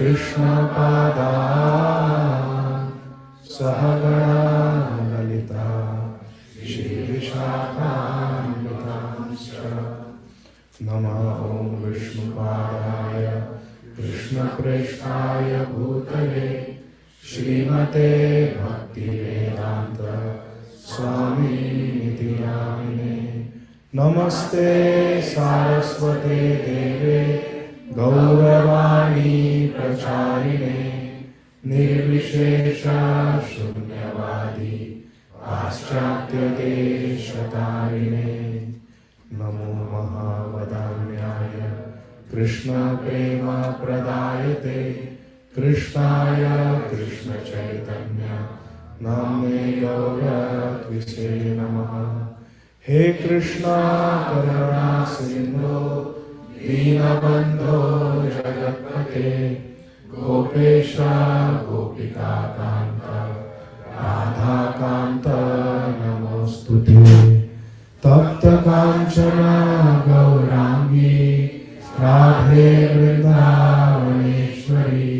कृष्णपादान् सहगणा ललिता श्रीविशाखान्वितांश्च नमो ॐ विष्णुपादाय कृष्णप्रेष्ठाय भूतले श्रीमते भक्तिवेदान्त स्वामिनिति नामिने नमस्ते सारस्वते देवे गौरवाणी प्रचारिणे निर्विशेष शून्यवादी पाश्चात्यदेशतारिणे नमो महावदान्याय कृष्ण प्रेम प्रदायते कृष्णाय कृष्ण चैतन्य नाम्ने गौरत्विषे नमः। हे कृष्णा करुणा सिंधो दीनबंधो जगत्पते गोपेश गोपिका कांत राधा कांत नमोस्तुते। तप्त कांचन गौरांगी राधे वृंदावनेश्वरी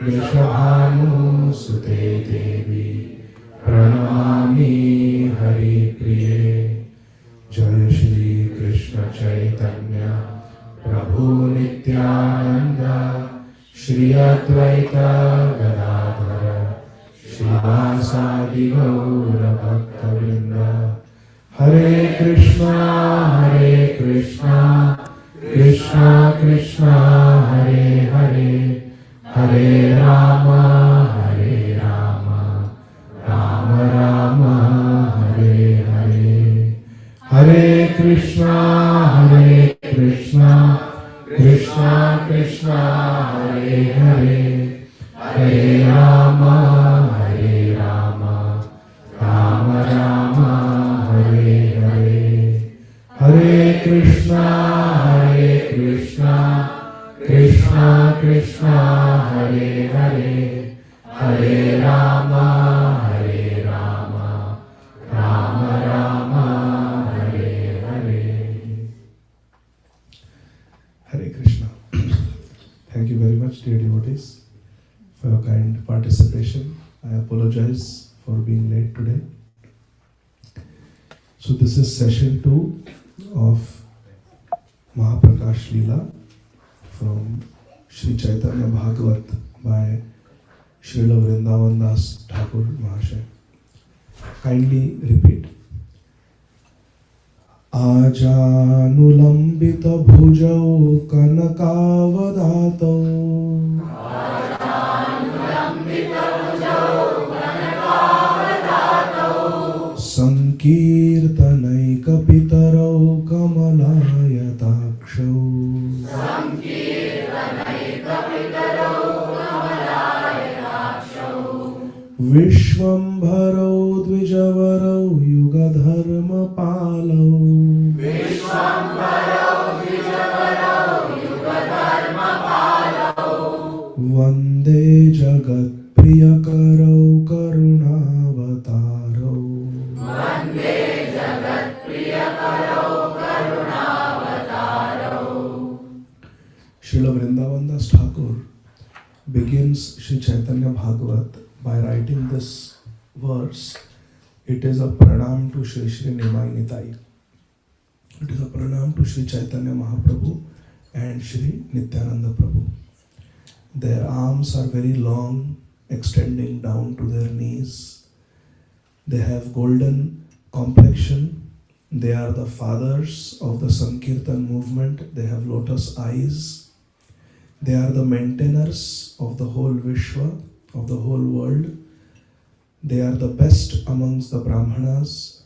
वृषभानुसुते देवी प्रणमामि हरिप्रिये। जय श्री कृष्ण चैतन्य प्रभु नित्यानंद श्री अद्वैत गदाधर श्रीवासादि गौर भक्तवृंद। हरे कृष्णा कृष्णा कृष्णा हरे हरे हरे राम राम राम हरे हरे। हरे कृष्णा कृष्णा कृष्णा हरे हरे हरे राम राम राम हरे हरे। हरे Krishna Krishna Hare Hare Hare Ram Ram Ram Hare Hare. Hare Krishna. Thank you very much, dear devotees, for your kind participation. I apologize for being late today. So this is session 2 of Mahaprakasa Lila from Sri Caitanya Bhagavat by Srila Vrindavan Das Thakur Mahasaya. Kindly repeat. Ajanulambita bhujau kanakavadato Sankirtanaikapitaro kamalayatakshav Vishwambharo dvijavaro yugadharma palo Vande jagat priyakaro karunavataro Srila Vrindavan Das Thakur begins Sri Caitanya Bhagavat by writing this verse. It is a pranam to Sri Sri Nimai Nitai. It is a pranam to Sri Caitanya Mahaprabhu and Sri Nityananda Prabhu. Their arms are very long, extending down to their knees. They have golden complexion. They are the fathers of the Sankirtan movement. They have lotus eyes. They are the maintainers of the whole Vishwa, of the whole world. They are the best amongst the Brahmanas,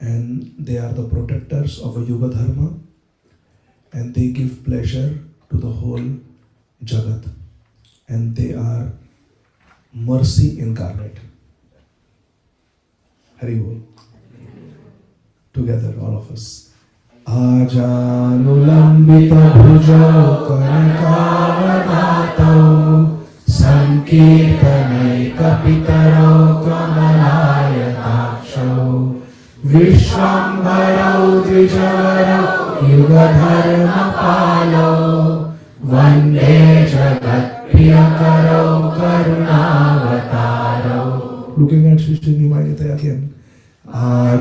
and they are the protectors of a Yuga Dharma, and they give pleasure to the whole Jagat, and they are mercy incarnate. Hari Bol. Together, all of us. Ajanulambita bhujau karakavadato Sankirtanaikapitaro kamalayatakshav Vishwambharau dvijavarau yugadharma palo Vande jagat priya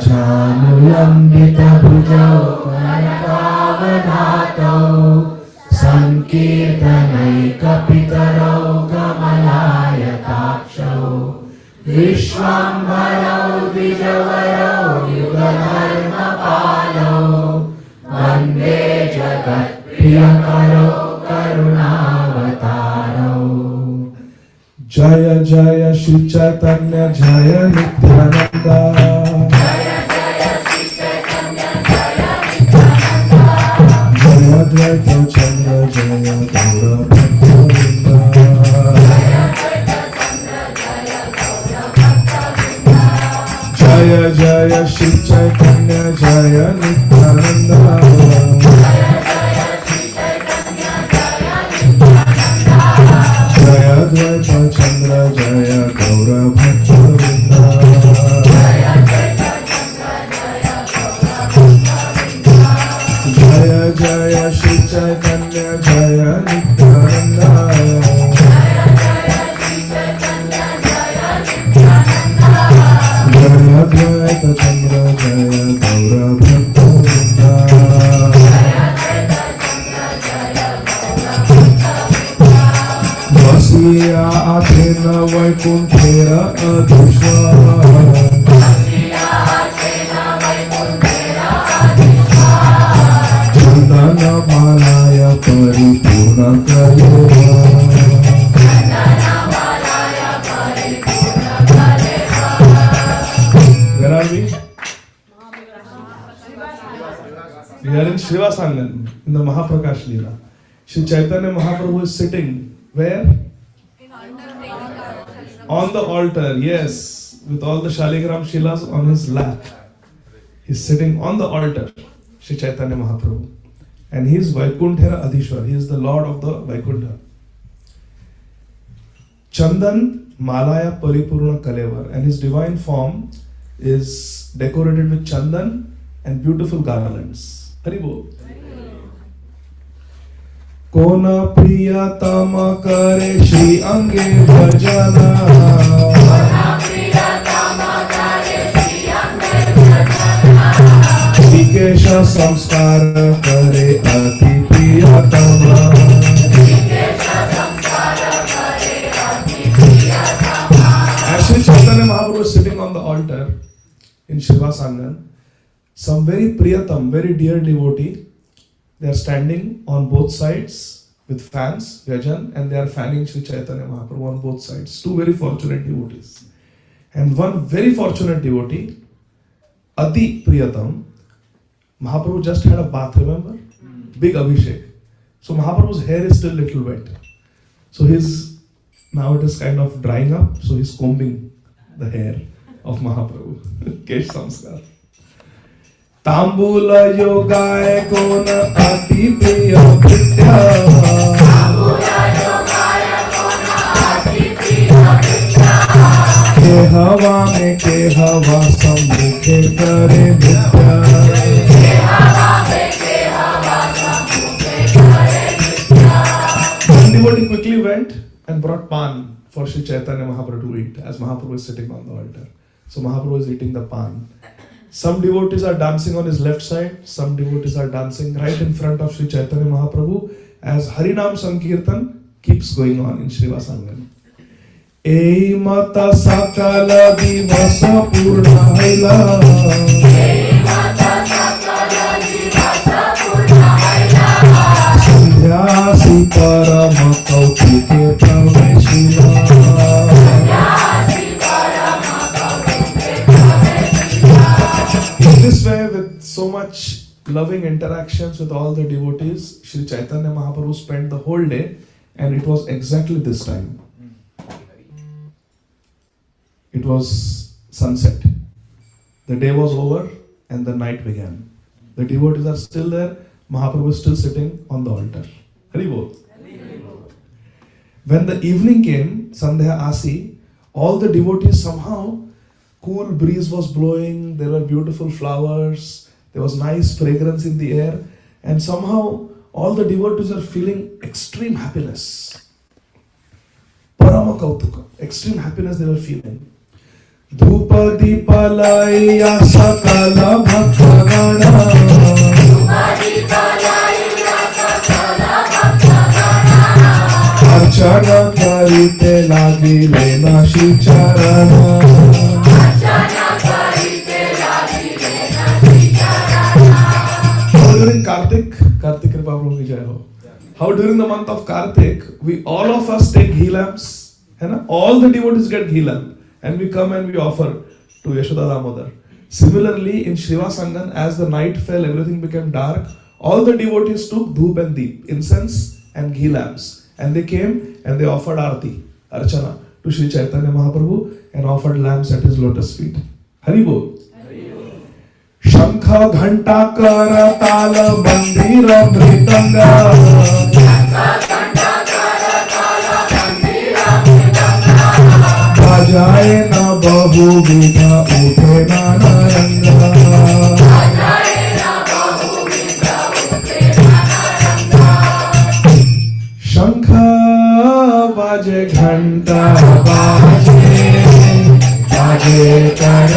Vachanulambitabhujau Karakavadhatau Sankirtanaikapitaro Kamalayatapshau Vishwambarau Dvijavarau Yugadharmapalau Vande Jagat Priyakaro Karunaavatarau. Jaya Jaya Shri Caitanya Jaya Nityananda. Jaya Jaya Shri Caitanya Jaya Nityananda. Jaya Advaita Chandra Jaya Gaura Bhakta-vrinda. Jaya Advaita Chandra Jaya Gaura Bhakta-vrinda. Jaya Jaya Shri Caitanya Jaya Nityananda. Jaya Advaita Chandra Jaya Gaura Bhakta-vrinda. Jaya Advaita Chandra Jaya Gaura Bhakta-vrinda. Jaya Jaya Shri Caitanya Jaya Nityananda. Jaya Jaya Shri Caitanya Jaya Nityananda. Jaya Advaita Chandra Jaya Gaura Bhakta-vrinda. Vasiya Athena Vaikunthera Adhishwar. Chandana Malaya Paripurna Kaleva. Where are we? We are in Shiva Sangam, in the Mahaprakasa Lila. Shri Caitanya Mahaprabhu is sitting where? On the altar, yes, with all the Shaligram Shilas on his lap. He's sitting on the altar, Shri Caitanya Mahaprabhu. And he is Vaikunthera Adhishwar, he is the Lord of the Vaikuntha. Chandan Malaya Paripurna Kalevar, and his divine form is decorated with Chandan and beautiful garlands. Haribol. Kona priyatama kare Shri Ange Bhajana. Kona priyatama kare Shri Ange Bhajana. Vikesha samskara kare ati priyatama. Vikesha samskara kare ati priyatama. As Shri Caitanya Mahaprabhu is sitting on the altar in Shiva Sangam, some very priyatam, very dear devotee, they are standing on both sides with fans, Vyajan, and they are fanning Shri Caitanya Mahaprabhu on both sides. Two very fortunate devotees. And one very fortunate devotee, Ati Priyatam, Mahaprabhu just had a bath, remember? Big Abhishek. So Mahaprabhu's hair is still little wet. So now it is kind of drying up, so he's combing the hair of Mahaprabhu. Kesh Samskar. Tambula yogaye kona ati priya pritya. Tambula yogaye kona ati priya pritya. Ke hawa sammukhe kare nitya. Ke hawa sammukhe kare nitya. One devotee quickly went and brought pan for Shri Caitanya Mahaprabhu to eat as Mahaprabhu is sitting on the altar. So Mahaprabhu is eating the pan. Some devotees are dancing on his left side, some devotees are dancing right in front of Shri Caitanya Mahaprabhu as Harinam Sankirtan keeps going on in Shiva Sangam. Ei mata sakala divasa purna haila. Ei mata sakala divasa purna haila. Sandhya sitarama kautike praveshila. This way, with so much loving interactions with all the devotees, Shri Caitanya Mahaprabhu spent the whole day, and it was exactly this time. It was sunset. The day was over and the night began. The devotees are still there, Mahaprabhu is still sitting on the altar. Haribol. When the evening came, Sandhya Asi, all the devotees somehow, cool breeze was blowing, there were beautiful flowers, there was nice fragrance in the air, and somehow all the devotees are feeling extreme happiness. Parama Kautuka, extreme happiness they were feeling. धूप दीपालया सकल भक्तगण अर्चना करिते लागिले नाशी चरण during Kartik Kripa Prabhu ki jai ho. How during the month of Kartik, we all of us take ghee lamps, hai na? All the devotees get ghee lamp, and we come and we offer to Yashoda Damodar. Similarly, in Shiva Sangan, as the night fell, everything became dark. All the devotees took dhoop and deep, incense and ghee lamps, and they came and they offered arti, archana, to Sri Caitanya Mahaprabhu and offered lamps at his lotus feet. Hari Bol. शंख घंटा कर ताल मंदिर मृदंग बजाए न बहुविध उठे नाना रंग शंख बाजे घंटा बाजे बाजे कर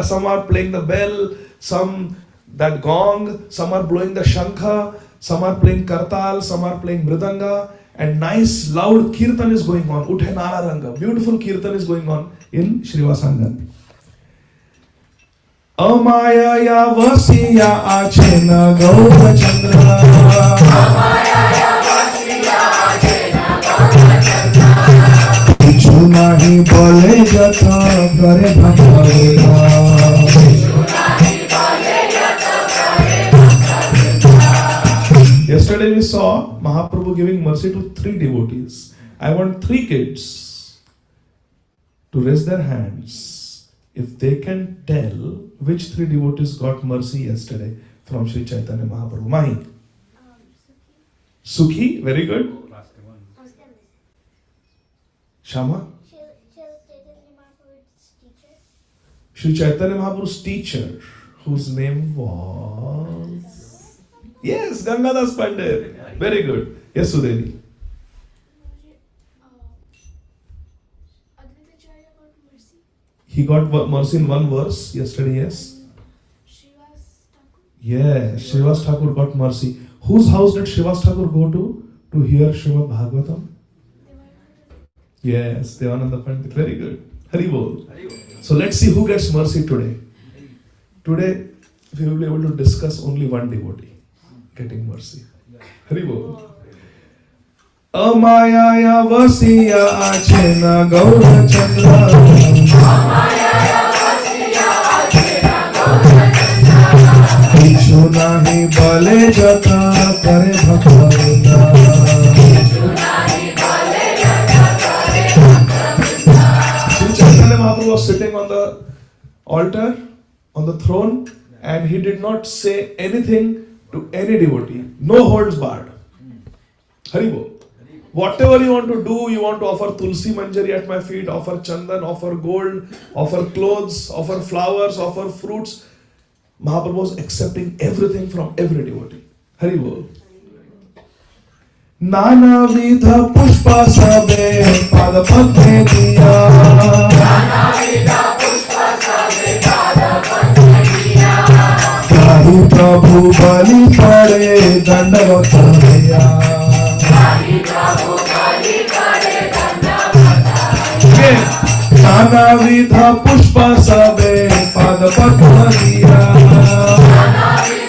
some are playing the bell, some that gong, some are blowing the shankha, some are playing kartal, some are playing mridanga, and nice loud kirtan is going on. Uthe Nara Ranga, beautiful kirtan is going on in Srivasangan. Amaya ya vasiya achena gaura chandra. Nahi bole jata kare bhakta. Yesterday we saw Mahaprabhu giving mercy to 3 devotees. I want 3 kids to raise their hands if they can tell which 3 devotees got mercy yesterday from Sri Caitanya Mahaprabhu. Mahi. Sukhi, very good. Shama. Sri Caitanya Mahaprabhu's teacher, whose name was... Yes, Gangadas Pandit. Very good. Yes, Sudeni. He got mercy in one verse yesterday, yes? Yes, Srivas Thakur got mercy. Whose house did Srivas Thakur go to hear Srimad Bhagavatam? Yes, Devananda Pandit. Very good. Hari Bol. So let's see who gets mercy today. Today, we will be able to discuss only one devotee getting mercy. Hari Bol. Amaya ya vasiya achena gaura chandra. Amaya ya vasiya achena gaura chandra. Kichu nahi bale jata kare bhakta. Mahaprabhu was sitting on the altar, on the throne, and he did not say anything to any devotee. No holds barred. Haribo. Whatever you want to do, you want to offer tulsi manjari at my feet, offer chandan, offer gold, offer clothes, offer flowers, offer fruits. Mahaprabhu was accepting everything from every devotee. Haribo. Nana vidha pushpa sabe pada padme diya. Nana vidha pushpa sabe pada padme diya. Kahi Prabhu bali pade dandavat diya. Kahi Prabhu bali pade dandavat diya. Nana vidha pushpa sabe pada padme diya.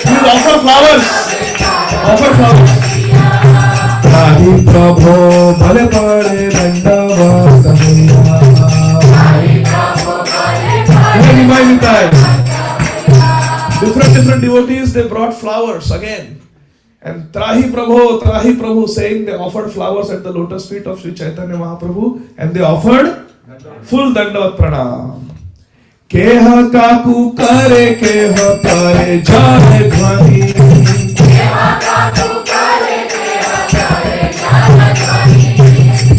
You offer flowers. Offer flowers. Ādi Prabhu bale pade dandavat diya. Ādi Prabhu bale pade dandavat. Different devotees, they brought flowers again. And Trahi Prabhu saying they offered flowers at the lotus feet of Sri Caitanya Mahaprabhu and they offered full dandavat pranam. Keha kaku kare keha pare jane dhvani. Keha kaku kare keha pare jane dhvani.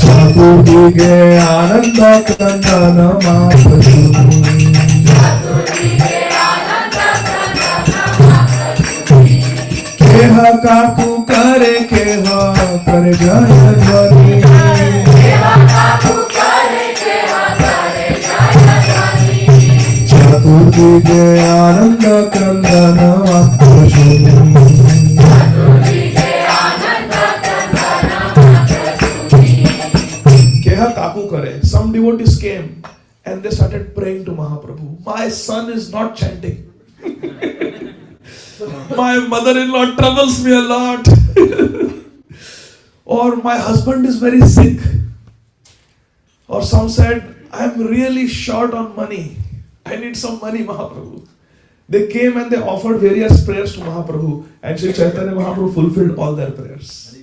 Chaku dige ananda kandana Mahaprabhu. Chaku dige ananda Keha kaku kare keha kare jaya dhvani. Keha kaku kare keha kare jaya dhvani. Chaturdige ananda kandana makrashuni. Chaturdige ananda kandana makrashuni. Keha kaku kare. Some devotees came and they started praying to Mahaprabhu. My son is not chanting. My mother-in-law troubles me a lot. Or my husband is very sick. Or some said, I am really short on money. I need some money, Mahaprabhu. They came and they offered various prayers to Mahaprabhu. And Sri Chaitanya Mahaprabhu fulfilled all their prayers.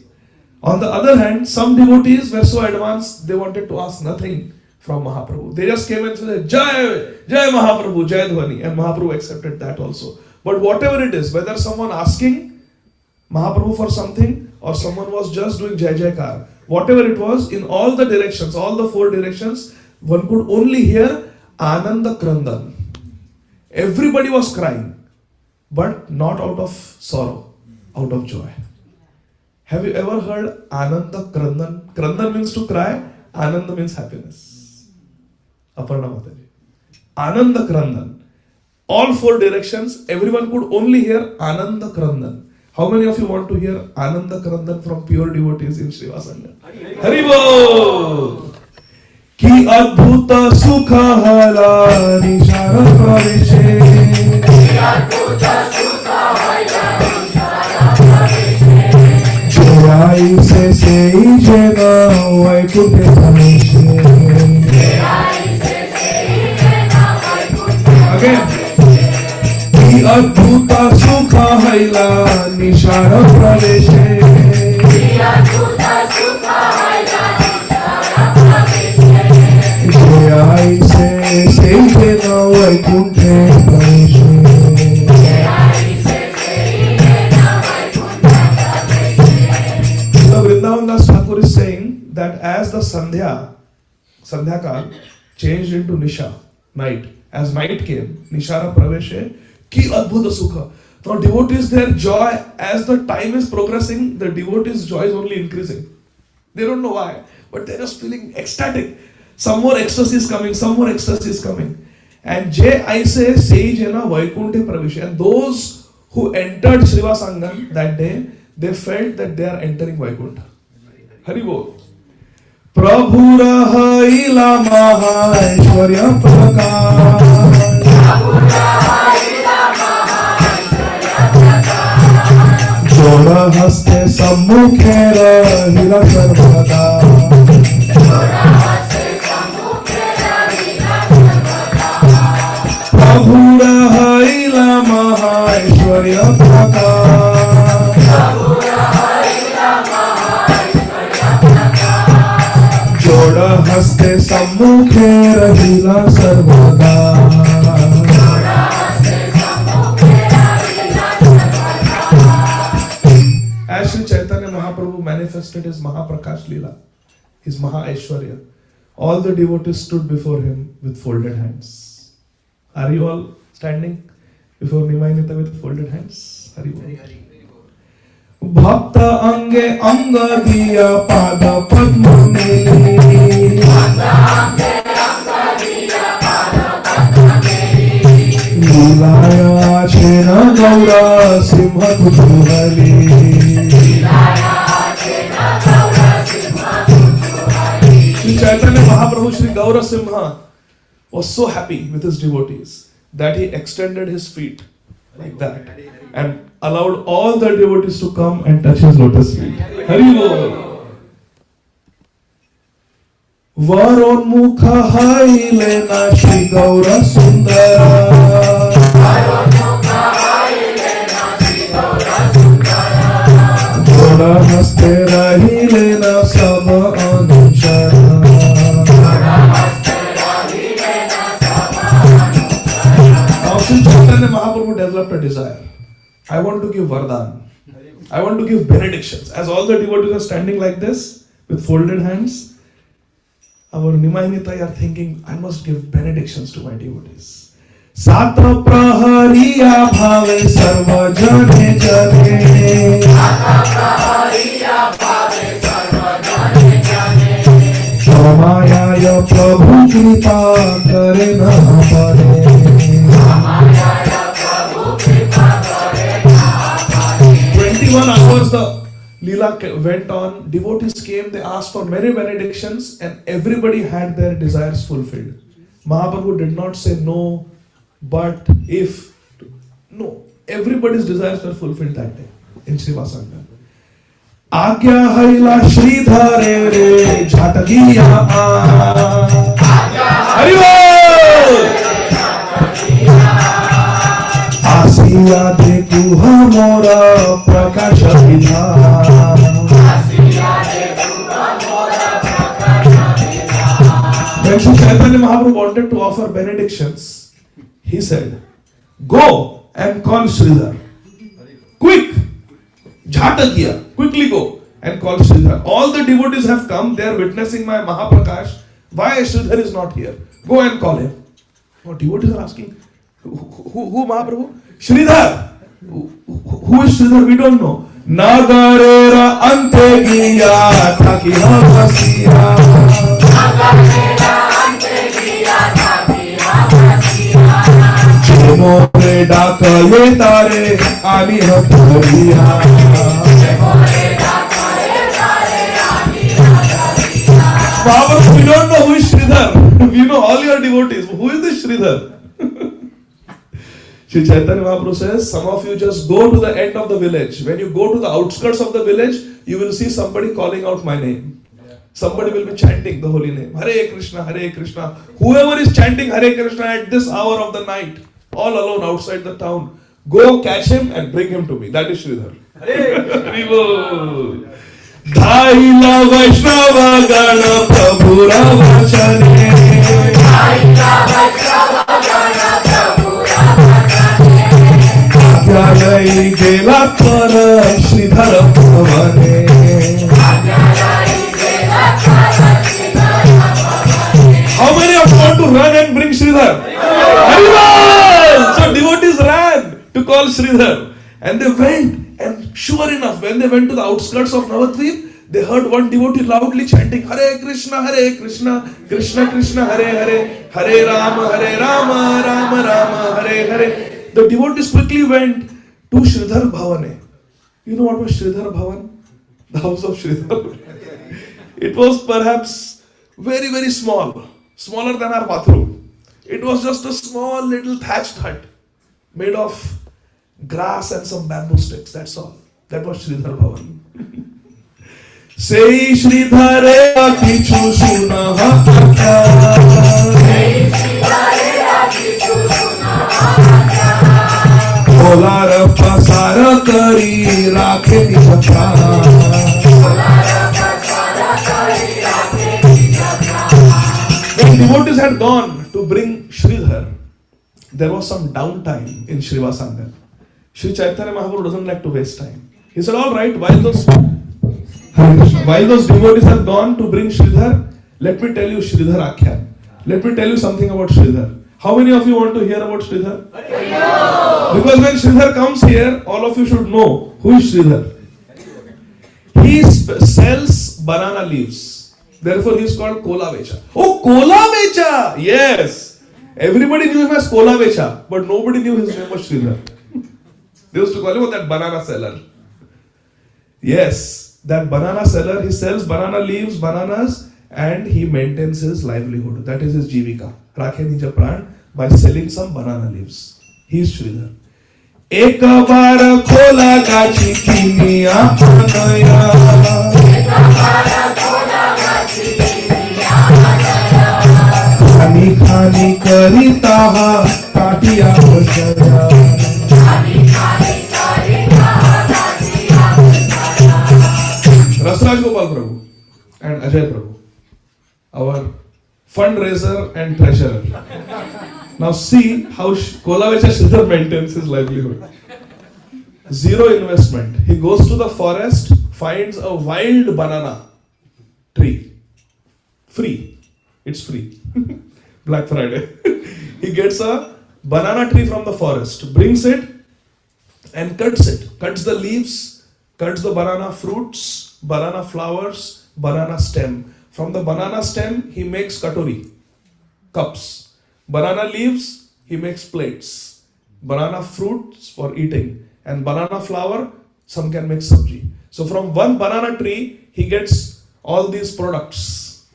On the other hand, some devotees were so advanced, they wanted to ask nothing from Mahaprabhu. They just came and said, Jai, Jai Mahaprabhu, Jai Dhvani. And Mahaprabhu accepted that also. But whatever it is, whether someone asking Mahaprabhu for something or someone was just doing Jai Jaikar, whatever it was, in all the directions, all the four directions, one could only hear Ananda Krandan. Everybody was crying, but not out of sorrow, out of joy. Have you ever heard Ananda Krandan? Krandan means to cry, Ananda means happiness. Aparna Mataji. Ananda Krandan. All four directions, everyone could only hear Ananda Krandan. How many of you want to hear Ananda Krandan from pure devotees in Srivasanga? Haribol! Ki adbhuta sukha hala nishara pravishe. Ki adbhuta sukha hala nishara pravishe. Jorai se sei jena vaikunte pravishe. Again. Adbhuta sukha haila nishara praveshe. Adbhuta sukha haila nishara praveshe. Jai se seijena vaikunte praveshe. Jai se seijena vaikunte praveshe. So Vrindavan Das Thakur is saying that as the Sandhya Kal changed into Nisha, night, as night came, Nishara Praveshe, Ki Adbhuta Sukha. Now devotees, their joy, as the time is progressing, the devotees' joy is only increasing. They don't know why, but they're just feeling ecstatic. Some more ecstasy is coming, some more ecstasy is coming. And Jai Aise Seijena Vaikunte Pravishe. And those who entered Srivasangam that day, they felt that they are entering Vaikunta. Haribol. Prabhu Rahila Maheshwarya Prakash. Joda haste sammukhe rahila sarvada. Prabhu rahila maheshwarya prakash. Joda haste sammukhe rahila sarvada. As Sri Chaitanya Mahaprabhu manifested his Mahaprakāśa Lila, his Maha-Aishwarya, all the devotees stood before him with folded hands. Are you all standing before Nimayanita with folded hands? Hari Bol. Bhakta ange anga diya pada padma meli. Bhakta ange anga diya pada padma meli. Līlāya chena gaura simha kutuhali. Sri Chaitanya Mahaprabhu Sri Gaura Simha was so happy with his devotees that he extended his feet like that and allowed all the devotees to come and touch his lotus feet. Haribol. Varonmukha hailena Shri Gaura Sundara. Varonmukha hailena Shri Gaura Sundara. Joda haste rahilena sabha anushara. Now Sri Chaitanya Mahaprabhu developed a desire. I want to give Vardhan. I want to give benedictions. As all the devotees are standing like this with folded hands, our Nimayanita are thinking, I must give benedictions to my devotees. सात प्रहरिया भावे सर्व जने जने मायाय प्रभु कृपा करे न परे 21 hours the Lila went on. Devotees came, they asked for many benedictions, and everybody had their desires fulfilled. Mahaprabhu did not say no, but if. No, everybody's desires were fulfilled that day in Srivasanga. Agya haila Sridhare re jhatagiya Haribo! Asiya dekhu hamora prakasha vidhan. When Sri Caitanya Mahaprabhu wanted to offer benedictions, he said, go and call Sridhar. Quick! Jhatagiya. Quickly go and call Sridhar. All the devotees have come, they are witnessing my Mahaprakāśa. Why Sridhar is not here? Go and call him. Oh, devotees are asking, who Mahaprabhu? Sridhar. Who is Sridhar? We don't know. Nagarera ante giya thaki havasiya. Nagarera ante giya thaki havasiya. Chemore dakaye tare ani hathariya. Mahaprabhu, we don't know who is Sridhar. We know all your devotees. Who is this Sridhar? Sri Caitanya Mahaprabhu says, some of you just go to the end of the village. When you go to the outskirts of the village, you will see somebody calling out my name. Somebody will be chanting the holy name. Hare Krishna, Hare Krishna. Whoever is chanting Hare Krishna at this hour of the night, all alone outside the town, go catch him and bring him to me. That is Sridhar. Hare Dhaila Vaishnava Gana Prabhu Ravachane. Dhaila Vaishnava Gana Prabhu Ravachane. Agyalai Gela Para Sridhar Bhavane. Agyalai Gela Para Sridhar Bhavane. How many of you want to run and bring Sridhar? Haribo! So devotees ran to call Sridhar. And they went. And sure enough, when they went to the outskirts of Navadvip, they heard one devotee loudly chanting Hare Krishna, Krishna Krishna, Hare Hare, Hare Rama, Rama Rama, Hare Hare. The devotees quickly went to Sridhar Bhavane. You know what was Sridhar Bhavan? The house of Sridhar. It was perhaps very, very small, smaller than our bathroom. It was just a small little thatched hut made of grass and some bamboo sticks, that's all. That was Sridhar Bhavan. Sei Sridhare kichu sunaha katha. Sei Sridhare kichu sunaha katha. Kolara pasara kari rakhe nijapra. Kolara pasara kari rakhe nijapra. When devotees had gone to bring Sridhar, there was some downtime in Srivasanga. Sri Caitanya Mahaprabhu doesn't like to waste time. He said, all right, while those devotees have gone to bring Sridhar, let me tell you Sridhar Akhyan. Let me tell you something about Sridhar. How many of you want to hear about Sridhar? Because when Sridhar comes here, all of you should know who is Sridhar. He sells banana leaves. Therefore, he is called Kola Vecha. Oh, Kola Vecha! Yes! Everybody knew him as Kola Vecha, but nobody knew his name was Sridhar. They used to call him that banana seller. Yes, that banana seller, he sells banana leaves, bananas, and he maintains his livelihood. That is his jivika. Rakhe nija pran by selling some banana leaves. He is Sridhar. Eka bara khola gachi kiniya anaya. Eka bara khola gachi kiniya anaya. Khani khani kari taha katiya bajaya. Rasraj Gopal Prabhu and Ajay Prabhu, our fundraiser and treasurer. Now see how Kola Vecha Sridhar maintains his livelihood. Zero investment. He goes to the forest, finds a wild banana tree. Free. It's free. Black Friday. He gets a banana tree from the forest, brings it and cuts it. Cuts the leaves, cuts the banana fruits, banana flowers, banana stem. From the banana stem, he makes katori, cups. Banana leaves, he makes plates. Banana fruits for eating. And banana flower, some can make sabji. So from one banana tree, he gets all these products.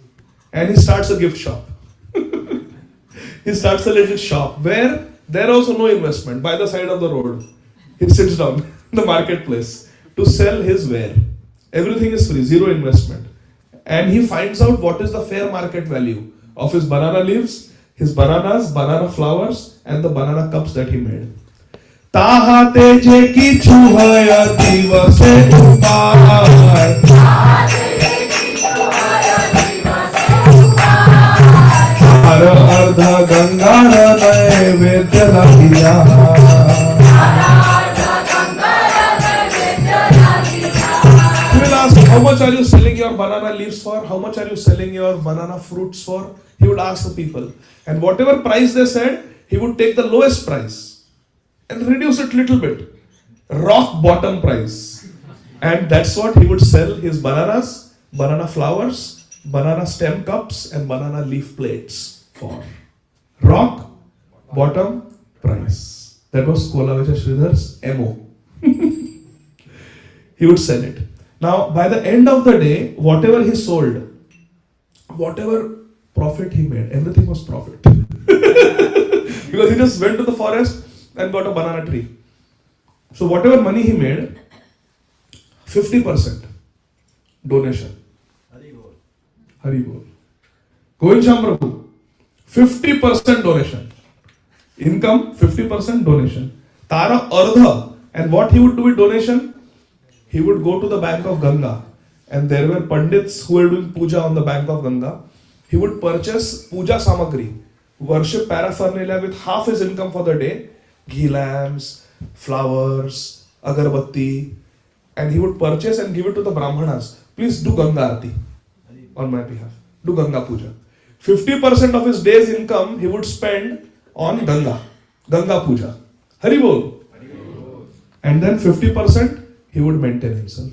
And he starts a gift shop. He starts a little shop where there also no investment by the side of the road. He sits down in the marketplace to sell his ware. Everything is free, zero investment. And he finds out what is the fair market value of his banana leaves, his bananas, banana flowers, and the banana cups that he made. Taha teje ki chuhaya divase upar. Ardha Gangara Naivedya Lagiya. He will ask, how much are you selling your banana leaves for? How much are you selling your banana fruits for? He would ask the people. And whatever price they said, he would take the lowest price and reduce it little bit. Rock bottom price. And that's what he would sell his bananas, banana flowers, banana stem cups and banana leaf plates for. Rock bottom price. That was Kolavacha Sridhar's MO. He would sell it. Now, by the end of the day, whatever he sold, whatever profit he made, everything was profit. Because he just went to the forest and got a banana tree. So whatever money he made, 50% donation. Hari Bol. Govind Prabhu, 50% donation. Income, 50% donation. Tara Ardha. And what he would do with donation? He would go to the bank of Ganga. And there were Pandits who were doing puja on the bank of Ganga. He would purchase puja samagri, worship paraphernalia with half his income for the day. Ghee lamps, flowers, agarbatti. And he would purchase and give it to the Brahmanas. Please do Ganga Aarti on my behalf. Do Ganga Puja. 50% of his day's income he would spend on Ganga. Ganga Puja. Hari Bol. And then 50% he would maintain himself.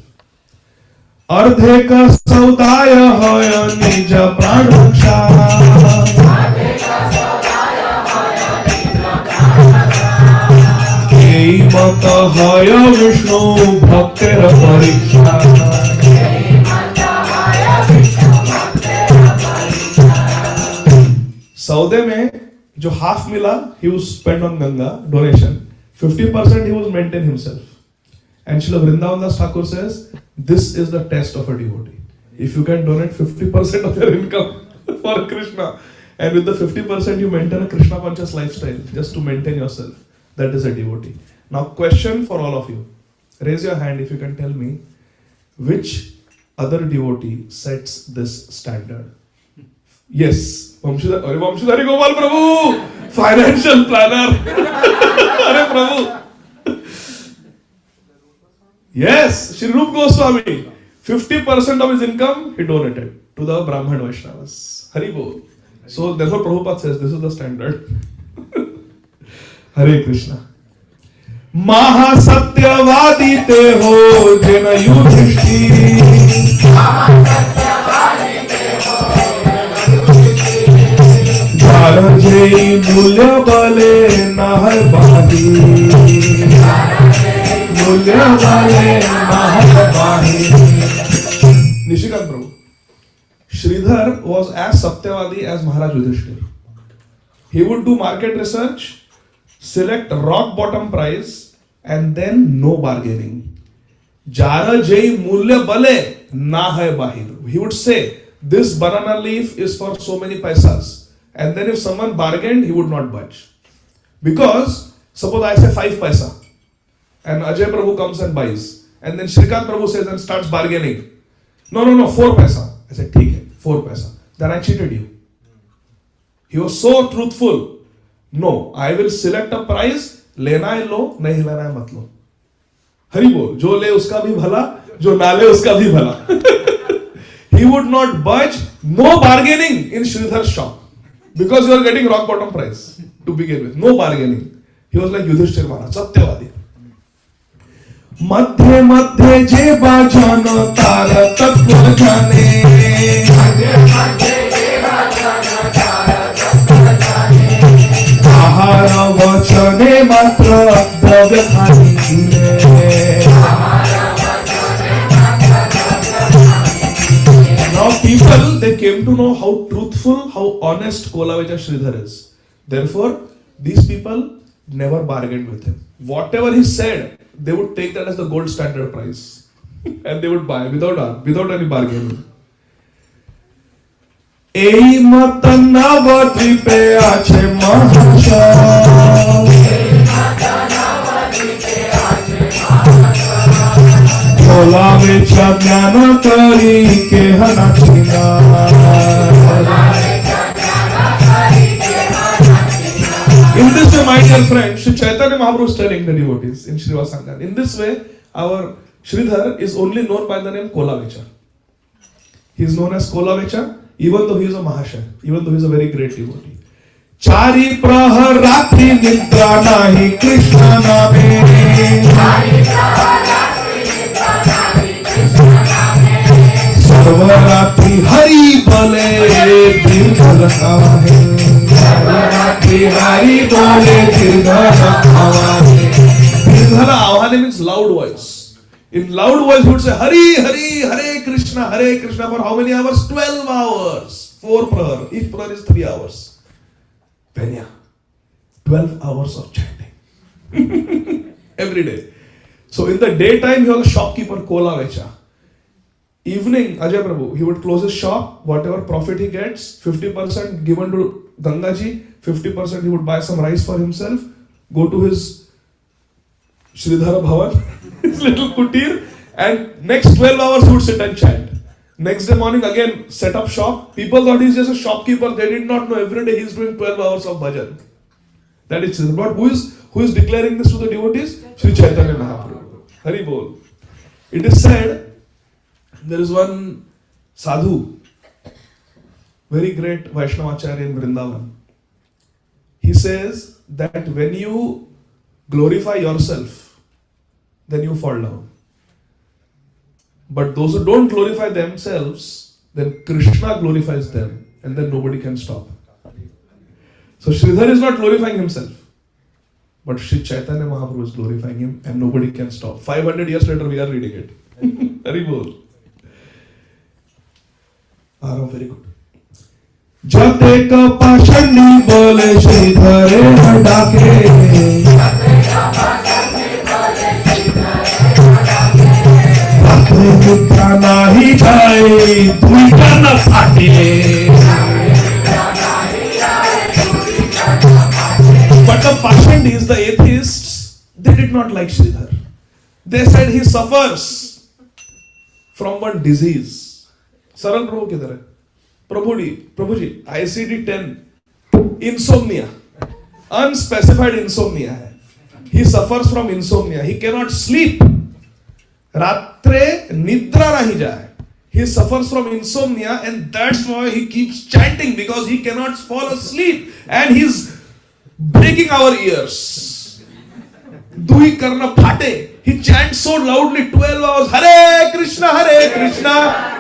Ardhe ka saudaya hoya nija pranaksha. Ei mata hoya Vishnu bhaktera pariksha. सौदे में जो half मिला he was spent on Ganga donation, 50% he was maintain himself. And Srila Vrindavan Das Thakur says, this is the test of a devotee. If you can donate 50% of your income for Krishna, and with the 50% you maintain a Krishna conscious lifestyle just to maintain yourself, that is a devotee. Now, question for all of you. Raise your hand if you can tell me which other devotee sets this standard. Yes, Vamshidhari Gopal Prabhu, financial planner. Hare Prabhu. Yes, Shri Rup Goswami, 50% of his income he donated to the Brahman Vaishnavas. Hari Bol. So therefore Prabhupada says this is the standard. Hare Krishna. Mahasatyavadi te ho jena yudhishti. Jai mulya bale nahar bahi. Mulya bale nahar bahi. Nishikant Prabhu. Sridhar was as Satyavadi as Maharaj Yudhishthir. He would do market research, select rock bottom price, and then no bargaining. Jara jai mulya bale na hai bahir. He would say, this banana leaf is for so many paisas. And then if someone bargained, he would not budge. Because, suppose I say 5 paisa, and Ajay Prabhu comes and buys, and then Shrikant Prabhu says and starts bargaining. No, 4 paisa. I said, ठीक है, 4 paisa. Then I cheated you. He was so truthful. No, I will select a price, लेना है लो, नहीं लेना है मत लो. हरि बोल, जो ले उसका भी भला, जो ना ले उसका भी भला. He would not budge, no bargaining in Sridhar's shop. Because you are getting rock bottom price. to begin with. No bargaining. He was like Yudhishthir Maharaj, Satyavadi. मध्य मध्य जे बाजन तार तत्व जाने आहार वचने मात्र द्रव्य खानी Now people, they came to know how truthful, how honest Kolavecha Sridhar is. Therefore, these people never bargained with him. Whatever he said, they would take that as the gold standard price. And they would buy without any bargaining. Ei mata navadvipe ache mahasha Kolavecha jnana kari ke hanachina In this way, my dear friend, Sri Caitanya Mahaprabhu is telling the devotees in Srivasanga. In this way, our Sridhar is only known by the name Kolavecha. He is known as Kolavecha, even though he is a Mahasha, even though he is a very great devotee. Chari prahar ratri nidra nahi Krishna name. Sarva ratri hari bale dirghal kahe. Hari bole dirghal kahe. Dirghala avane means loud voice. In loud voice, he would say Hari, Hari, Hare Krishna for how many hours? 12 hours. 4 prahar. Each prahar is 3 hours. Penya. 12 hours of chanting. Every day. So in the daytime, he was a shopkeeper, Kolavecha. Evening, Ajay Prabhu, he would close his shop. Whatever profit he gets, 50% given to Gangaji, 50% he would buy some rice for himself, go to his Sridhara Bhavan, his little kutir, and next 12 hours he would sit and chant. Next day morning again set up shop. People thought he's just a shopkeeper. They did not know every day he's doing 12 hours of bhajan. That is Sridhara. But who is declaring this to the devotees? Sri Caitanya Mahaprabhu. Hari Bol. It is said there is one sadhu, very great Vaishnavacharya in Vrindavan. He says that when you glorify yourself, then you fall down. But those who don't glorify themselves, then Krishna glorifies them, and then nobody can stop. So Sridhar is not glorifying himself, but Sri Caitanya Mahaprabhu is glorifying him, and nobody can stop. 500 years later, we are reading it. Very good. Very good. Jate ka pashani bole Sridhare hadake. Ratre mitra nahi jaye, duita na phate. But the Pashandis, the atheists, they did not like Sridhar. They said he suffers from one disease. Saral Prabhu किधर है? प्रभु जी, ICD-10, insomnia, unspecified insomnia है. He suffers from insomnia. He cannot sleep. रात्रे निद्रा नहीं जाए. He suffers from insomnia, and that's why he keeps chanting, because he cannot fall asleep, and he's breaking our ears. Dui karna phate. He chants so loudly, 12 hours, Hare Krishna,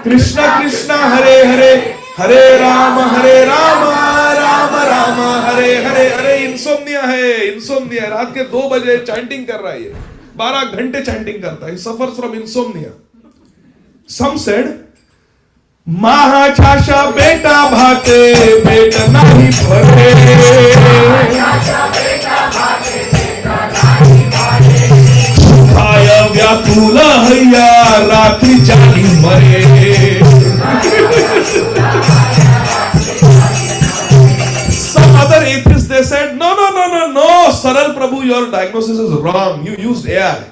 Krishna Krishna, Hare Hare, Hare Rama, Rama Rama, Hare Hare. Insomnia है, insomnia. रात के 2 बजे chanting कर रहा है ये. 12 घंटे chanting करता है. He suffers from insomnia. Some said, Mahāprākāśa beta bhate, beta nahi bhate. Sukaya vyakula haya, ratri jali mare. Some other atheists, they said, no, Saral Prabhu, your diagnosis is wrong. You used AI.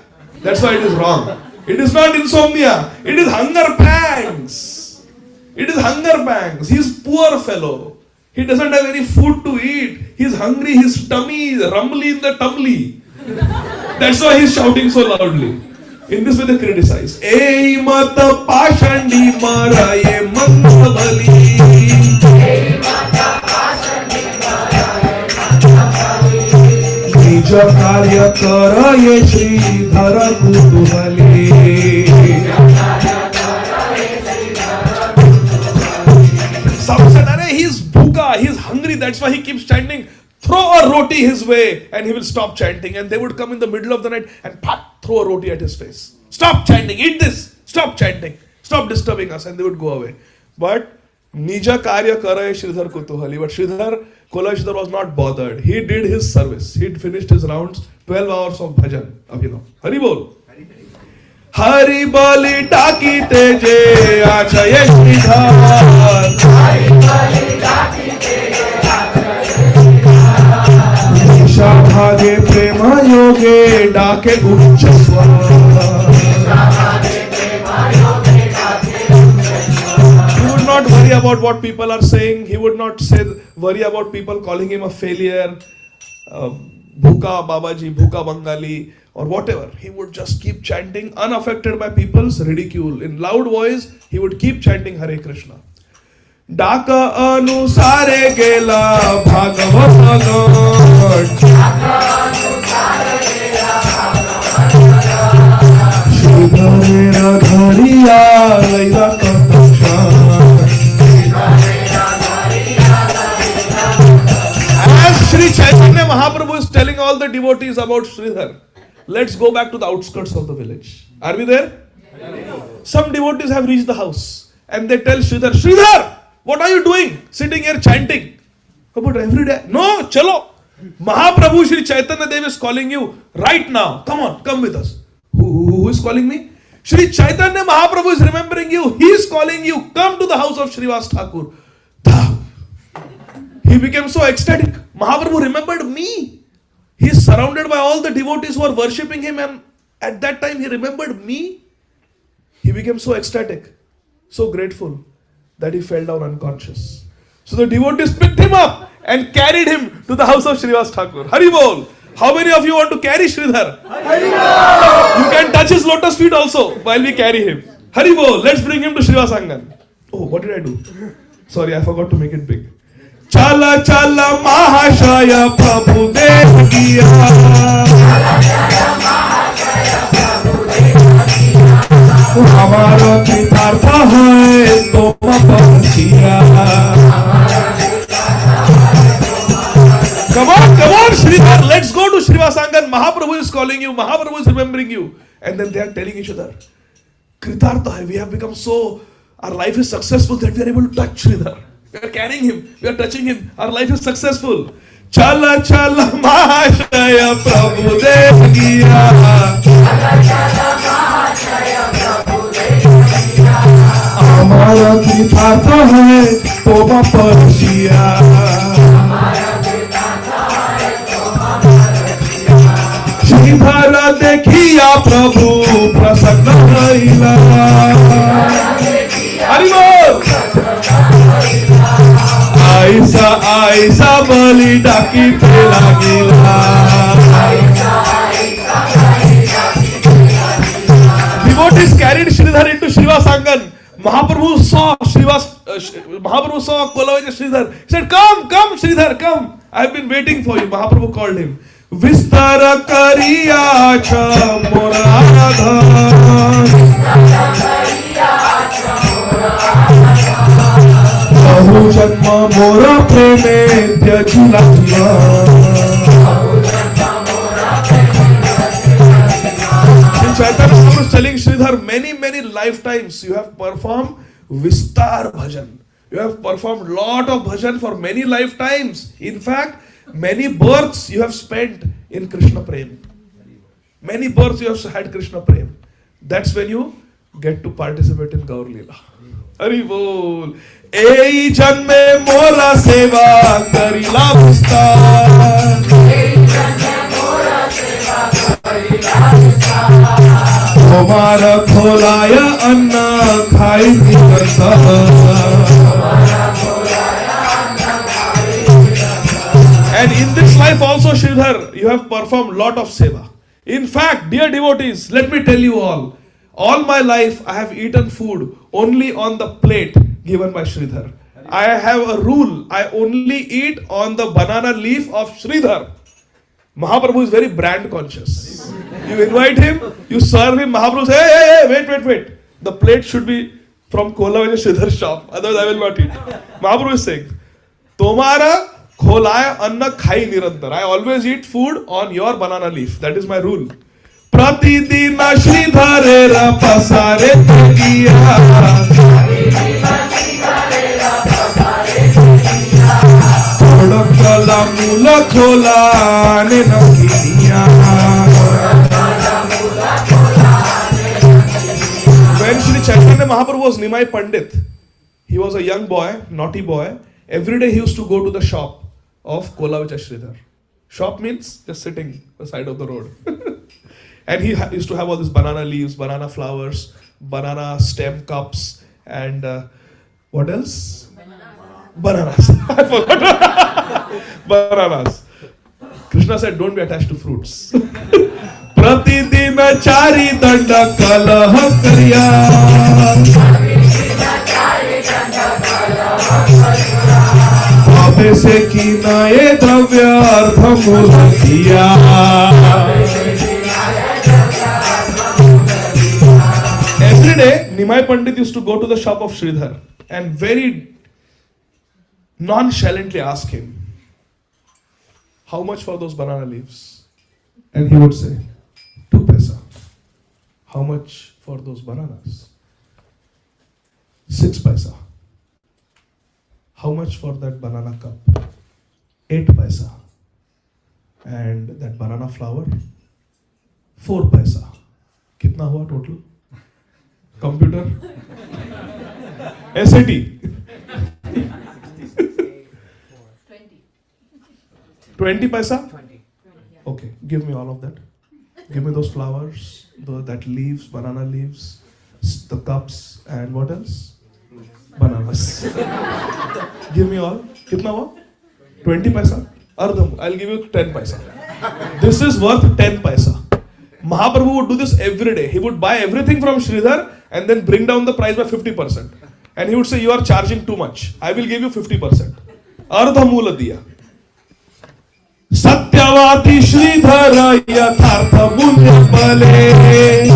That's why it is wrong. It is not insomnia. It is hunger pangs. He is poor fellow. He doesn't have any food to eat. He is hungry. His tummy is rumbly in the tumbly. That's why he is shouting so loudly. In this way they criticize. Ei mata pashandi maraye mandavali. निज कार्य कर ये Shridhar कुतूहली. Some said, "Arey, he's bhuka, he's hungry, that's why he keeps chanting. Throw a roti his way and he will stop chanting." And they would come in the middle of the night and throw a roti at his face. "Stop chanting, eat this, stop chanting, stop disturbing us," and they would go away. But Nija Karya Karaye Sridhar Kutuhali. But Sridhar was not bothered. He did his service. He finished his rounds, 12 hours of bhajan. Hari Bol. Hari Boli Daki Teje Achaye Sridhar. Hari Boli Daki Teje Nisha Bhage Prema Yoge Dake Uchchaswa. Not worry about what people are saying. He would not worry about people calling him a failure, bhuka Babaji, bhuka Bengali, or whatever. He would just keep chanting unaffected by people's ridicule. In loud voice, he would keep chanting Hare Krishna. Daka anusare gela Bhagavat Shridharera dhariya Līlā Sri Caitanya Mahaprabhu is telling all the devotees about Sridhar. Let's go back to the outskirts of the village. Are we there? Some devotees have reached the house and they tell Sridhar, "Sridhar, what are you doing? Sitting here chanting." About every day. "No, chalo. Mahaprabhu Sri Chaitanya Dev is calling you right now. Come on, come with us." Who is calling me? Sri Chaitanya Mahaprabhu is remembering you. He is calling you. Come to the house of Srivas Thakur. He became so ecstatic. Mahaprabhu remembered me. He is surrounded by all the devotees who are worshipping him, and at that time he remembered me. He became so ecstatic, so grateful that he fell down unconscious. So the devotees picked him up and carried him to the house of Srivas Thakur. Hari Bol. How many of you want to carry Sridhar? Hari Bol. You can touch his lotus feet also while we carry him. Hari Bol. Let's bring him to Srivas Angan. Oh, what did I do? Sorry, I forgot to make it big. Chala chala Mahashaya Prabhu Deviya. Hamara Kritartha hai Toma Panchiya. Come on, Sridhar, let's go to Srivasangan. Mahaprabhu is calling you, Mahaprabhu is remembering you. And then they are telling each other, Kritartha hai, we have become so, our life is successful that we are able to touch Sridhar. We are carrying him, we are touching him, our life is successful. Chala chala Mahashaya Prabhu Deviya. Chala chala Mahashaya Prabhu Deviya. Hamara Kritartha hai Toma Panchiya. Sridhara dekhiya Prabhu prasanna Līlā. Hari Bol. Aisa bali daki pela Līlā. Devotees carried Sridhar into Srivasangan. Mahaprabhu saw Kolavanya Sridhar. He said, Come, Sridhar, come. I have been waiting for you. Mahaprabhu called him. Vistara kariya cha mora adhan. Bahu janma mora preme tyajila Chaitanya Mahaprabhu is telling Sridhar, many lifetimes you have performed Vistar bhajan. You have performed lot of bhajan for many lifetimes. In fact, many births you have spent in Krishna Prem. Many births you have had Krishna Prem. That's when you get to participate in Gaur Lila. Hari Bol. Ei janme mora seva karila vistar. Ei janme mora seva karila vistar. Tomara kholaya anna khai karta. And in this life also, Sridhar, you have performed lot of seva. In fact, dear devotees, let me tell you all my life I have eaten food only on the plate given by Sridhar. I have a rule, I only eat on the banana leaf of Sridhar. Mahaprabhu is very brand conscious. You invite him, you serve him, Mahaprabhu says, hey, wait. The plate should be from Kola Sridhar's shop, otherwise I will not eat. Mahaprabhu is saying, Tomara kholaya anna khai nirantar. I always eat food on your banana leaf. That is my rule. Pratidina Sridharera pasare tegiya. Kodakala mula khola ne nagiya. When Sri Caitanya Mahaprabhu was Nimai Pandit, he was a young boy, naughty boy. Every day he used to go to the shop of Kola Sridhar. Shop means just sitting on the side of the road. And he used to have all these banana leaves, banana flowers, banana stem cups, and what else? Bananas. I forgot. Bananas. Krishna said, don't be attached to fruits. Pratidina chari danda kalaha karya. Abe se kinaye dravya ardhamula kiya. Every day, Nimai Pandit used to go to the shop of Sridhar and very nonchalantly ask him, how much for those banana leaves? And he would say, 2 paisa. How much for those bananas? 6 paisa. How much for that banana cup? 8 paisa. And that banana flower? 4 paisa. Kitna hua total? Computer? SAT? 20 paisa? Okay, give me all of that. Give me those flowers, that leaves, banana leaves, the cups, and what else? Bananas. Give me all. Kitna hua? 20 paisa? Ardham. I'll give you 10 paisa. This is worth 10 paisa. Mahaprabhu would do this every day. He would buy everything from Sridhar and then bring down the price by 50%. And he would say, you are charging too much. I will give you 50%. Ardha mula diya. Satyavati Sridhara yathartha mulya bale.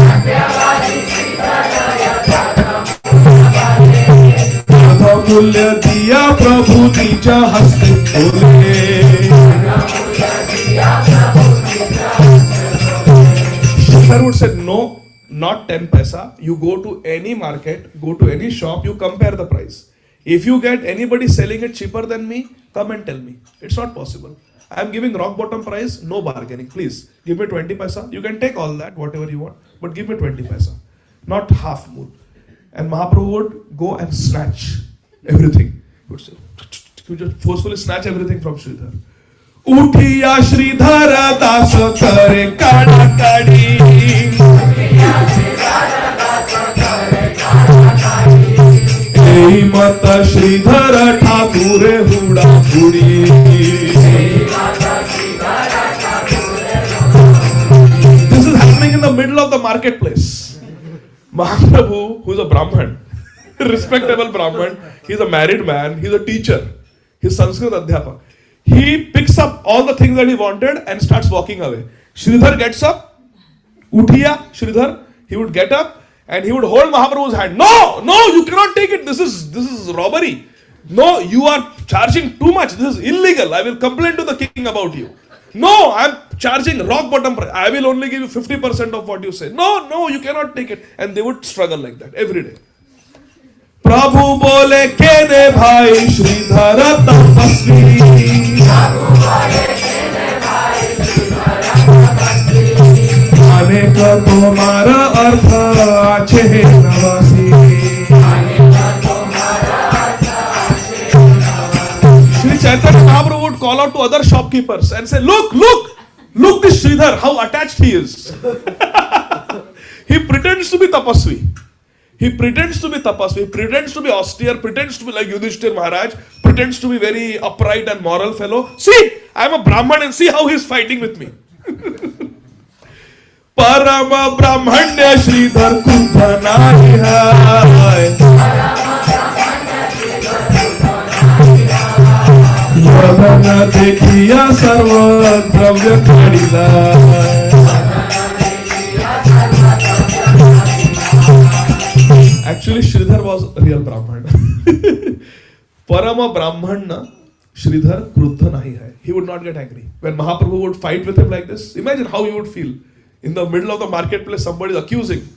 Ardha mulya diya Prabhu nija haste khole. Sridhar would say, no, not 10 paisa. You go to any market, go to any shop, you compare the price. If you get anybody selling it cheaper than me, come and tell me. It's not possible. I am giving rock bottom price, no bargaining. Please, give me 20 paisa. You can take all that, whatever you want, but give me 20 paisa. Not half moon. And Mahaprabhu would go and snatch everything. He would say, he would just forcefully snatch everything from Sridhar. Uthiya Sridhara Dāsa kare kada kadi. Ei mata Sridhara Thakure huda hudi. This is happening in the middle of the marketplace. Mahaprabhu, who is a Brahman, respectable Brahman, he is a married man, he is a teacher, he is Sanskrit Adhyapak. He picks up all the things that he wanted and starts walking away. Sridhar gets up, Uthiya Sridhar, he would get up and he would hold Mahaprabhu's hand. No, you cannot take it. This is robbery. No, you are charging too much. This is illegal. I will complain to the king about you. No, I am charging rock bottom price. I will only give you 50% of what you say. No, you cannot take it. And they would struggle like that every day. Prabhu bole ke de bhai Sridhara tapasvi. Prabhu bole ke de bhai Sridhara tapasvi. Ane ka tumhara artha ache hai navasi. Ane ka tumhara artha ache hai navasi. Shri Caitanya Mahaprabhu would call out to other shopkeepers and say, look this Sridhar, how attached he is. He pretends to be tapasvi. He pretends to be tapasvi, pretends to be austere, pretends to be like Yudhishthir Maharaj, pretends to be very upright and moral fellow. See, I am a Brahman and see how he is fighting with me. Parama Brahmanya Sridhar Kundhanai hai. वदन देखिया सर्व द्रव्य काढिला. Actually, Sridhar was a real Brahman. Parama Brahman, Sridhar Kruddha nahi hai. He would not get angry. When Mahaprabhu would fight with him like this, imagine how he would feel. In the middle of the marketplace, somebody is accusing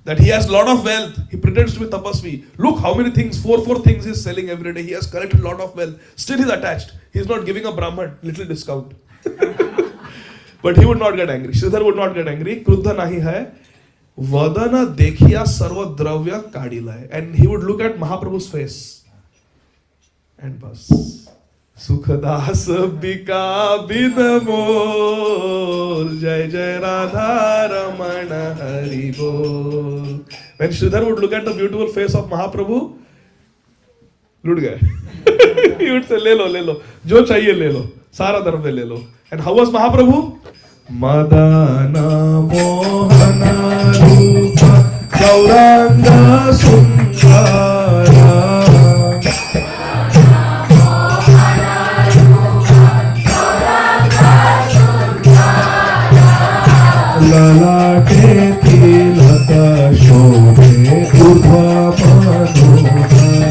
that he has lot of wealth. He pretends to be tapasvi. Look how many things, four things he is selling every day. He has collected lot of wealth. Still he is attached. He is not giving a Brahman little discount. But he would not get angry. Sridhar would not get angry. Kruddha nahi hai. Vadana dekhiya sarva dravya kadila. And he would look at Mahaprabhu's face. And bas. Sukhadas bika bidamol. Jai Jai Radha Ramana Hari Bol. When Sridhar would look at the beautiful face of Mahaprabhu, lut gaye. He would say, le lo. Jo chahiye le lo. Sara dharve le lo. And how was Mahaprabhu? Madana Mohana Rupa Gauranga Sundara. Lalate tilaka shobhe urdhva manodhara.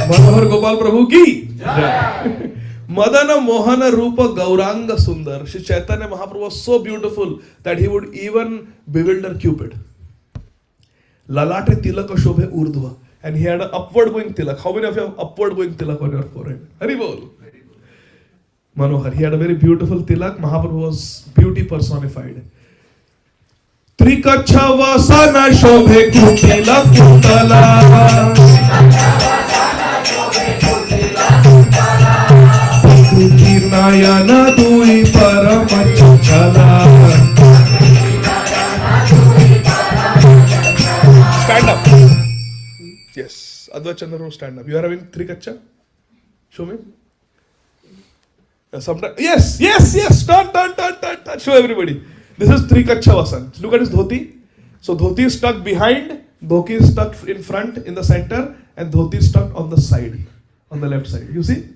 मनोहर गोपाल प्रभु की Madana Mohana Rupa Gauranga Sundar. Shri Caitanya Mahaprabhu was so beautiful that he would even bewilder Cupid. Lalate tilaka shobhe urdhva. And he had an upward going tilak. How many of you have upward going tilak on your forehead? Hari bol. Manohar. He had a very beautiful tilak. Mahaprabhu was beauty personified. Trikacha vasana shobhe kutila kutala. Nayana dui paramachala. Stand up. Yes, Advait Chandra, stand up. You are having Trikacha? Show me. Sometimes, yes. Turn. Show everybody. This is Trikacha Vasan. Look at his dhoti. So dhoti is stuck behind, dhoti is stuck in front, in the center, and dhoti is stuck on the side, on the left side. You see?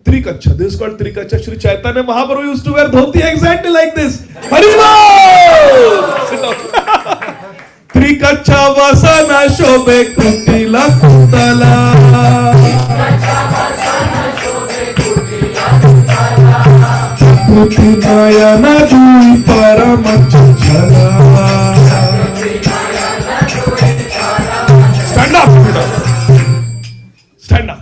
Trikacha. This is called Trikacha. Shri Caitanya Mahaprabhu used to wear dhoti exactly like this. Hari Bol! Sit down. Trikacha vasana shobhe kutila kutala. Kuti nayana dui paramachala. Stand up.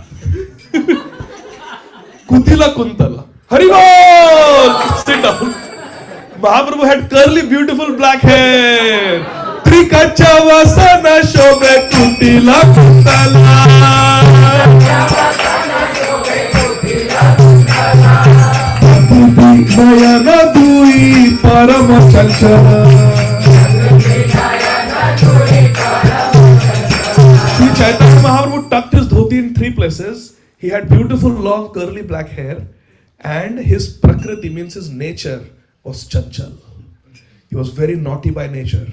Kutila kuntala. Hari Bol! Sit down. Mahaprabhu had curly, beautiful black hair. Trikacha vasana shobhe kutila kuntala. Kuti nayana dui paramachala. Shri Caitanya Mahaprabhu tucked his dhoti in three places. He had beautiful long curly black hair, and his prakriti means his nature was chanchal. He was very naughty by nature,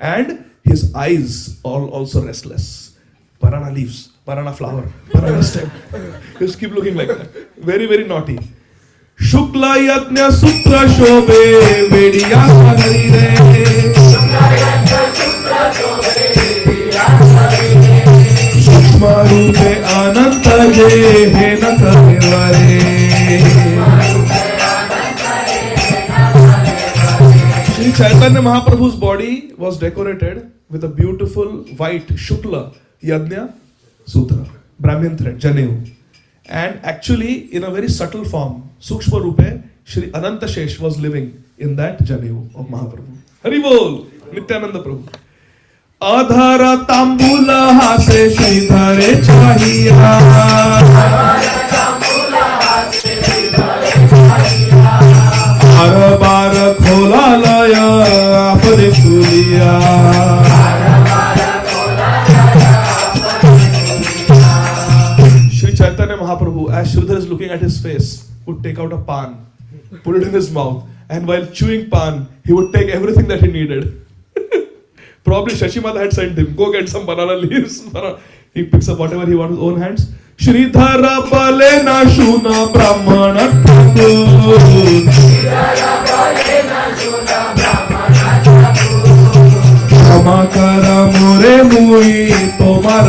and his eyes also restless. Banana leaves, banana flower, banana stem. He just keep looking like that. Very, very naughty. Shukla yajna sutra shobhe vediya sagarire. Marupe ananta je he na karevare. Shri Caitanya Mahaprabhu's body was decorated with a beautiful white shukla yajna sutra, Brahmin thread, janev. And actually, in a very subtle form, Sukshma Rupe, Shri Ananta Shesh was living in that janev of Mahaprabhu. Hari Bol! Nityananda Prabhu. Adhara tambula hase Sridhare chahiya. Bar bar khola laya apne kuliya. Shri Caitanya Mahaprabhu, as Sridhar is looking at his face, would take out a pan, put it in his mouth, and while chewing pan, he would take everything that he needed. Probably Shashimata had sent him, go get some banana leaves. He picks up whatever he wants with his own hands. Shridhara bale na shuna brahmana thakur. Kama kara more mui tomar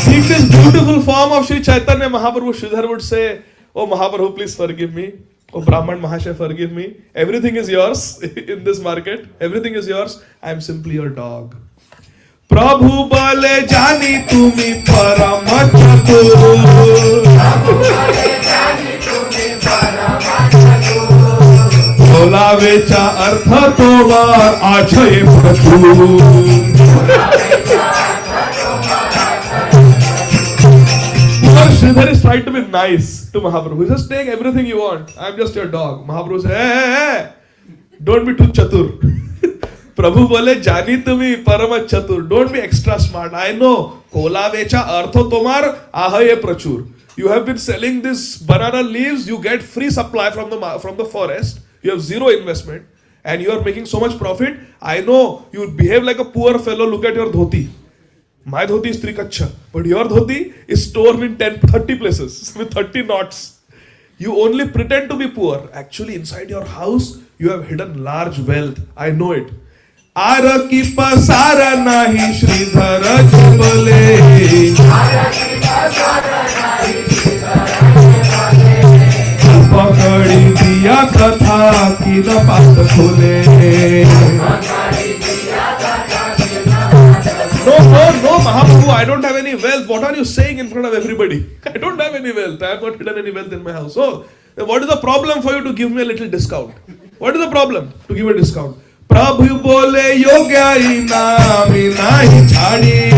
See this beautiful form of Sri Caitanya Mahaprabhu. Sridhar would say, "Oh Mahaprabhu, please forgive me. Oh Brahman Mahasaya, forgive me. Everything is yours in this market. Everything is yours. I am simply your dog." Prabhu bale jani tumi parama chatur. Bolavecha artha tomar ajay prachur. Sridhar is trying to be nice to Mahaprabhu. He says, take everything you want. I am just your dog. Mahaprabhu says, hey, don't be too chatur. Prabhu bole jani tumi parama chatur. Don't be extra smart. I know. Kola vecha artho tomar ahaye prachur. You have been selling this banana leaves. You get free supply from the forest. You have zero investment. And you are making so much profit. I know you behave like a poor fellow. Look at your dhoti. My dhoti is trikacha, but your dhoti is torn in 30 places with 30 knots. You only pretend to be poor. Actually, inside your house, you have hidden large wealth. I know it. Ara ki pasara nahi Sridhara jabale. Pakadi diya katha ki na paat khole. No, Mahaprabhu, I don't have any wealth. What are you saying in front of everybody? I don't have any wealth. I have not hidden any wealth in my house. So, what is the problem for you to give me a little discount? What is the problem to give a discount? Prabhu bole yogya inami nahi chhadi.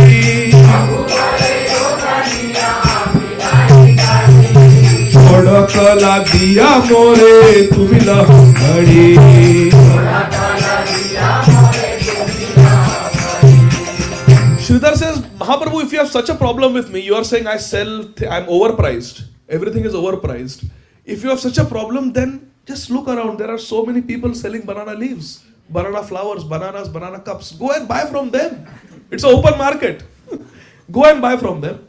Choda kala diya more tumi lahadi. Sridhar says, Mahaprabhu, if you have such a problem with me, you are saying I'm overpriced. Everything is overpriced. If you have such a problem, then just look around. There are so many people selling banana leaves, banana flowers, bananas, banana cups. Go and buy from them. It's an open market. Go and buy from them.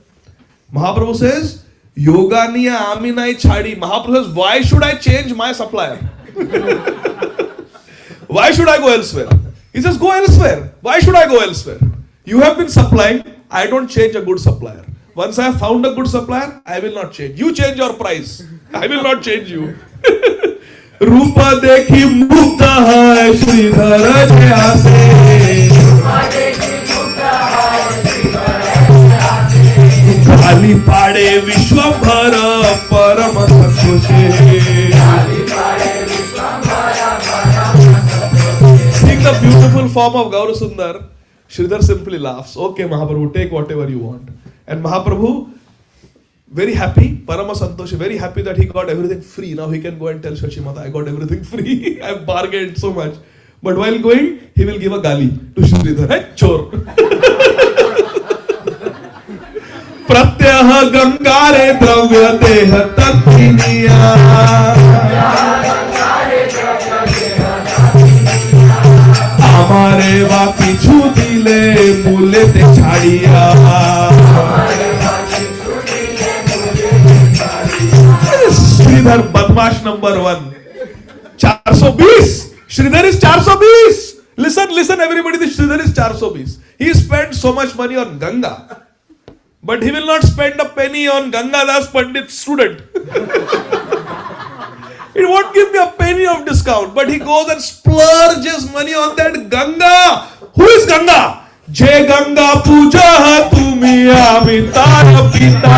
Mahaprabhu says, Yoga niya aminai chhadi. Mahaprabhu says, why should I change my supplier? Why should I go elsewhere? He says, go elsewhere. Why should I go elsewhere? You have been supplying. I don't change a good supplier. Once I have found a good supplier, I will not change. You change your price. I will not change you. Rupa dekhi mukta hai Sridhara jayase. Kali pade vishwabhara parama sakhoshe. Seeing the beautiful form of Gaura Sundar, Sridhar simply laughs. Okay, Mahaprabhu, take whatever you want. And Mahaprabhu, very happy, Parama Santoshi, very happy that he got everything free. Now he can go and tell Shashimata, I got everything free. I have bargained so much. But while going, he will give a gali to Sridhar. Hey, chor. Pratyaha gangare dravya deha tatiniya. Amare vaki chudile mule te chhadiya. Sridhar badmash number 1. 420. Sridhar is 420. Listen everybody, this Sridhar is 420. He spent so much money on Ganga. But he will not spend a penny on Ganga Das Pandit's student. He won't give me a penny of discount, but he goes and splurges money on that Ganga. Who is Ganga? Jai Ganga Puja Tumi Amitara Pita.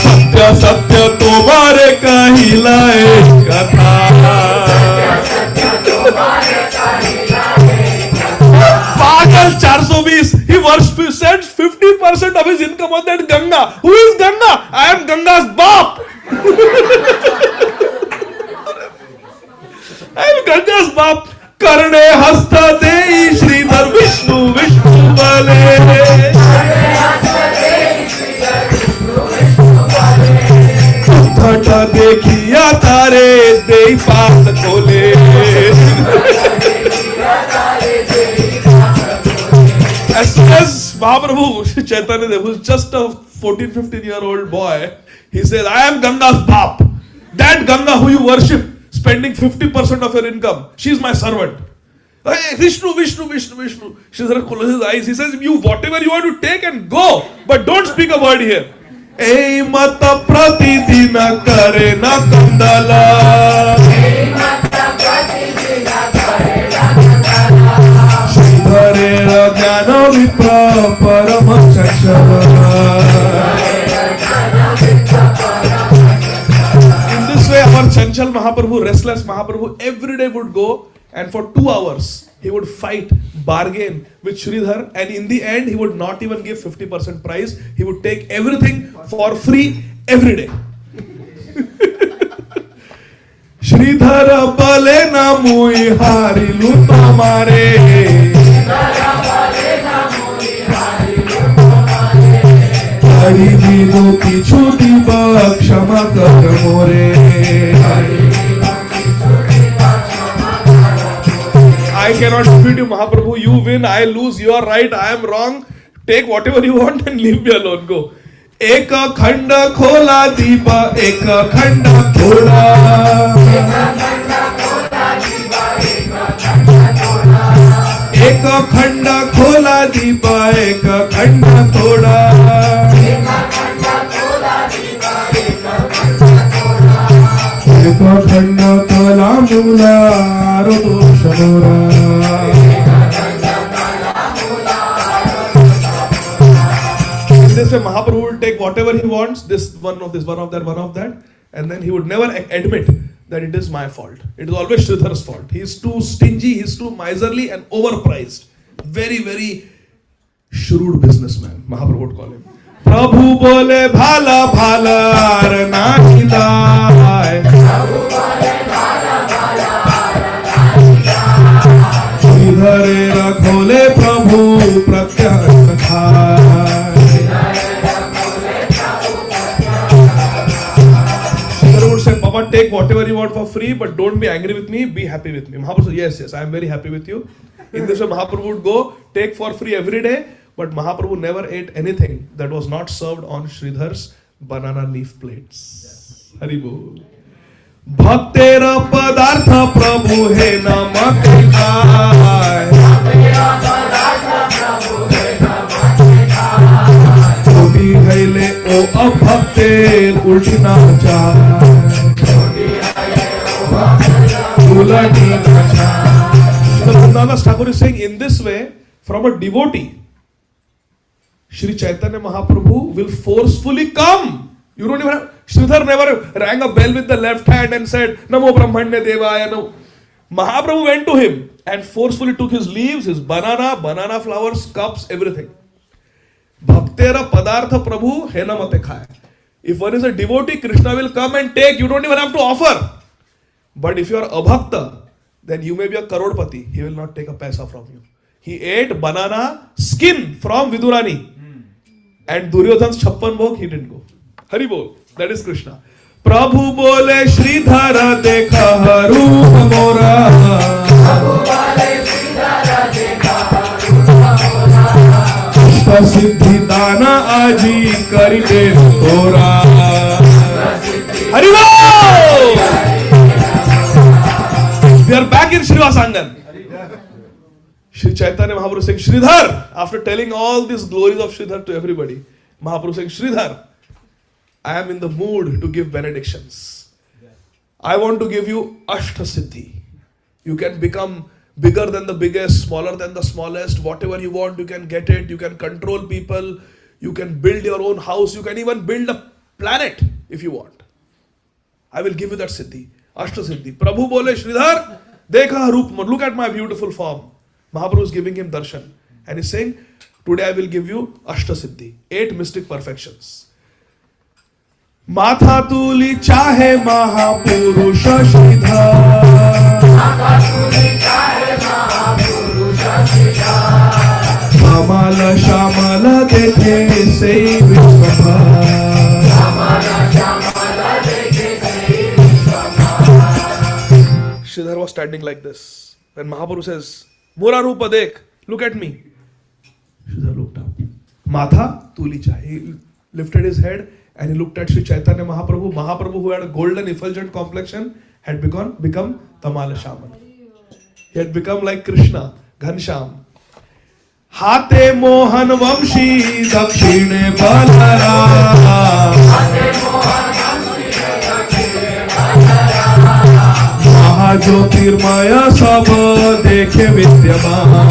Satya Satya Tomare Kahila Katha. Pagal 420. He sends 50% of his income on that Ganga. Who is Ganga? I am Ganga's Baap. I am Ganga's Baap. Karne hasta dei Sridhar Vishnu Vishnu Bale. तारे दे पात खोले. As soon as Mahaprabhu Caitanya, who's just a 14-15-year-old boy, he says, I am Ganga's Bap. That Ganga who you worship, spending 50% of your income, she is my servant. Hey, Vishnu. Shridhar closes his eyes. He says, you whatever you want to take and go, but don't speak a word here. Ei mata pratidina kare na kandala. Shridharera jnana vipra parama chanchala. In this way, our Chanchal Mahaprabhu, restless Mahaprabhu, every day would go and for 2 hours he would fight, bargain with Shridhar, and in the end he would not even give 50% price. He would take everything for free every day. Shridhar bale na mui hari luta mare. Hari dino pichu diva kshama kar more. I cannot defeat you, Mahaprabhu. You win, I lose, you are right, I am wrong. Take whatever you want and leave me alone. Go. Eka khanda khola deepa, eka khanda thoda. Eka khanda khola deepa, eka khanda thoda. Eka khanda kala mula arodo shabora. This way Mahaprabhu will take whatever he wants, this one of that, and then he would never admit that it is my fault. It is always Shridhar's fault. He is too stingy, he is too miserly and overpriced. Very, very shrewd businessman, Mahaprabhu would call him. Prabhu bole bhala bhala ar nahi dai. Shridhare rakhole Prabhu pratyaksh khai. Say, Baba, take whatever you want for free, but don't be angry with me, be happy with me. Mahaprabhu said, yes, I am very happy with you. In this way, Mahaprabhu would go, take for free every day, but Mahaprabhu never ate anything that was not served on Shridhar's banana leaf plates. Haribol. Bhaktera padartha Prabhu he namak khai. Choti haile o abhakter ulti na chahe. Vrindavan Thakur is saying, in this way, from a devotee, Shri Caitanya Mahaprabhu will forcefully come. You don't even have, Shridhar never rang a bell with the left hand and said, Namo Brahmanya Devaya. No. Mahaprabhu went to him and forcefully took his leaves, his banana flowers, cups, everything. Bhaktera padartha Prabhu henamate khaya. If one is a devotee, Krishna will come and take. You don't even have to offer. But if you are a bhakta, then you may be a karodpati. He will not take a paisa from you. He ate banana skin from Vidurani. And Duryodhan's Chappan Bhog, he didn't go. Hari Bol. That is Krishna. Prabhu bole Shridhara dekha haru mora. Prabhu bole Shridhara dekha haru mora. Ashta siddhi dana aji karite tora. Hari Bol. We are back in Srivasangan. Shri Caitanya Mahaprabhu saying, Shridhar, after telling all these glories of Shridhar to everybody, Mahaprabhu saying, Shridhar, I am in the mood to give benedictions. I want to give you Ashta Siddhi. You can become bigger than the biggest, smaller than the smallest, whatever you want, you can get it, you can control people, you can build your own house, you can even build a planet if you want. I will give you that Siddhi. Ashta Siddhi. Prabhu bole Shridhar, dekha roop, look at my beautiful form. Mahaprabhu is giving him darshan. And he's saying, today I will give you Ashta Siddhi, 8 mystic perfections. Matha tuli chahe Mahapurusha Shridhar. Matha tuli chahe Mahapurusha Shridhar. Shamala Shamala dekhe sei Vishwabhar. Shamala Shamala dekhe sei Vishwabhar. Sridhar was standing like this. When Mahaprabhu says, Mura Rupa Dekh, look at me. Sridhar looked up. Matha Tulicha. He lifted his head and he looked at Sri Caitanya Mahaprabhu. Mahaprabhu, who had a golden effulgent complexion, had become Tamala Shaman. He had become like Krishna, Ghansham. Hate Mohan Vamshi Dakshine Balara Mahajyotirmaya Sab Dekhe Vidyaman.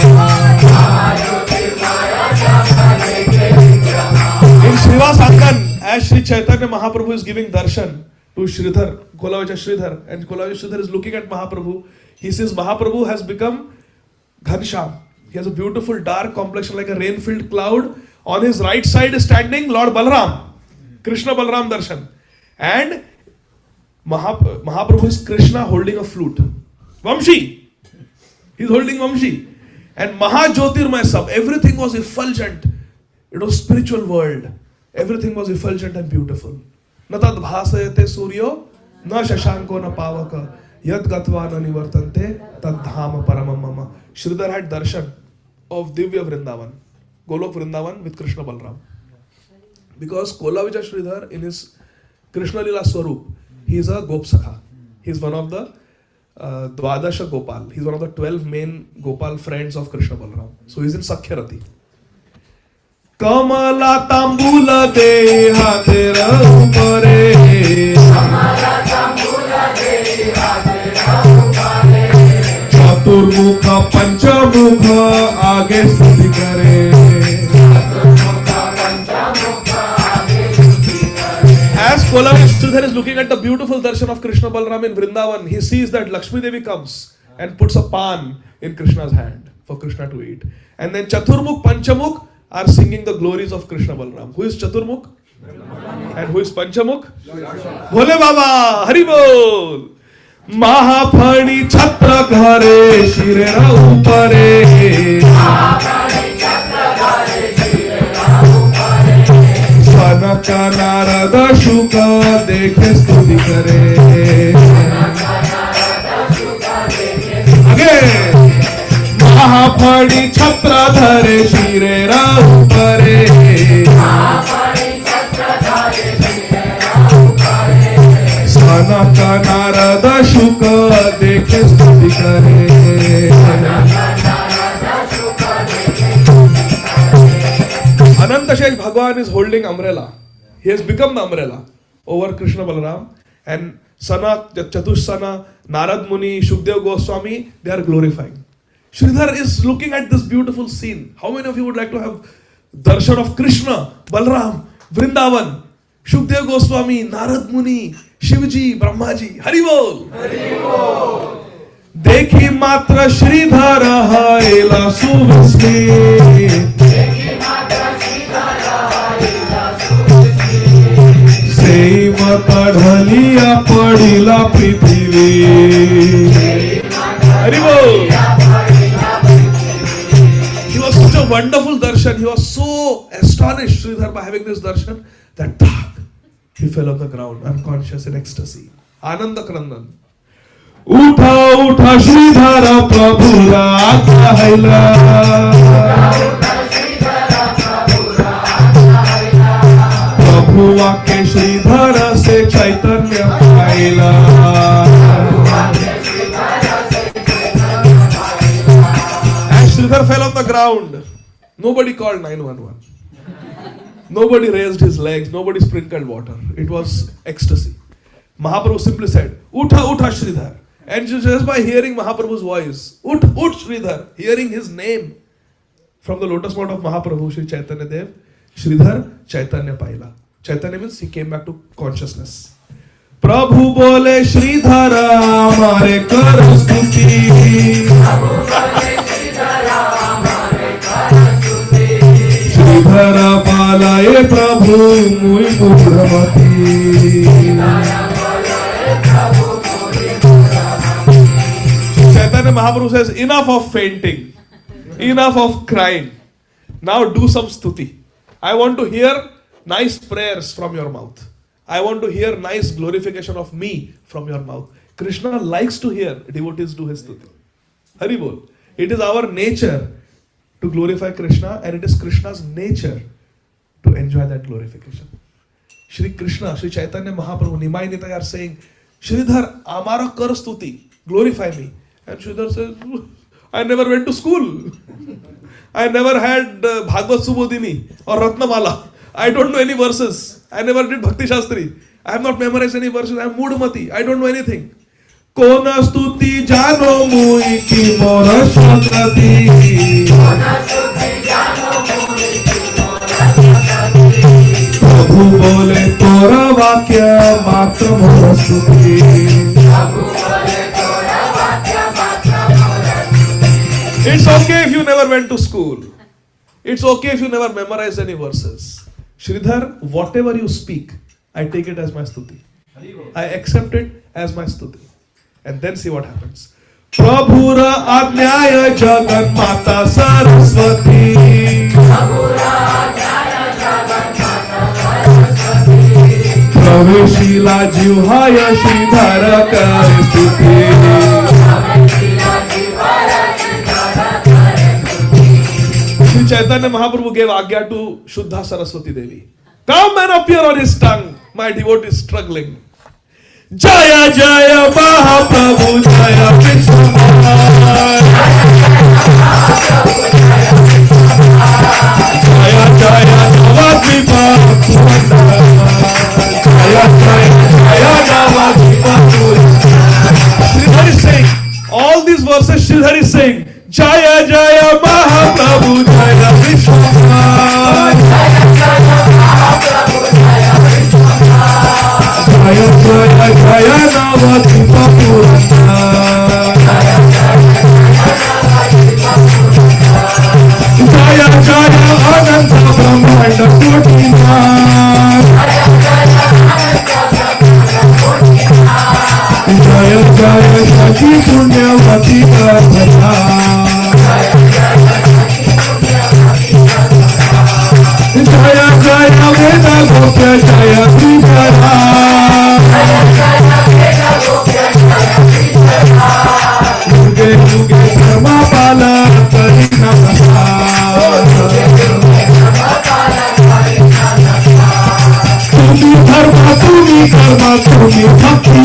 In Srivas Angan, as Sri Caitanya Mahaprabhu is giving darshan to Sridhar, Kolavacha Sridhar, and Kolavacha Sridhar is looking at Mahaprabhu, he says Mahaprabhu has become Ghansham. He has a beautiful dark complexion like a rain-filled cloud. On his right side is standing Lord Balaram, Krishna Balaram darshan. And Mahaprabhu is Krishna holding a flute. Vamshi. He's holding Vamshi. And Mahajyotirmaya Sab. Everything was effulgent. It was spiritual world. Everything was effulgent and beautiful. Na tad bhasayate suryo, na shashanko na pavaka, yad gatva na nivartante, tad dhama paramam mama. Sridhar had darshan of Divya Vrindavan, Golok Vrindavan with Krishna Balaram. Because Kolavacha Sridhar in his Krishna Lila Swarup, he is a Gopsakha. He is one of the Dvadasha Gopal. He is one of the 12 main Gopal friends of Krishna Balaram. So he is in Sakhyarati. Kamala Tambula De Hatera Upare Chaturmukha Panchamukha Aage Stuti Kare. As Kolavacha Sridhar is looking at the beautiful darshan of Krishna Balaram in Vrindavan, he sees that Lakshmi Devi comes and puts a pan in Krishna's hand for Krishna to eat. And then Chaturmukh, Panchamukh are singing the glories of Krishna Balaram. Who is Chaturmukh? And who is Panchamukh? Bhole Baba, Hari Bol. Mahapani Chhatra Ghare Shirera Upare Sanaka Narada Shuka Dekhe Stuti Kare. Again. Mahapani Chhatra Dhare Shirera Upare Sanaka Narada Shuka Dekhe Stuti Kare. Anantashesh Bhagwan is holding umbrella. He has become the umbrella over Krishna Balaram. And Sana, Chatushsana, Narad Muni, Shukdev Goswami, they are glorifying. Sridhar is looking at this beautiful scene. How many of you would like to have darshan of Krishna, Balaram, Vrindavan, Shukdev Goswami, Narad Muni, Shivji, Brahmaji? Hari Bol! Hari Bol! Dekhi matra Sridhara haila subhasmi. Dekhi matra Sridhara haila subhasmi. Sei mata dhaliya padila prithvi. Hari Bol! Such a wonderful darshan. He was so astonished, Sridhar, by having this darshan that he fell on the ground, unconscious in ecstasy. Ananda Krandan. Utha utha Sridhara Prabhu Raja Haila. Prabhu Vakke Sridhara se Caitanya Paila. Sridhar fell on the ground. Nobody called 911. Nobody raised his legs. Nobody sprinkled water. It was ecstasy. Mahaprabhu simply said, Utha, Utha Sridhar. And just by hearing Mahaprabhu's voice, Ut, Ut Sridhar, hearing his name from the lotus mouth of Mahaprabhu, Sri Chaitanya Dev, Sridhar, Caitanya Paila. Chaitanya means he came back to consciousness. Prabhu bole Sridhara, hamare kar stuti. Sridhara Balaye Prabhu Mui Pudramati. Chaitanya Mahaprabhu says, enough of fainting, enough of crying. Now do some stuti. I want to hear nice prayers from your mouth. I want to hear nice glorification of me from your mouth. Krishna likes to hear devotees do his stuti. Hari bol. It is our nature to glorify Krishna, and it is Krishna's nature to enjoy that glorification. Shri Krishna, Shri Caitanya Mahaprabhu, Nimai Nitai are saying, Sridhar, Amara kar stuti, glorify me. And Sridhar says, I never went to school. I never had Bhagavad Subodhini or Ratnamala. I don't know any verses. I never did Bhakti Shastri. I have not memorized any verses. I am Moodmati. I don't know anything. Kona stuti jano mui ki mora shantati. Prabhu bole tora vakya matra mora stuti. It's okay if you never went to school. It's okay if you never memorized any verses. Sridhar, whatever you speak, I take it as my stuti. I accept it as my stuti. And then see what happens. Prabhura Adnyaya Jagat Mata Saraswati. Praveshila Jivhaya Sridhara Kare Stuti. Shri Caitanya Mahaprabhu gave Agya to Shuddha Saraswati Devi. Come and appear on his tongue. My devotee is struggling. Jaya Jaya Mahaprabhu Jaya Vishwambar. Jaya Jaya Navadvipa Purandar. Jaya Jaya Jaya Navadvipa Purandar. Sridhar is saying, all these verses Sridhar is saying, Jaya Jaya Mahaprabhu Jaya Vishwambar. Jaya Jaya Jaya Navadvipa Purandar. Jaya Jaya Ananta Brahmanda Kotinat. Jaya Jaya Shaki Punyavati Garbhata. Jaya Jaya Veda Gopya Jaya Vijaya. Yuge Yuge Dharma Pala Kari Namaskar. Tumi Dharma Tumi Karma Tumi Bhakti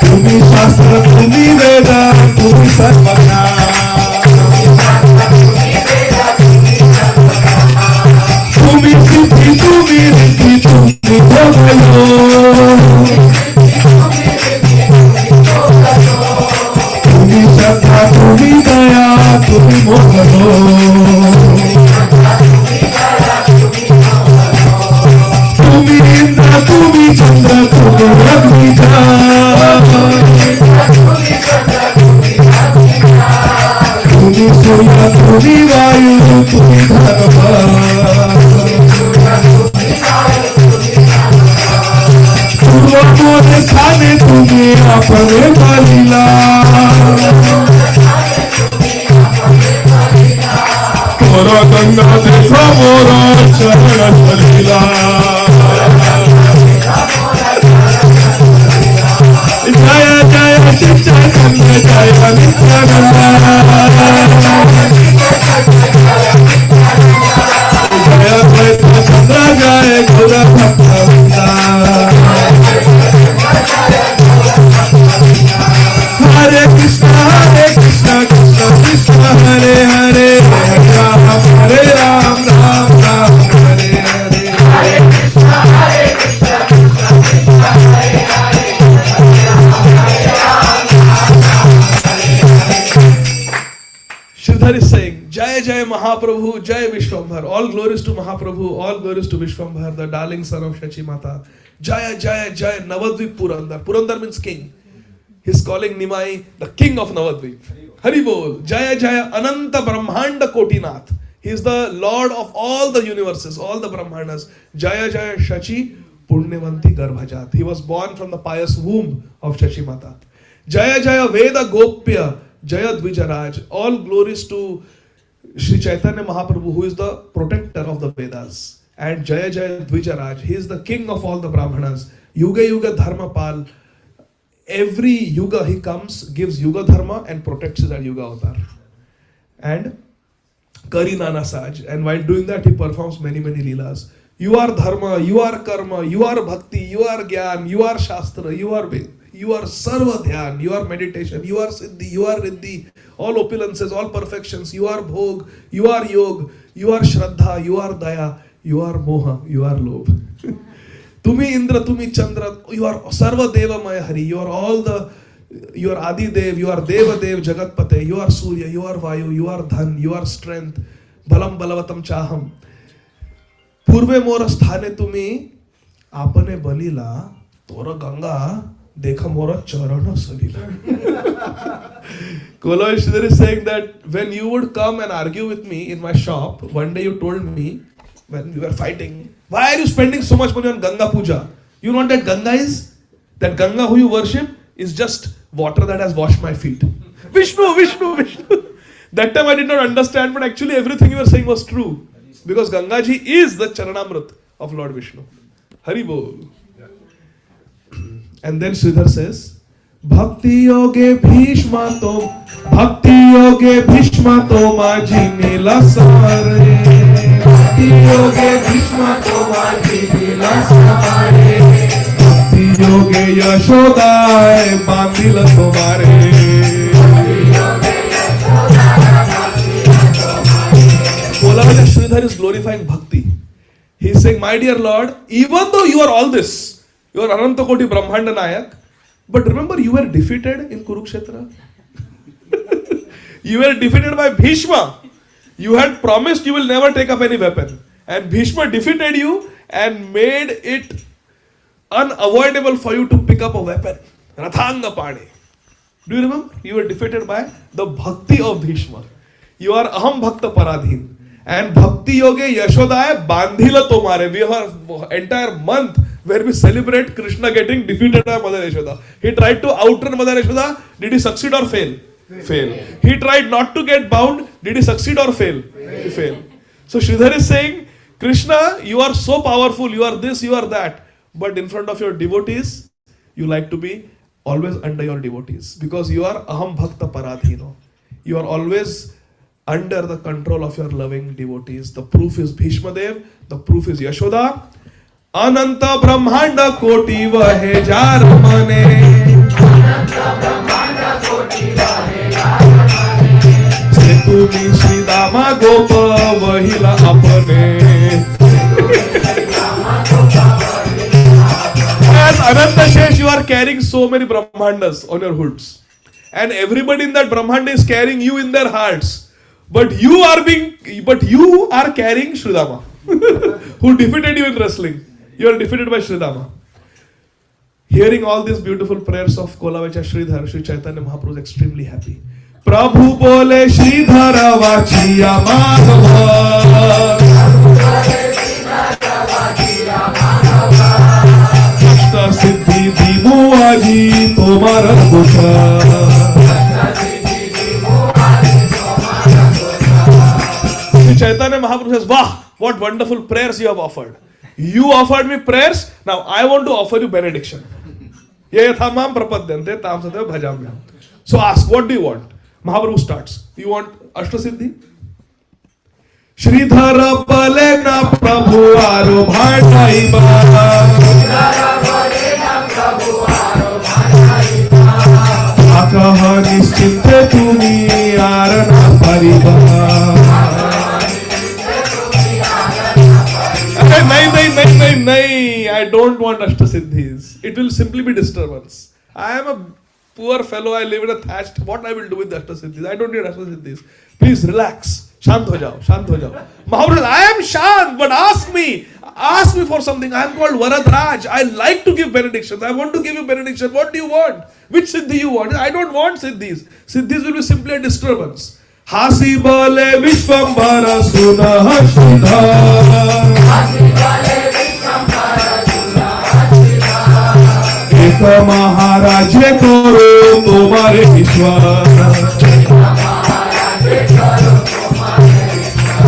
Tumi Shastra Tumi Veda Tumi Sarvagna. Tumi Siddhi Tumi Riddhi Tumi Bhogayo. Tumi Shraddha Tumi Daya Tumi Mohano. Tumi Indra Tumi Chandra Tumi Ragnika. Tumi Surya Tumi Vayu Tumi Dharma. Purvamore Sthane Tumi Apane Lila. Mora Ganga Dekha Mora Charana Lila. Jaya Jaya Shiv Chaitanya Jaya Nityananda. Jaya Vaita Chandra Jaya Gaura Bhakta. Hare Krishna Krishna Krishna Hare Hare. Hare Ram Ram Ram Hare Hare. Hare Krishna Krishna Krishna Hare Hare. Sridhar is saying, Jai Jai Mahaprabhu, Jai Vishwambhar. All glories to Mahaprabhu, all glories to Vishwambhar, the darling son of Shachi Mata. Jaya Jaya Jaya Navadvip Purandar. Purandar means king. He's calling Nimai the king of Navadvip. Hari Bol. Jaya Jaya Ananta Brahmanda Kotinath. He is the lord of all the universes, all the Brahmandas. Jaya Jaya Shachi Punyavanti Garbhajat. He was born from the pious womb of Shachi Mata. Jaya Jaya Veda Gopya Jaya Dvijaraj. All glories to Sri Caitanya Mahaprabhu, who is the protector of the Vedas. and Jaya Jaya Dvijaraj. He is the king of all the Brahmanas. Yuga Yuga Dharmapal. Every yuga he comes, gives yuga dharma and protects that yuga avatar. And Kari Nana Saj. And while doing that, he performs many Līlās. You are dharma, you are karma, you are bhakti, you are gyan, you are shastra, you are sarva dhyan, you are meditation, you are siddhi, you are riddhi, all opulences, all perfections, you are bhog, you are yog, you are shraddha, you are daya, you are moha, you are lobh. Tumi Indra, Tumi Chandra, you are Sarva Deva Maya Hari, you are you are Adi Dev, you are Deva Dev Jagatpate, you are Surya, you are Vayu, you are Dhan, you are strength, Balam Balavatam Chaham. Purve Mora Sthane Tumi, Apane Balila, Tora Ganga, Dekha Mora Charana Salila. Kola Ishidhar is saying that when you would come and argue with me in my shop, one day you told me, when we were fighting, why are you spending so much money on Ganga Puja? You know what that Ganga is? That Ganga who you worship is just water that has washed my feet. Vishnu, Vishnu, Vishnu. That time I did not understand, but actually everything you were saying was true. Because Gangaji is the Charanamrit of Lord Vishnu. Hari Bol. And then Sridhar says, Bhakti yoge bhishma to, Bhakti yoge bhishma to maji nila sare. Bhakti yoge bhishma to maji nila sare. Bhakti yoge yashodai bandila tomare. Kola Sridhar is glorifying bhakti. He is saying, my dear Lord, even though you are all this, you are Anantakoti Brahmanda Nayak, but remember, you were defeated in Kurukshetra. You were defeated by Bhishma. You had promised you will never take up any weapon. And Bhishma defeated you and made it unavoidable for you to pick up a weapon. Rathanga Pade. Do you remember? You were defeated by the bhakti of Bhishma. You are Aham Bhakta Paradhin. And Bhakti Yoge Yashodaya Bandhila Tomare. We have an entire month where we celebrate Krishna getting defeated by Mother Yashoda. He tried to outrun Mother Yashoda. Did he succeed or fail? Fail. He tried not to get bound. Did he succeed or fail? Fail. So Sridhar is saying, Krishna, you are so powerful. You are this, you are that. But in front of your devotees, you like to be always under your devotees. Because you are Aham Bhakta Paradhino. You are always under the control of your loving devotees. The proof is Bhishma Dev. The proof is Yashoda. Ananta Brahmanda Koti Vahe Jar Mane. Ananta Brahmanda Koti Vahe Jar Mane. Setumi Shri Dama Gopa Vahila Apane. As Ananta Shesh, you are carrying so many Brahmandas on your hoods. And everybody in that Brahmanda is carrying you in their hearts. But you are carrying Sridama, who defeated you in wrestling. You are defeated by Sridama. Hearing all these beautiful prayers of Kolavacha Sridhar, Sri Caitanya Mahaprabhu is extremely happy. Prabhu bole Sridhara vachiya madhava. Krishna siddhi dimu aji tomara bhusha. Caitanya Mahaprabhu says, Wah, what wonderful prayers you have offered. You offered me prayers, now I want to offer you benediction. So ask, what do you want? Mahaprabhu starts. You want Ashtasiddhi? Sridhara Palena Prabhu Aro Bhaitaiba. Sridhara Palena Prabhu Aro Bhaitaiba. Akaha Nischinte Tumi Arana Pariba. I don't want Ashtasiddhis. It will simply be disturbance. I am a poor fellow. I live in a thatched. What I will do with the Ashtasiddhis? I don't need Ashtasiddhis. Please relax. Shant ho jao. Shant ho jao. Mahaprabhu, I am Shant, but ask me. Ask me for something. I am called Varadraj. I like to give benedictions. I want to give you benediction. What do you want? Which Siddhi you want? I don't want Siddhis. Siddhis will be simply a disturbance. Hasi bale Vishwambara Suna Shudha. Hasi bale Vishwambara Suna Shudha. Eka Maharaje Koro Tomare Vishwa. Eka Maharaje Koro Tomare Vishwa.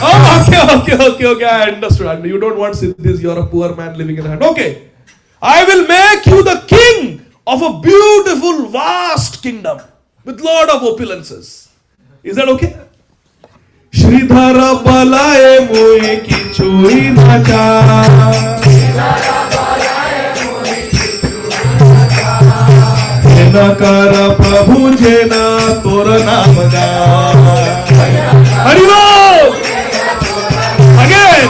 Oh, Okay, I understood. You don't want siddhis, you're a poor man living in a hut. Okay. I will make you the king of a beautiful, vast kingdom with lot of opulences. Is that okay? Shridhara balaye mohi kichui nacha. Kara Prabhu jena tora naam ga. Hari Bol! Again!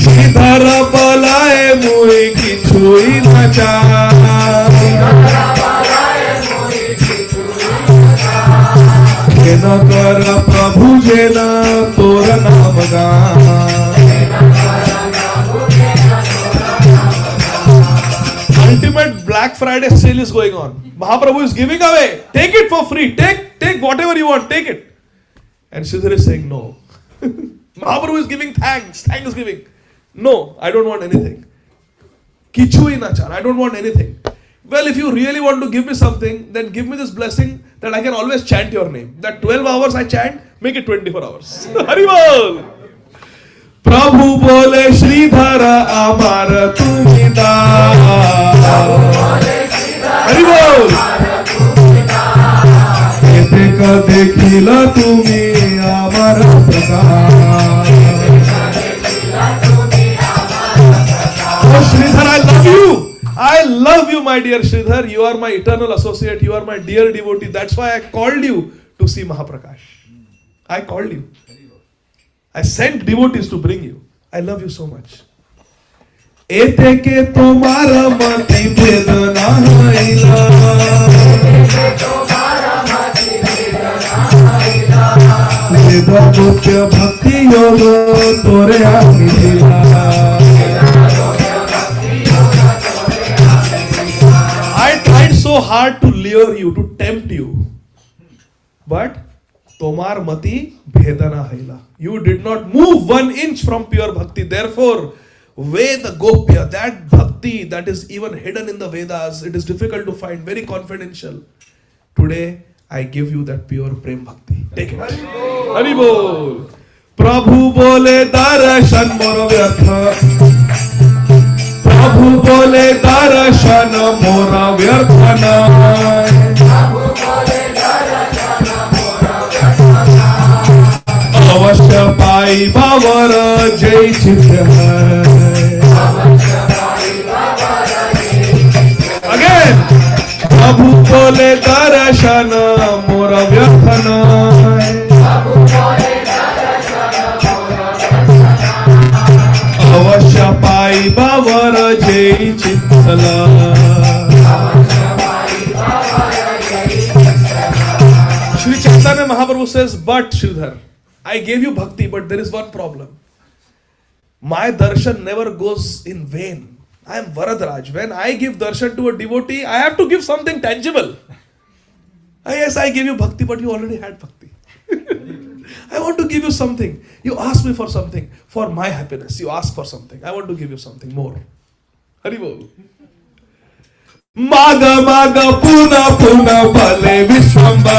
Shridhara balaye mohi kichui nacha. Kara Prabhu jena tora naam ga. Ultimate Black Friday sale is going on. Mahaprabhu is giving away. Take it for free. Take whatever you want. Take it. And Sridhar is saying no. Mahaprabhu is giving thanksgiving. No, I don't want anything. Kichui nachar. I don't want anything. Well, if you really want to give me something, then give me this blessing that I can always chant your name. That 12 hours I chant, make it 24 hours. Hari Bol! Prabhu bole Shridhara amar tumi da. Hari Bol! Ekha dekhila tumi amar prakash. Oh Shridhar, I love you. I love you, my dear Shridhar. You are my eternal associate. You are my dear devotee. That's why I called you to see Mahaprakāśa. I called you. I sent devotees to bring you. I love you so much. Ete ke tomara mati vedana haila. Veda mukya bhakti yoga tore agila. I tried so hard to lure you, to tempt you. But Tomar mati bhedana haila. You did not move 1 inch from pure bhakti. Therefore, Veda Gopya, that bhakti that is even hidden in the Vedas, it is difficult to find, very confidential. Today, I give you that pure prem bhakti. Take it. Hari Bol. Prabhu bole darshan mora vyartha. Prabhu bole darshan mora vyartha. अवश्य पाई बावर जय चित्त है. Again. प्रभु बोले दर्शन मोर व्यर्थ नाय. अवश्य पाई बावर जय चित्त Shri Caitanya Mahaprabhu says, but Sridhar, I gave you bhakti, but there is one problem. My darshan never goes in vain. I am Varadaraj. When I give darshan to a devotee, I have to give something tangible. Yes, I gave you bhakti, but you already had bhakti. I want to give you something. You ask me for something. For my happiness, you ask for something. I want to give you something more. Hari Bol. Maga maga puna puna bale vishwamba.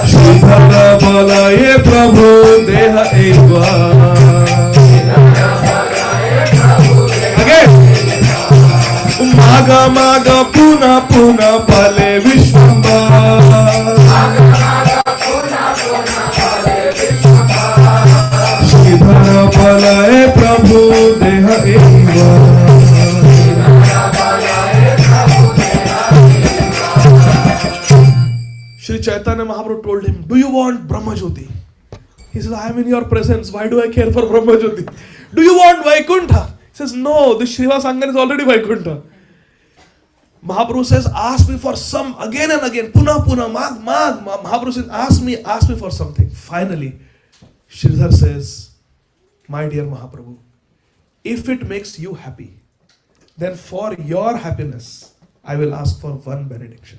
Shridhara balaye Prabhu deha eva. Again. Maga maga puna puna bale vishwamba. Shridhara balaye Prabhu deha eva. Shri Caitanya Mahaprabhu told him, do you want Brahma Jyoti? He says, I am in your presence. Why do I care for Brahma Jyoti? Do you want Vaikuntha? He says, no, the Shiva Sangan is already Vaikuntha. Mahaprabhu says, ask me for some, again and again, puna puna, mag. Mahaprabhu says, ask me for something. Finally, Sridhar says, my dear Mahaprabhu, if it makes you happy, then for your happiness, I will ask for one benediction.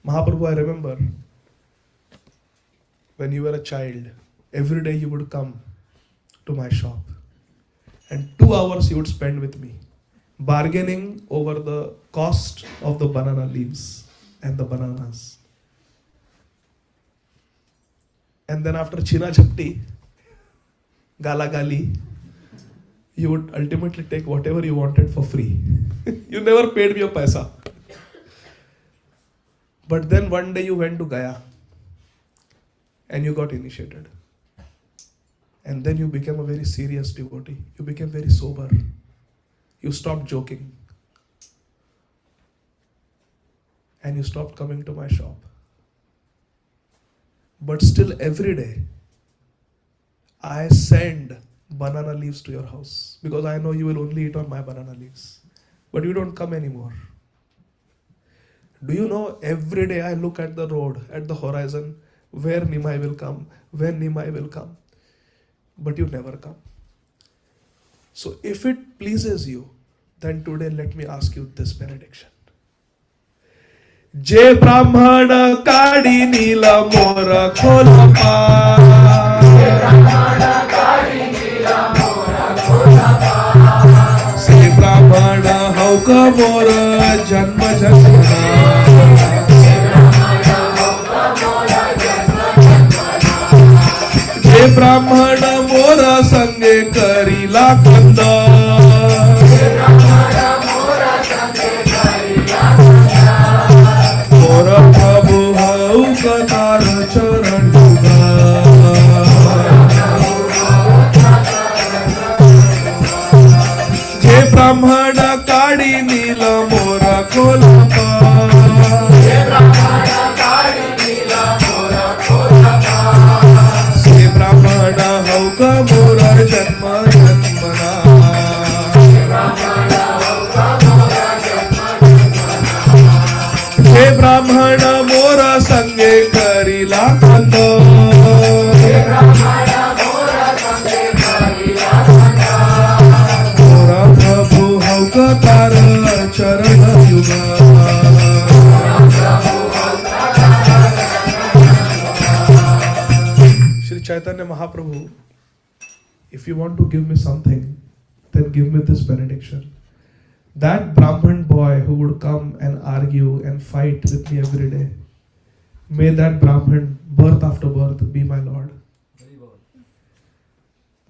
Mahaprabhu, I remember when you were a child, every day you would come to my shop and 2 hours you would spend with me, bargaining over the cost of the banana leaves. and the bananas. And then after China Chapti, Gala Gali, you would ultimately take whatever you wanted for free. You never paid me a paisa. But then one day you went to Gaya and you got initiated. And then you became a very serious devotee. You became very sober. You stopped joking. And you stopped coming to my shop. But still every day, I send banana leaves to your house because I know you will only eat on my banana leaves. But you don't come anymore. Do you know, every day I look at the road, at the horizon, where Nimai will come, when Nimai will come. But you never come. So if it pleases you, then today let me ask you this benediction. Je Brahmana Kadi Nila Mora Kholapa. Je Brahmana Kadi Nila Mora Kholapa. Se Brahmana Hauka Mora Janma Janmana. Se Brahmana Hauka Mora Janma Janmana. Je Brahmana Mora Sange Karila Kanda. Je Brahmana Mora Sange Karila Kanda. Mahaprakasa Ādi Gadādhara Je Brahmana Kadi Nila Mora Kholapa. Je Brahmana Kadi Nila Mora Kholapa. Se Brahmana Hauka Mora Janma Janmana. Se Brahmana Hauka Mora Janma Janmana. Je Brahmana Mora Sange Karila Kanda. Je Brahmana Mora Sange Karila Kanda. Mahaprakasa Hauka Tara Charana Yuga. Shri Caitanya Mahaprabhu, if you want to give me something, then give me this benediction. That Brahman boy who would come and argue and fight with me every day, may that Brahman, birth after birth, be my Lord.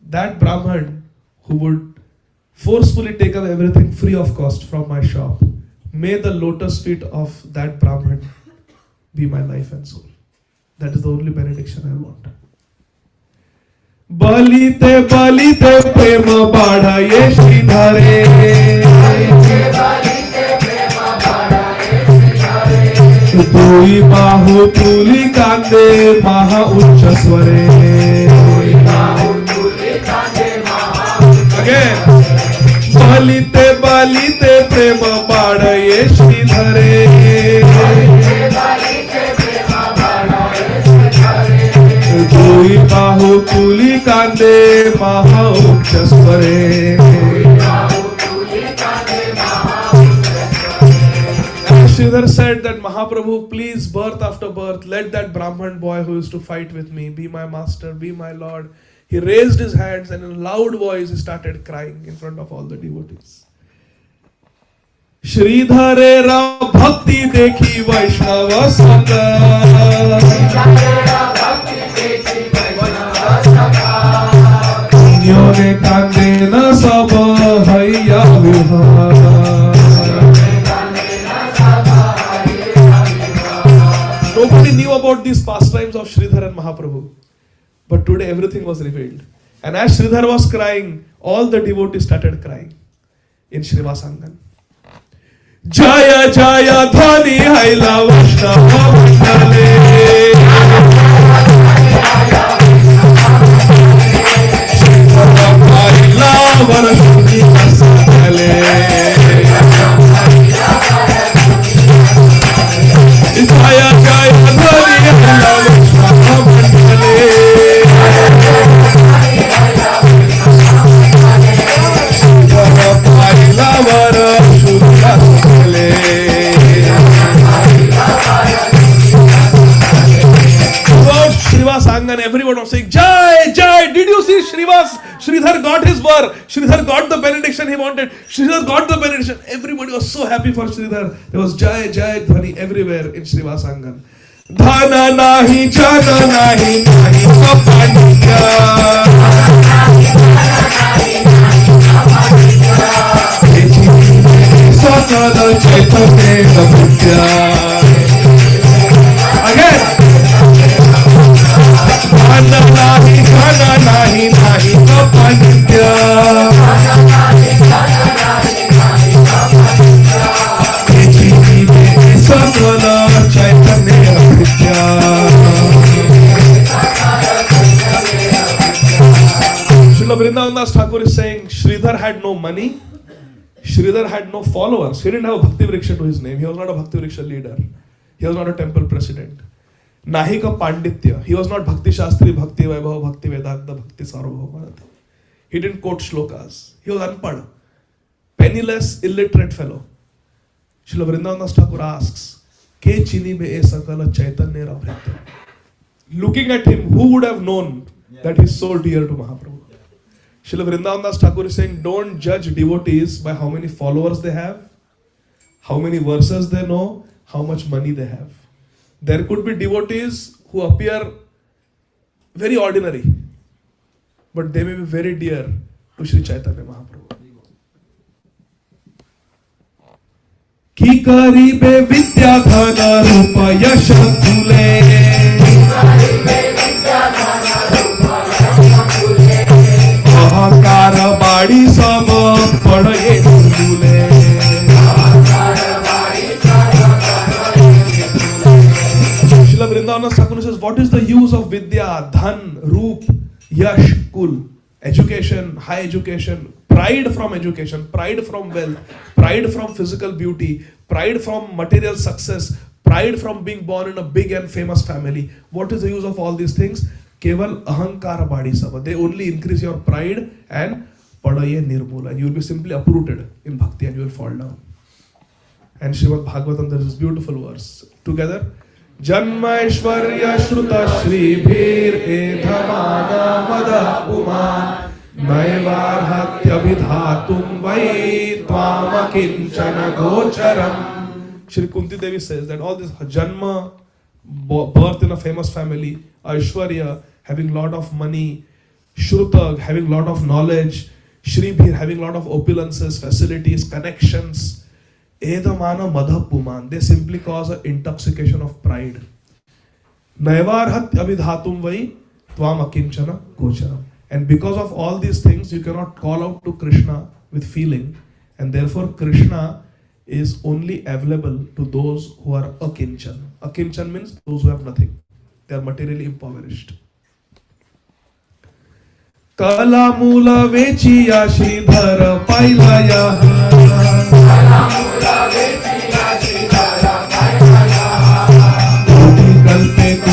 That Brahman who would forcefully take away everything free of cost from my shop, may the lotus feet of that Brahman be my life and soul. That is the only benediction I want. Balite balite prema badhaye Sridhare. Balite balite prema badhaye Sridhare. Dui bahu tuli kande maha uccha sware. Dui bahu tuli kande maha uccha sware. Again. Balite balite prema badhaye Sridhare. Balite balite prema badhaye Sridhare. Dui bahu tuli kande maha uccha sware. Sridhar said that Mahaprabhu, please, birth after birth, let that Brahman boy who used to fight with me be my master, be my Lord. He raised his hands and in a loud voice he started crying in front of all the devotees. Sridhare ra bhakti dekhi Vaishnava sanga. Yone kande na sab hayya viha. Nobody knew about these pastimes of Sridhar and Mahaprabhu. But today everything was revealed. And as Sridhar was crying, all the devotees started crying in Srivasangan. Jaya Jaya Dhani Haila Vaishnava Mandale. Haila Varashuni Kasatale. Jaya Jaya Dhani Haila Vaishnava Mandale. Haila Varashuni Kasatale. Angan, everyone was saying, Jai, Jai, did you see Sridhar got his bar, Sridhar got the benediction he wanted, Sridhar got the benediction. Everybody was so happy for Sridhar. There was Jai, Jai, Dhani everywhere in Srivas Angan. Dhana nahi, jana nahi, nahi kapanya. Sakala Caitanya Vidya. Again. Dhana nahi, jana nahi, nahi kapanya. Sakala Caitanya Vidya. Srila Vrindavan Das Thakur is saying Sridhar had no money, Sridhar had no followers. He didn't have a Bhakti Vriksha to his name. He was not a Bhakti Vriksha leader. He was not a temple president. Nahi ka Panditya. He was not Bhakti Shastri, Bhakti Vaibhav, Bhakti Vedanta, Bhakti Sarvabhauma. He didn't quote shlokas. He was unpad, penniless, illiterate fellow. Srila Vrindavan Das Thakur asks, Ke chini me e sakala Caitanya Rabhrita. Looking at him, who would have known that he's so dear to Mahaprabhu? Srila Vrindavan Das Thakur is saying, don't judge devotees by how many followers they have, how many verses they know, how much money they have. There could be devotees who appear very ordinary, but they may be very dear to Sri Caitanya Mahaprabhu. Ki karibe vidya dhana rupa yasha dhule. Ahankara badi sab padaye dhule. Srila Vrindavan Thakur says, what is the use of vidya, dhan, roop, yash, kul? Education, high education, pride from education, pride from wealth, pride from physical beauty, pride from material success, pride from being born in a big and famous family. What is the use of all these things? Keval ahankara badi sabha. They only increase your pride and padaye nirmula. And you will be simply uprooted in bhakti and you will fall down. And Srimad Bhagavatam, there is this beautiful verse. Together. Janma Ishwarya Shruta Shri Bhir Edhamana Mada Puman Naivarhatya Vidhatum Vai Tvama Kinchana Gocharam. Shri Kunti Devi says that all this Janma, birth in a famous family, Aishwarya, having lot of money, Shruta, having lot of knowledge, Shri Bhir, having lot of opulences, facilities, connections, Edamana Madhapuman, they simply cause an intoxication of pride. Naivarhat avidhatum vai tvam akinchana gocharam. And because of all these things, you cannot call out to Krishna with feeling. And therefore, Krishna is only available to those who are akinchan. Akinchan means those who have nothing. They are materially impoverished. Kala mula vechiya Sridhara pailaya.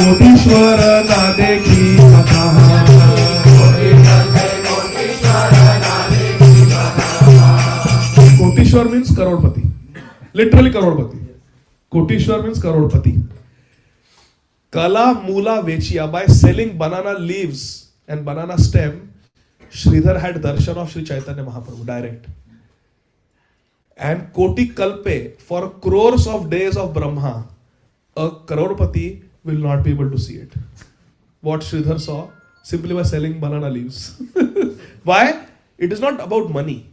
Koteshwar ना देखी कथा. Kotishwar means karodpati. Literally karodpati. Kotishwar means karodpati. Kala mula vechiya. By selling banana leaves and banana stem, Sridhar had darshan of Sri Caitanya Mahaprabhu direct. And Koti Kalpe, for crores of days of Brahma, a karodpati will not be able to see it. What Sridhar saw simply by selling banana leaves. Why? It is not about money.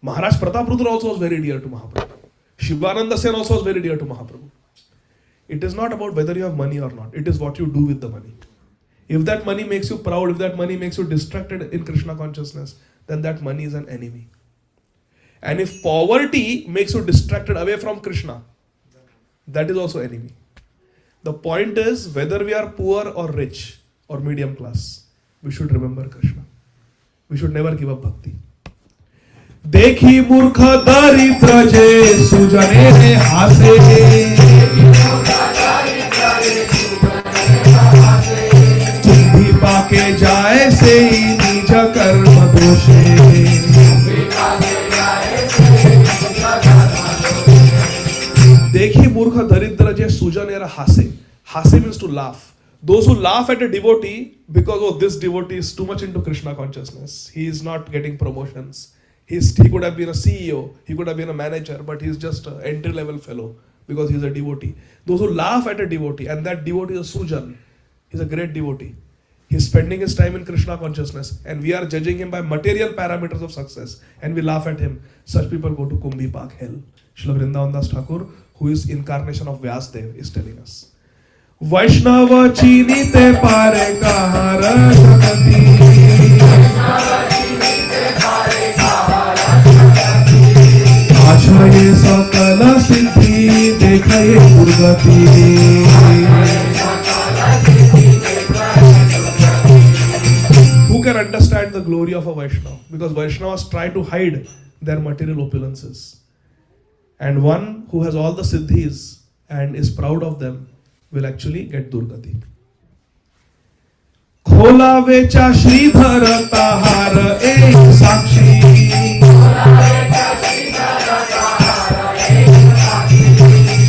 Maharaj Prataprudra also was very dear to Mahaprabhu. Shivananda Sen also was very dear to Mahaprabhu. It is not about whether you have money or not. It is what you do with the money. If that money makes you proud, if that money makes you distracted in Krishna consciousness, then that money is an enemy. And if poverty makes you distracted away from Krishna, that is also enemy. The point is, whether we are poor or rich or medium class, we should remember Krishna. We should never give up bhakti. Dekhi murkha daridra je sujane hase. Chudhi paake jaye se nija karma doshe. Dekhi murkha daridra je sujanera hase. Hase means to laugh. Those who laugh at a devotee because, oh, this devotee is too much into Krishna consciousness. He is not getting promotions. He could have been a CEO, he could have been a manager, but he's just an entry-level fellow because he's a devotee. Those who laugh at a devotee, and that devotee is a Sujan, he's a great devotee. He's spending his time in Krishna consciousness, and we are judging him by material parameters of success, and we laugh at him. Such people go to Kumbhi Pak hell. Srila Vrindavan Das Thakur, who is incarnation of Vyasdev, is telling us. Vaishnava chinite pare kahara आशये सकल सिद्धि देखे दुर्गति Who can understand the glory of a Vaishnava? Because Vaishnavas try to hide their material opulences. And one who has all the siddhis and is proud of them will actually get Durgati. Khola vecha Sridhar tahar ek sakshi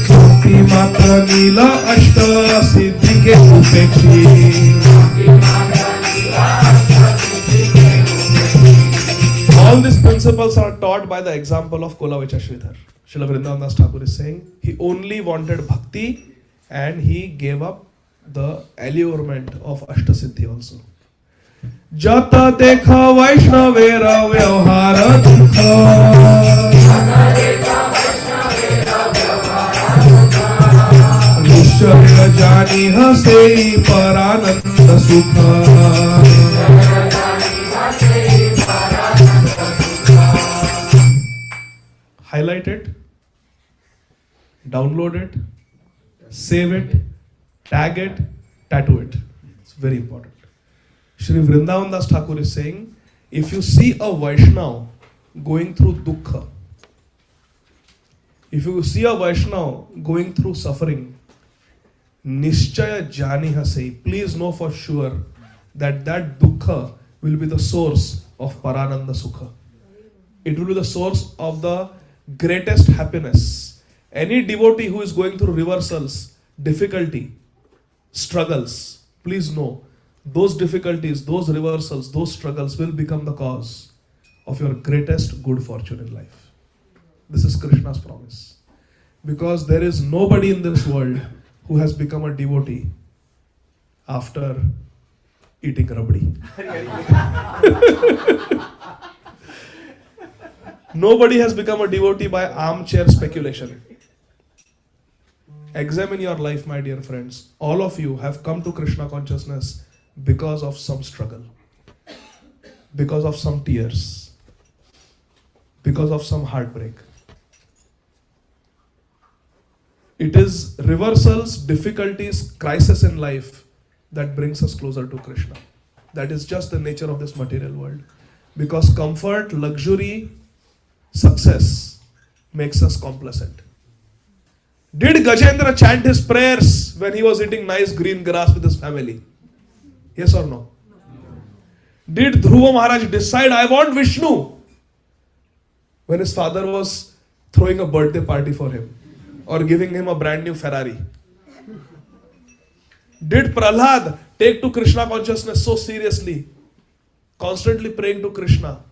Bhakti matra Lila ashta siddhi ke upekshi All these principles are taught by the example of Khola vecha Sridhar. Srila Vrindavan Das Thakur is saying he only wanted bhakti and he gave up the allurement of Ashtasiddhi also. Jata dekha Vaishnavera vyavhara dukha Nishchaya janiha sei parananda sukha Highlight it, download it, save it, tag it, tattoo it. It's very important. Shri Vrindavan Das Thakur is saying, if you see a Vaishnava going through dukkha, if you see a Vaishnava going through suffering, Nishchaya janiha sei, please know for sure that that dukkha will be the source of Parananda Sukha. It will be the source of the greatest happiness. Any devotee who is going through reversals, difficulty, struggles, please know, those difficulties, those reversals, those struggles will become the cause of your greatest good fortune in life. This is Krishna's promise. Because there is nobody in this world who has become a devotee after eating rabdi. Nobody has become a devotee by armchair speculation. Examine your life, my dear friends. All of you have come to Krishna consciousness because of some struggle, because of some tears, because of some heartbreak. It is reversals, difficulties, crisis in life that brings us closer to Krishna. That is just the nature of this material world. Because comfort, luxury, success makes us complacent. Did Gajendra chant his prayers when he was eating nice green grass with his family? Yes or no? Did Dhruva Maharaj decide, I want Vishnu, when his father was throwing a birthday party for him or giving him a brand new Ferrari? Did Prahlad take to Krishna consciousness so seriously, constantly praying to Krishna,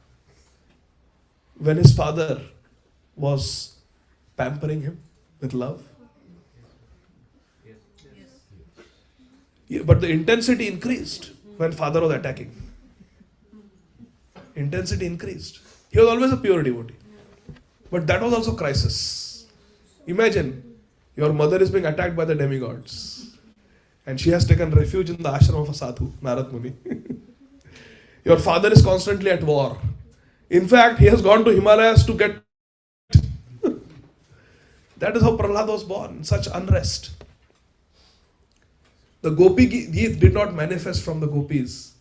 when his father was pampering him with love? Yeah, but the intensity increased when father was attacking. Intensity increased. He was always a pure devotee. But that was also crisis. Imagine, your mother is being attacked by the demigods. And she has taken refuge in the ashram of a sadhu, Narad Muni. Your father is constantly at war. In fact, he has gone to Himalayas to get... That is how Prahlad was born, such unrest. The Gopi Geet did not manifest from the gopis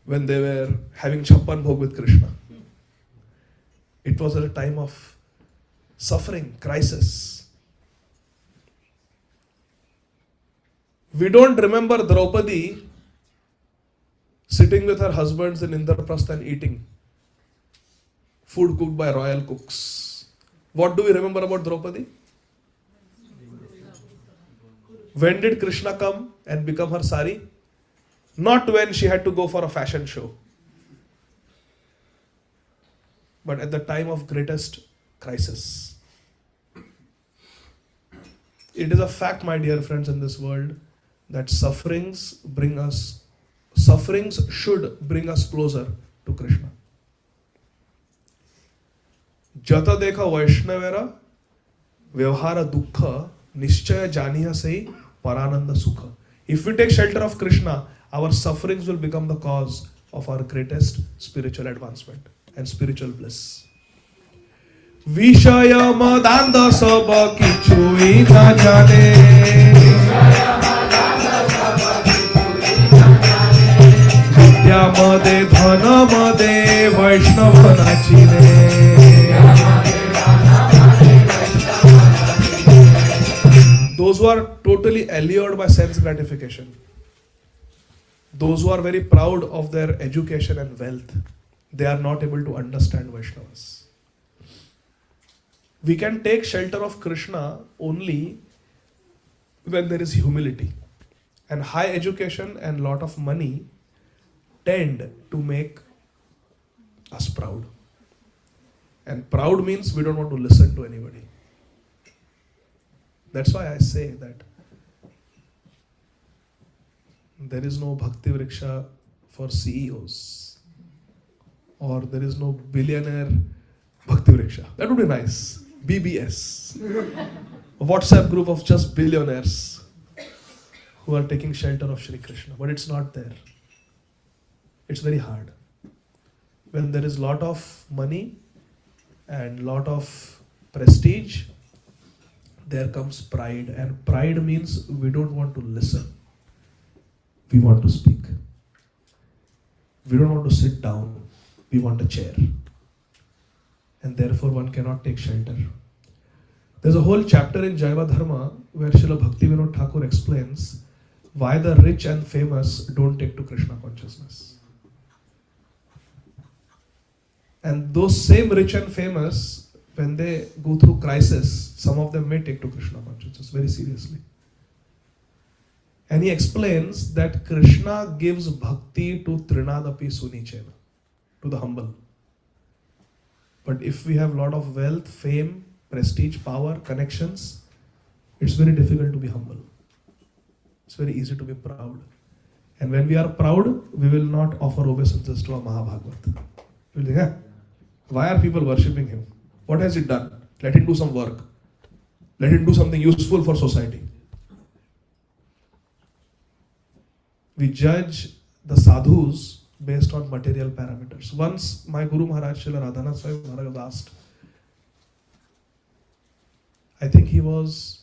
when they were having Chappan Bhog with Krishna. It was at a time of suffering, crisis. We don't remember Draupadi sitting with her husbands in Indraprastha and eating food cooked by royal cooks. What do we remember about Draupadi? When did Krishna come and become her sari? Not when she had to go for a fashion show, but at the time of greatest crisis. It is a fact, my dear friends, in this world that sufferings should bring us closer to Krishna. Jata dekha Vaishnavera Vyavhara Dukkha Nishchaya Janiha Sei Parananda Sukha. If we take shelter of Krishna, our sufferings will become the cause of our greatest spiritual advancement and spiritual bliss. Vishaya madanda sab kichui na jane. Vidya made dhana made Vaishnava nachine. Those who are totally allured by sense gratification, those who are very proud of their education and wealth, they are not able to understand Vaishnavas. We can take shelter of Krishna only when there is humility. And high education and lot of money tend to make us proud. And proud means we don't want to listen to anybody. That's why I say that there is no Bhakti Vriksha for CEOs, or there is no billionaire Bhakti Vriksha. That would be nice. BBS. A WhatsApp group of just billionaires who are taking shelter of Shri Krishna. But it's not there. It's very hard. When there is lot of money and lot of prestige, there comes pride. And pride means we don't want to listen. We want to speak. We don't want to sit down. We want a chair. And therefore one cannot take shelter. There's a whole chapter in Jaiva Dharma where Srila Bhaktivinoda Thakur explains why the rich and famous don't take to Krishna consciousness. And those same rich and famous, when they go through crisis, some of them may take to Krishna consciousness very seriously. And he explains that Krishna gives bhakti to Trinadapi Sunichena, to the humble. But if we have a lot of wealth, fame, prestige, power, connections, it's very difficult to be humble. It's very easy to be proud. And when we are proud, we will not offer obeisances to a Mahabhagavat. We'll think, why are people worshipping him? What has he done? Let him do some work. Let him do something useful for society. We judge the sadhus based on material parameters. Once my Guru Maharaj Srila Radhanath Swami Maharaj was asked, I think he was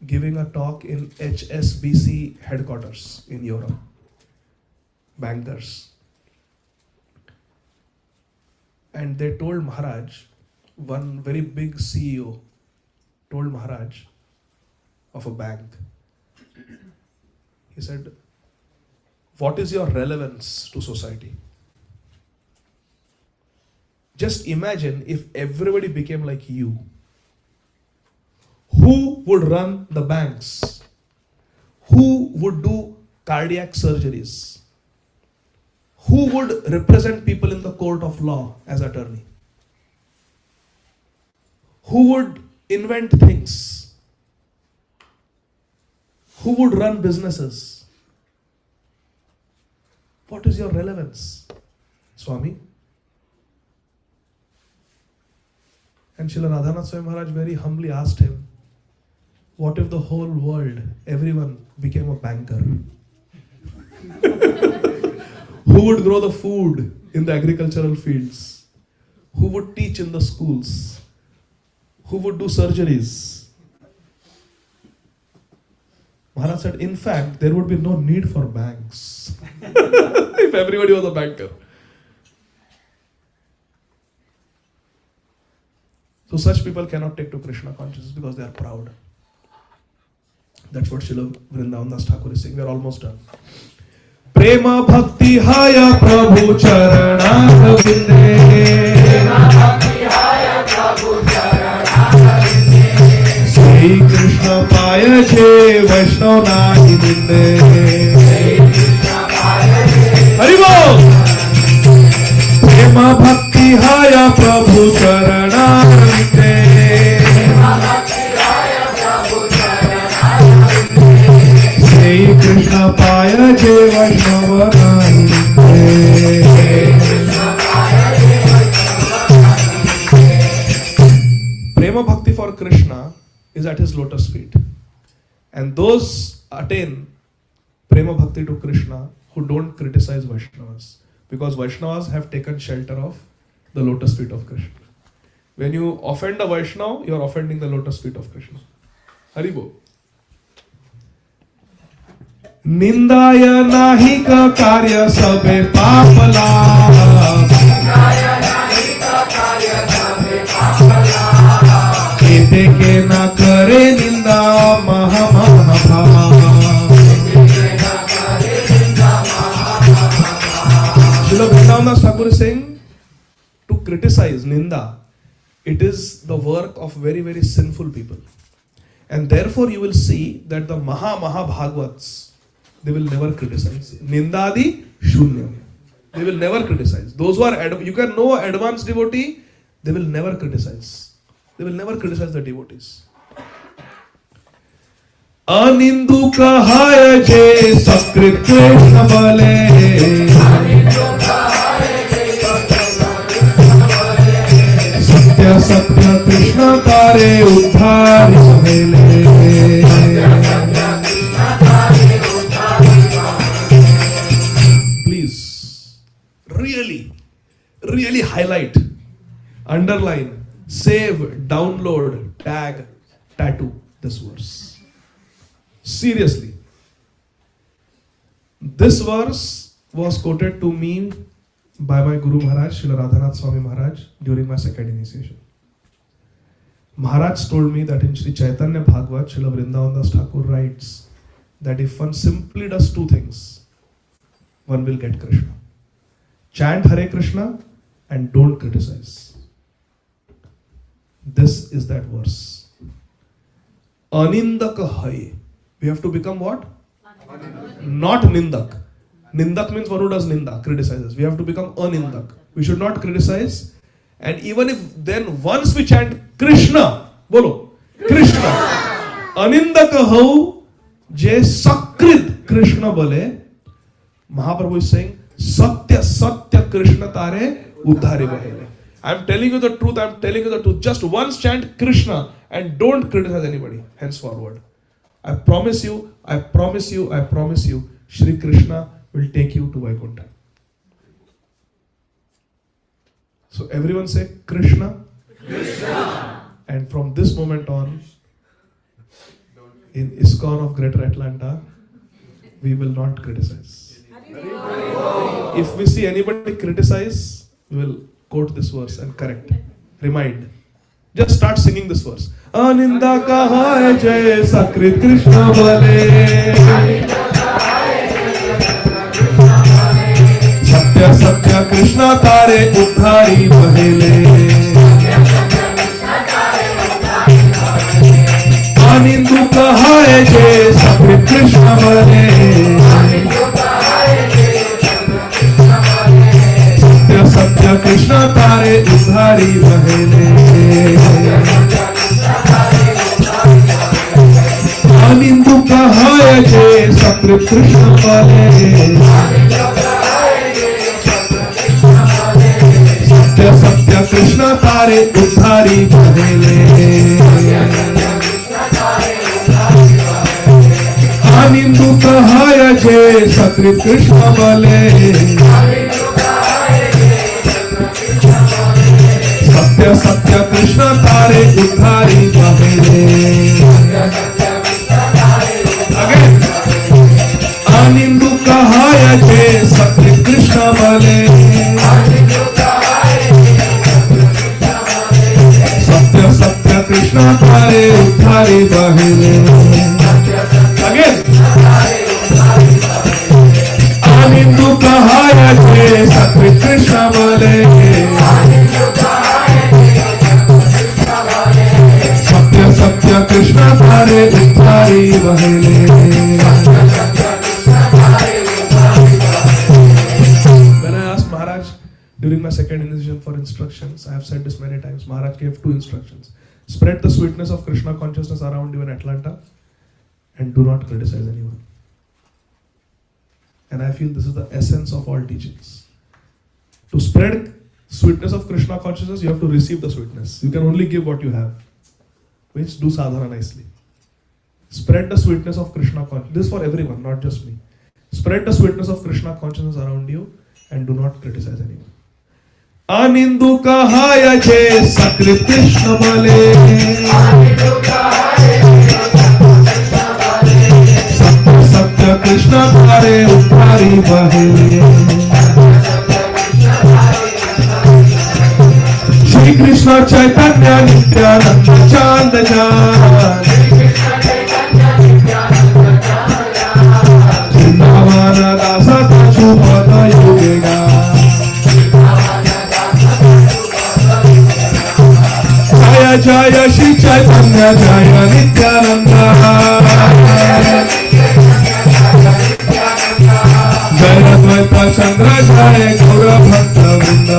giving a talk in HSBC headquarters in Europe, bankers. And they told Maharaj, one very big CEO told Maharaj of a bank, he said, what is your relevance to society? Just imagine if everybody became like you. Who would run the banks? Who would do cardiac surgeries? Who would represent people in the court of law as attorney? Who would invent things? Who would run businesses? What is your relevance, Swami? And Srila Radhanath Swami Maharaj very humbly asked him, what if the whole world, everyone became a banker? Who would grow the food in the agricultural fields? Who would teach in the schools? Who would do surgeries? Maharaj said, in fact, there would be no need for banks if everybody was a banker. So such people cannot take to Krishna consciousness because they are proud. That's what Srila Vrindavan Das Thakur is saying. We are almost done. Prema bhakti haya Prabhu charana Sri Krishna Krishna paya je Vaishnav nahi ninde. Haribol. Prema bhakti haya Prabhu charanamrite. Sei Krishna paya je Vaishnav nahi ninde. Prema bhakti for Krishna is at his lotus feet. And those attain prema bhakti to Krishna who don't criticize Vaishnavas. Because Vaishnavas have taken shelter of the lotus feet of Krishna. When you offend a Vaishnava, you are offending the lotus feet of Krishna. Haribo. Nindaya nahi ka karya sabe papala. Kete ke na kare ninda mahamahava. Srila Vrindavan Thakur is saying to criticize ninda, it is the work of very, very sinful people. And therefore you will see that the Mahabhagavats, they will never criticize. Nindadi shunyam. They will never criticize. Those who are, you can know advanced devotee, they will never criticize. They will never criticize the devotees. Anindu kahaya je sakrit krishna bale. Satya satya krishna kare uddhari mahele. Please, really highlight, underline, save, download, tag, tattoo this verse. Seriously. This verse was quoted to me by my Guru Maharaj, Srila Radhanath Swami Maharaj, during my second initiation. Maharaj told me that in Sri Caitanya Bhagavat, Srila Vrindavan Das Thakur writes that if one simply does two things, one will get Krishna. Chant Hare Krishna and don't criticize. This is that verse. Anindaka hai. We have to become what? Not nindak. Nindak means one who does ninda, criticizes. We have to become anindak. We should not criticize. And even if then once we chant Krishna, bolo, Krishna. Anindaka hau je sakrit Krishna bole. Mahaprabhu is saying, Satya Satya Krishna tare uddhari bahele. I am telling you the truth, Just once chant Krishna and don't criticize anybody henceforward. I promise you, Shri Krishna will take you to Vaikuntha. So everyone say Krishna. Krishna. And from this moment on, in ISKCON of Greater Atlanta, we will not criticize. If we see anybody criticize, we will quote this verse and correct, remind. Just start singing this verse. Aninda kahaya jai sakrit Krishna bale. Satya Satya Krishna tare uddhari bahele. Anindu kahaya jai sakrit Krishna bale. Satya Krishna tare uddhari bahele. Anindu kahaya je sakrit Krishna bale. Satya Satya Krishna tare uddhari bahele. Anindu kahaya je sakrit Krishna bale. Satya Satya Krishna tare uddhari bahele. Again. Anindu kahaya je sakrit Krishna bale. Satya Satya Krishna tare uddhari bahele. Again. Anindu kahaya je sakrit Krishna bale. Satya Krishna धारे उतारी बहेले. When I asked Maharaj during my second initiation for instructions, I have said this many times, Maharaj gave 2 instructions. Spread the sweetness of Krishna consciousness around you in Atlanta and do not criticize anyone. And I feel this is the essence of all teachings. To spread sweetness of Krishna consciousness, you have to receive the sweetness. You can only give what you have. Which do sadhana nicely. Spread the sweetness of Krishna consciousness. This is for everyone, not just me. Spread the sweetness of Krishna consciousness around you and do not criticize anyone. Anindu kahaya je sakrit Krishna bale. Satya satya Krishna bhare utari bahile. Shri Krishna Caitanya Nityananda Chand Chand. Gadādhara Dāsa Chupada Yogega. Jaya Jaya Shri Caitanya Jaya Nityananda. Jaya Dvaita Chandra Jaya Gaura Bhakta Vrinda.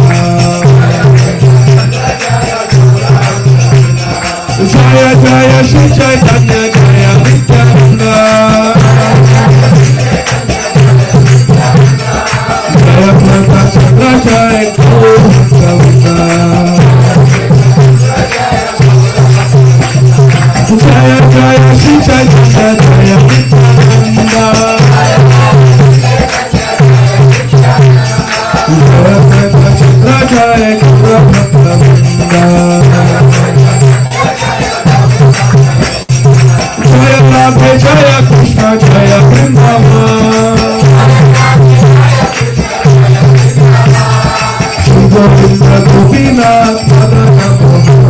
Jaya Jaya Shri Caitanya Jaya Nityananda. Jaya Dvaita Chandra Jaya Gaura Bhakta Vrinda. Jaya Jaya Shri Caitanya Jaya Nityananda. Jaya Dvaita Chandra Jaya Gaura Bhakta Vrinda. Jaya Radhe Jaya Krishna Jaya Vrindavan. Shri Govinda Gopinath Madana Mohan.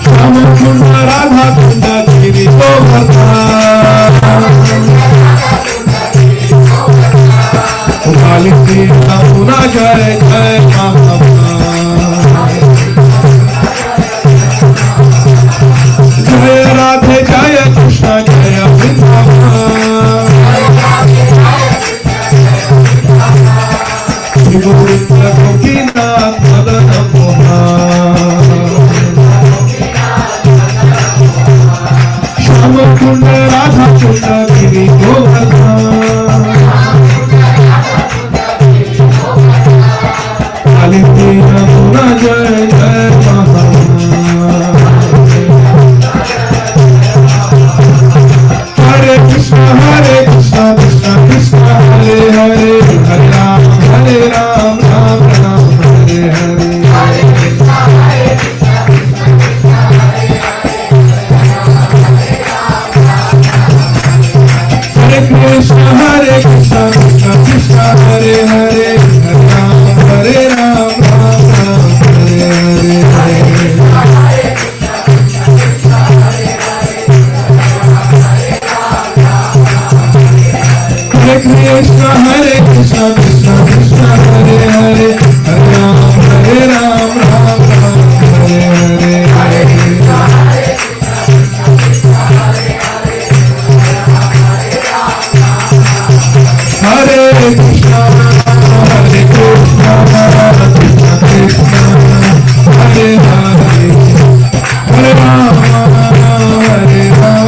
Shama Kunda Radha Kunda Giri Govardhan. Kaliti Namuna Jaya Jaya Mahaprabhu. Jaya Radhe Jaya Krishna Jaya Vrindavan. Shri Govinda Gopinath Madana Mohan. Shama Kunda Radha Kunda Giri Govardhan. Kaliti Namuna Jaya Jaya Mahaprabhu. Hare Krishna Krishna Krishna Hare Hare. Hare Ram Ram Ram Hare Hare. Hare Krishna Krishna Krishna Krishna Hare Hare. Hare Ram Ram Hare Hare. Hare Krishna Krishna Krishna Hare Hare. Hare Ram Ram Hare Hare. Hare Krishna Hare Krishna Krishna Krishna Hare Hare. Hare Ram Hare Ram Ram Ram Hare Hare.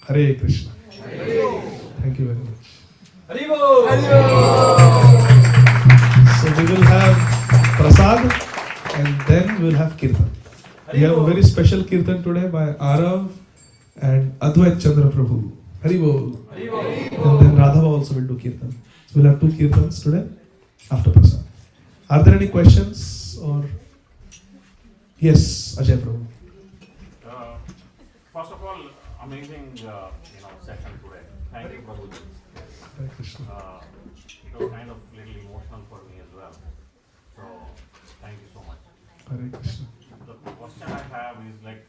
Hare Krishna. Thank you very much. So we will have prasad and then we will have kirtan. We have a very special kirtan today by Arav and Advait Chandra Prabhu. Hari Bol. And then Radhava also will do kirtan. So we'll have two kirtans today after prasad. Are there any questions or? Yes, Ajay Prabhu. First of all, amazing session today. Thank you, Prabhu. Hare Krishna. It was kind of little emotional for me as well. So thank you so much. Hare Krishna. The question I have is like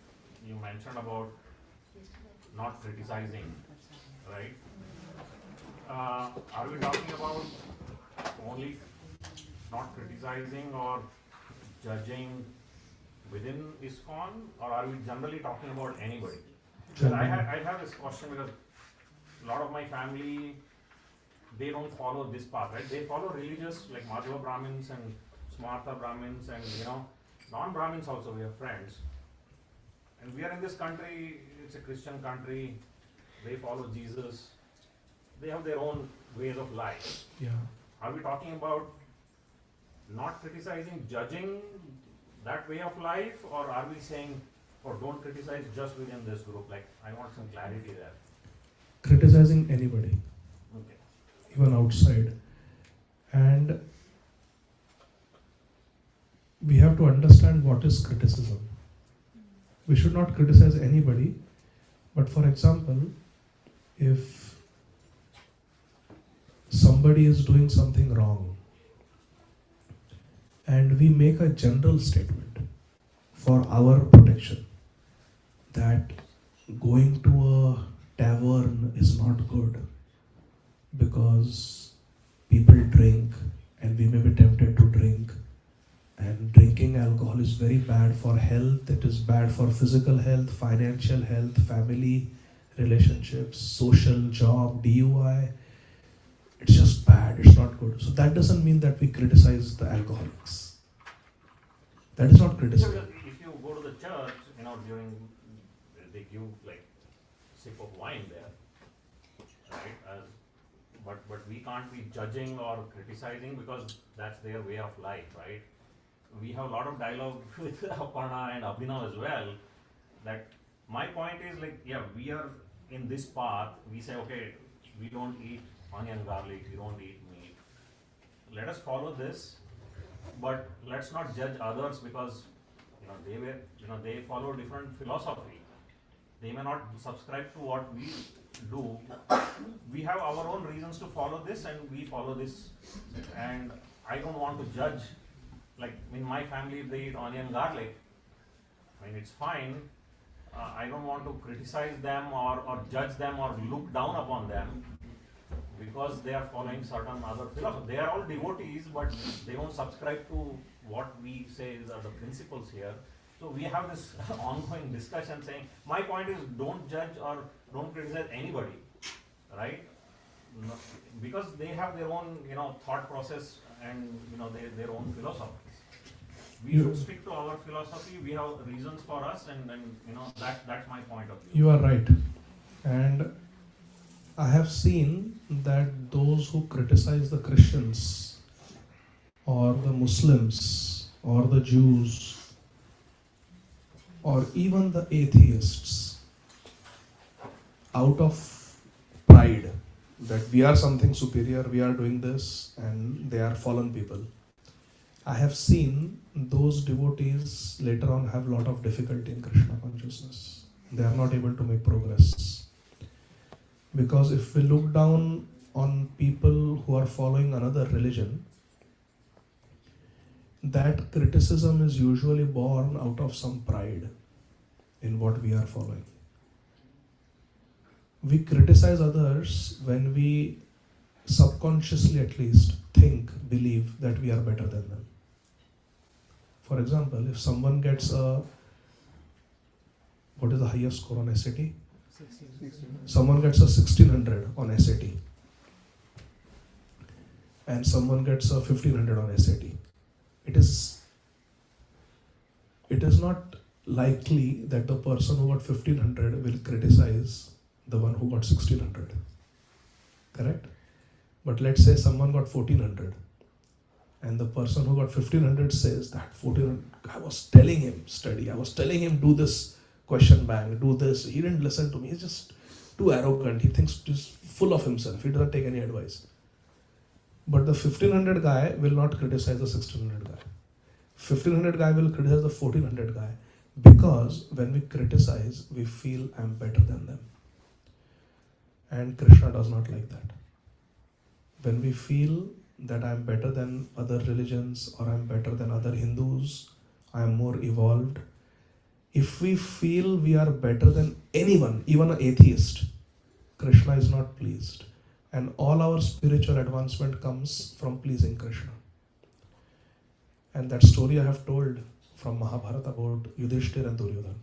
you mentioned about not criticizing, right? Are we talking about only not criticizing or judging within ISKCON, or are we generally talking about anybody? Because I have this question because a lot of my family, they don't follow this path, right? They follow religious like Madhava Brahmins and Smartha Brahmins and non-Brahmins also, we have friends. And we are in this country, it's a Christian country, they follow Jesus, they have their own ways of life. Yeah. Are we talking about not criticizing, judging that way of life, or are we saying, or don't criticize just within this group? Like, I want some clarity there. Criticizing anybody, Okay. even outside. And we have to understand what is criticism. We should not criticize anybody, but for example, if somebody is doing something wrong, and we make a general statement for our protection that going to a tavern is not good because people drink and we may be tempted to drink, and drinking alcohol is very bad for health, it is bad for physical health, financial health, family relationships, social, job, DUI. It's just bad, it's not good. So that doesn't mean that we criticize the alcoholics. That is not criticism. If you go to the church, during, they give like sip of wine there, right? But we can't be judging or criticizing because that's their way of life, right? We have a lot of dialogue with Aparna and Abhinav as well, that my point is like, yeah, we are in this path, we say, okay, we don't eat onion, garlic, we don't eat meat. Let us follow this, but let's not judge others because they follow different philosophy. They may not subscribe to what we do. We have our own reasons to follow this, and we follow this. And I don't want to judge. Like in my family, if they eat onion, garlic, I mean it's fine. I don't want to criticize them or judge them or look down upon them because they are following certain other philosophy. They are all devotees, but they don't subscribe to what we say are the principles here. So we have this ongoing discussion saying, my point is don't judge or don't criticize anybody, right? No, because they have their own, thought process and, their own philosophies. We should stick to our philosophy. We have reasons for us, and that's my point of view. You are right. And I have seen that those who criticize the Christians or the Muslims or the Jews or even the atheists out of pride that we are something superior, we are doing this, and they are fallen people. I have seen those devotees later on have a lot of difficulty in Krishna consciousness. They are not able to make progress. Because if we look down on people who are following another religion, that criticism is usually born out of some pride in what we are following. We criticize others when we subconsciously at least believe that we are better than them. For example, if someone gets what is the highest score on SAT? 16. Someone gets a 1600 on SAT and someone gets a 1500 on SAT. It is not likely that the person who got 1500 will criticize the one who got 1600. Correct? But let's say someone got 1400 and the person who got 1500 says that 1400, I was telling him study, I was telling him do this question bank, do this. He didn't listen to me. He's just too arrogant. He thinks just full of himself. He doesn't take any advice. But the 1500 guy will not criticize the 1600 guy. 1500 guy will criticize the 1400 guy because when we criticize, we feel I'm better than them. And Krishna does not like that. When we feel that I'm better than other religions or I'm better than other Hindus, I'm more evolved. If we feel we are better than anyone, even an atheist, Krishna is not pleased. And all our spiritual advancement comes from pleasing Krishna. And that story I have told from Mahabharata about Yudhishthira and Duryodhana.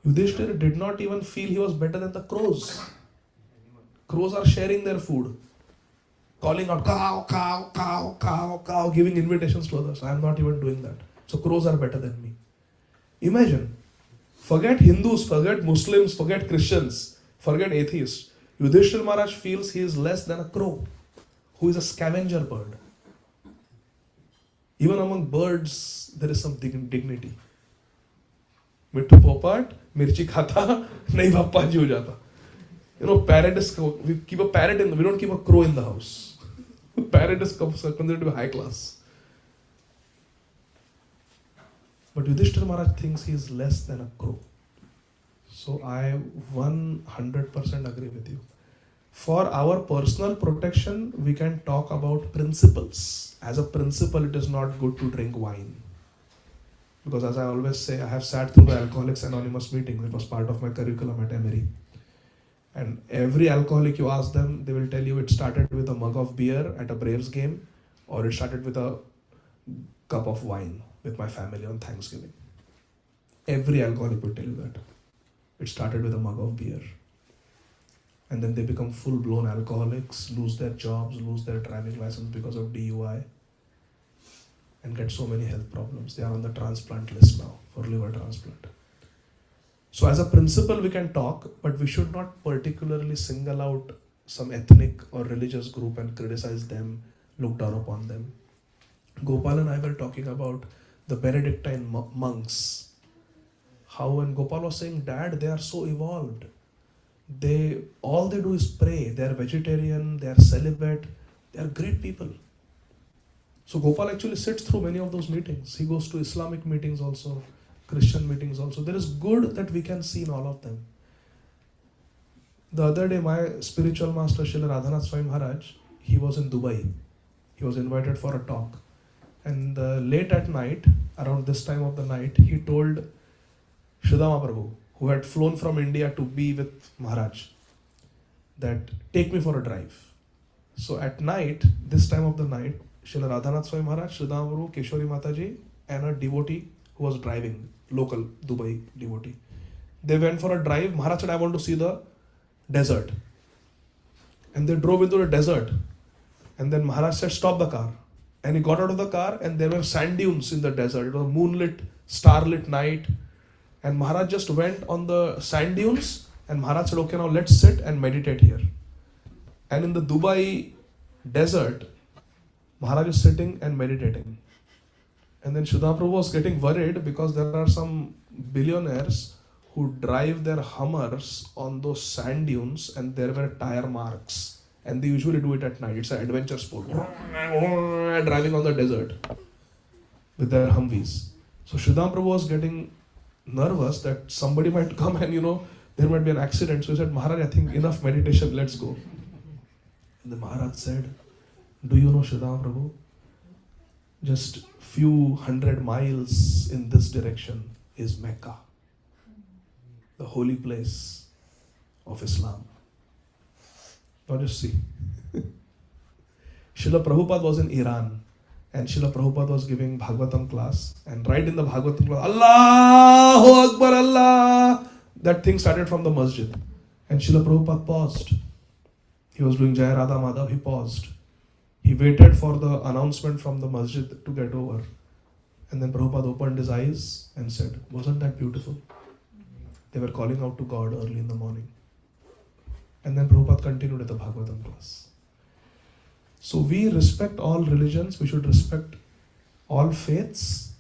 Yudhishthira did not even feel he was better than the crows. Crows are sharing their food, calling out cow, cow, cow, cow, cow, giving invitations to others. I am not even doing that. So crows are better than me. Imagine, forget Hindus, forget Muslims, forget Christians, forget atheists. Yudhishthira Maharaj feels he is less than a crow, who is a scavenger bird. Even among birds, there is some dignity. Mittu popat, mirchi khata, nahi bappa ji ho jata. Parrot is, we keep a parrot we don't keep a crow in the house. Parrot is considered to be high class. But Yudhishthira Maharaj thinks he is less than a crow. So I 100% agree with you. For our personal protection, we can talk about principles. As a principle, it is not good to drink wine. Because as I always say, I have sat through the Alcoholics Anonymous meeting. It was part of my curriculum at Emory. And every alcoholic you ask them, they will tell you it started with a mug of beer at a Braves game, or it started with a cup of wine with my family on Thanksgiving. Every alcoholic will tell you that. It started with a mug of beer. And then they become full-blown alcoholics, lose their jobs, lose their driving license because of DUI, and get so many health problems. They are on the transplant list now for liver transplant. So as a principle we can talk, but we should not particularly single out some ethnic or religious group and criticize them, look down upon them. Gopal and I were talking about the Benedictine monks. How when Gopal was saying, Dad, they are so evolved. All they do is pray. They are vegetarian, they are celibate, they are great people. So Gopal actually sits through many of those meetings. He goes to Islamic meetings also, Christian meetings also. There is good that we can see in all of them. The other day, my spiritual master, Srila Radhanath Swami Maharaj, he was in Dubai. He was invited for a talk. And late at night, around this time of the night, he told Srila Mahaprabhu, who had flown from India to be with Maharaj, that take me for a drive. So at night, this time of the night, Srila Radhanath Swami Maharaj, Srila Mahaprabhu, Keshwari Mataji, and a devotee who was driving, local Dubai devotee. They went for a drive. Maharaj said, I want to see the desert. And they drove into the desert. And then Maharaj said, stop the car. And he got out of the car and there were sand dunes in the desert. It was a moonlit, starlit night. And Maharaj just went on the sand dunes and Maharaj said, okay, now let's sit and meditate here. And in the Dubai desert, Maharaj is sitting and meditating. And then Sridhar Prabhu was getting worried because there are some billionaires who drive their Hummers on those sand dunes and there were tire marks. And they usually do it at night. It's an adventure sport. Driving on the desert with their Humvees. So Sridhar Prabhu was getting nervous that somebody might come and there might be an accident. So he said, Maharaj, I think enough meditation, let's go. And the Maharaj said, do you know Sridhar Prabhu? Just few hundred miles in this direction is Mecca, the holy place of Islam. Now just see. Srila Prabhupada was in Iran and Srila Prabhupada was giving Bhagavatam class, and right in the Bhagavatam class, Allahu Akbar Allah, that thing started from the masjid. And Srila Prabhupada paused. He was doing Jai Radha Madhav, he paused. He waited for the announcement from the masjid to get over. And then Prabhupada opened his eyes and said, wasn't that beautiful? They were calling out to God early in the morning. And then Prabhupada continued at the Bhagavatam class. So we respect all religions, we should respect all faiths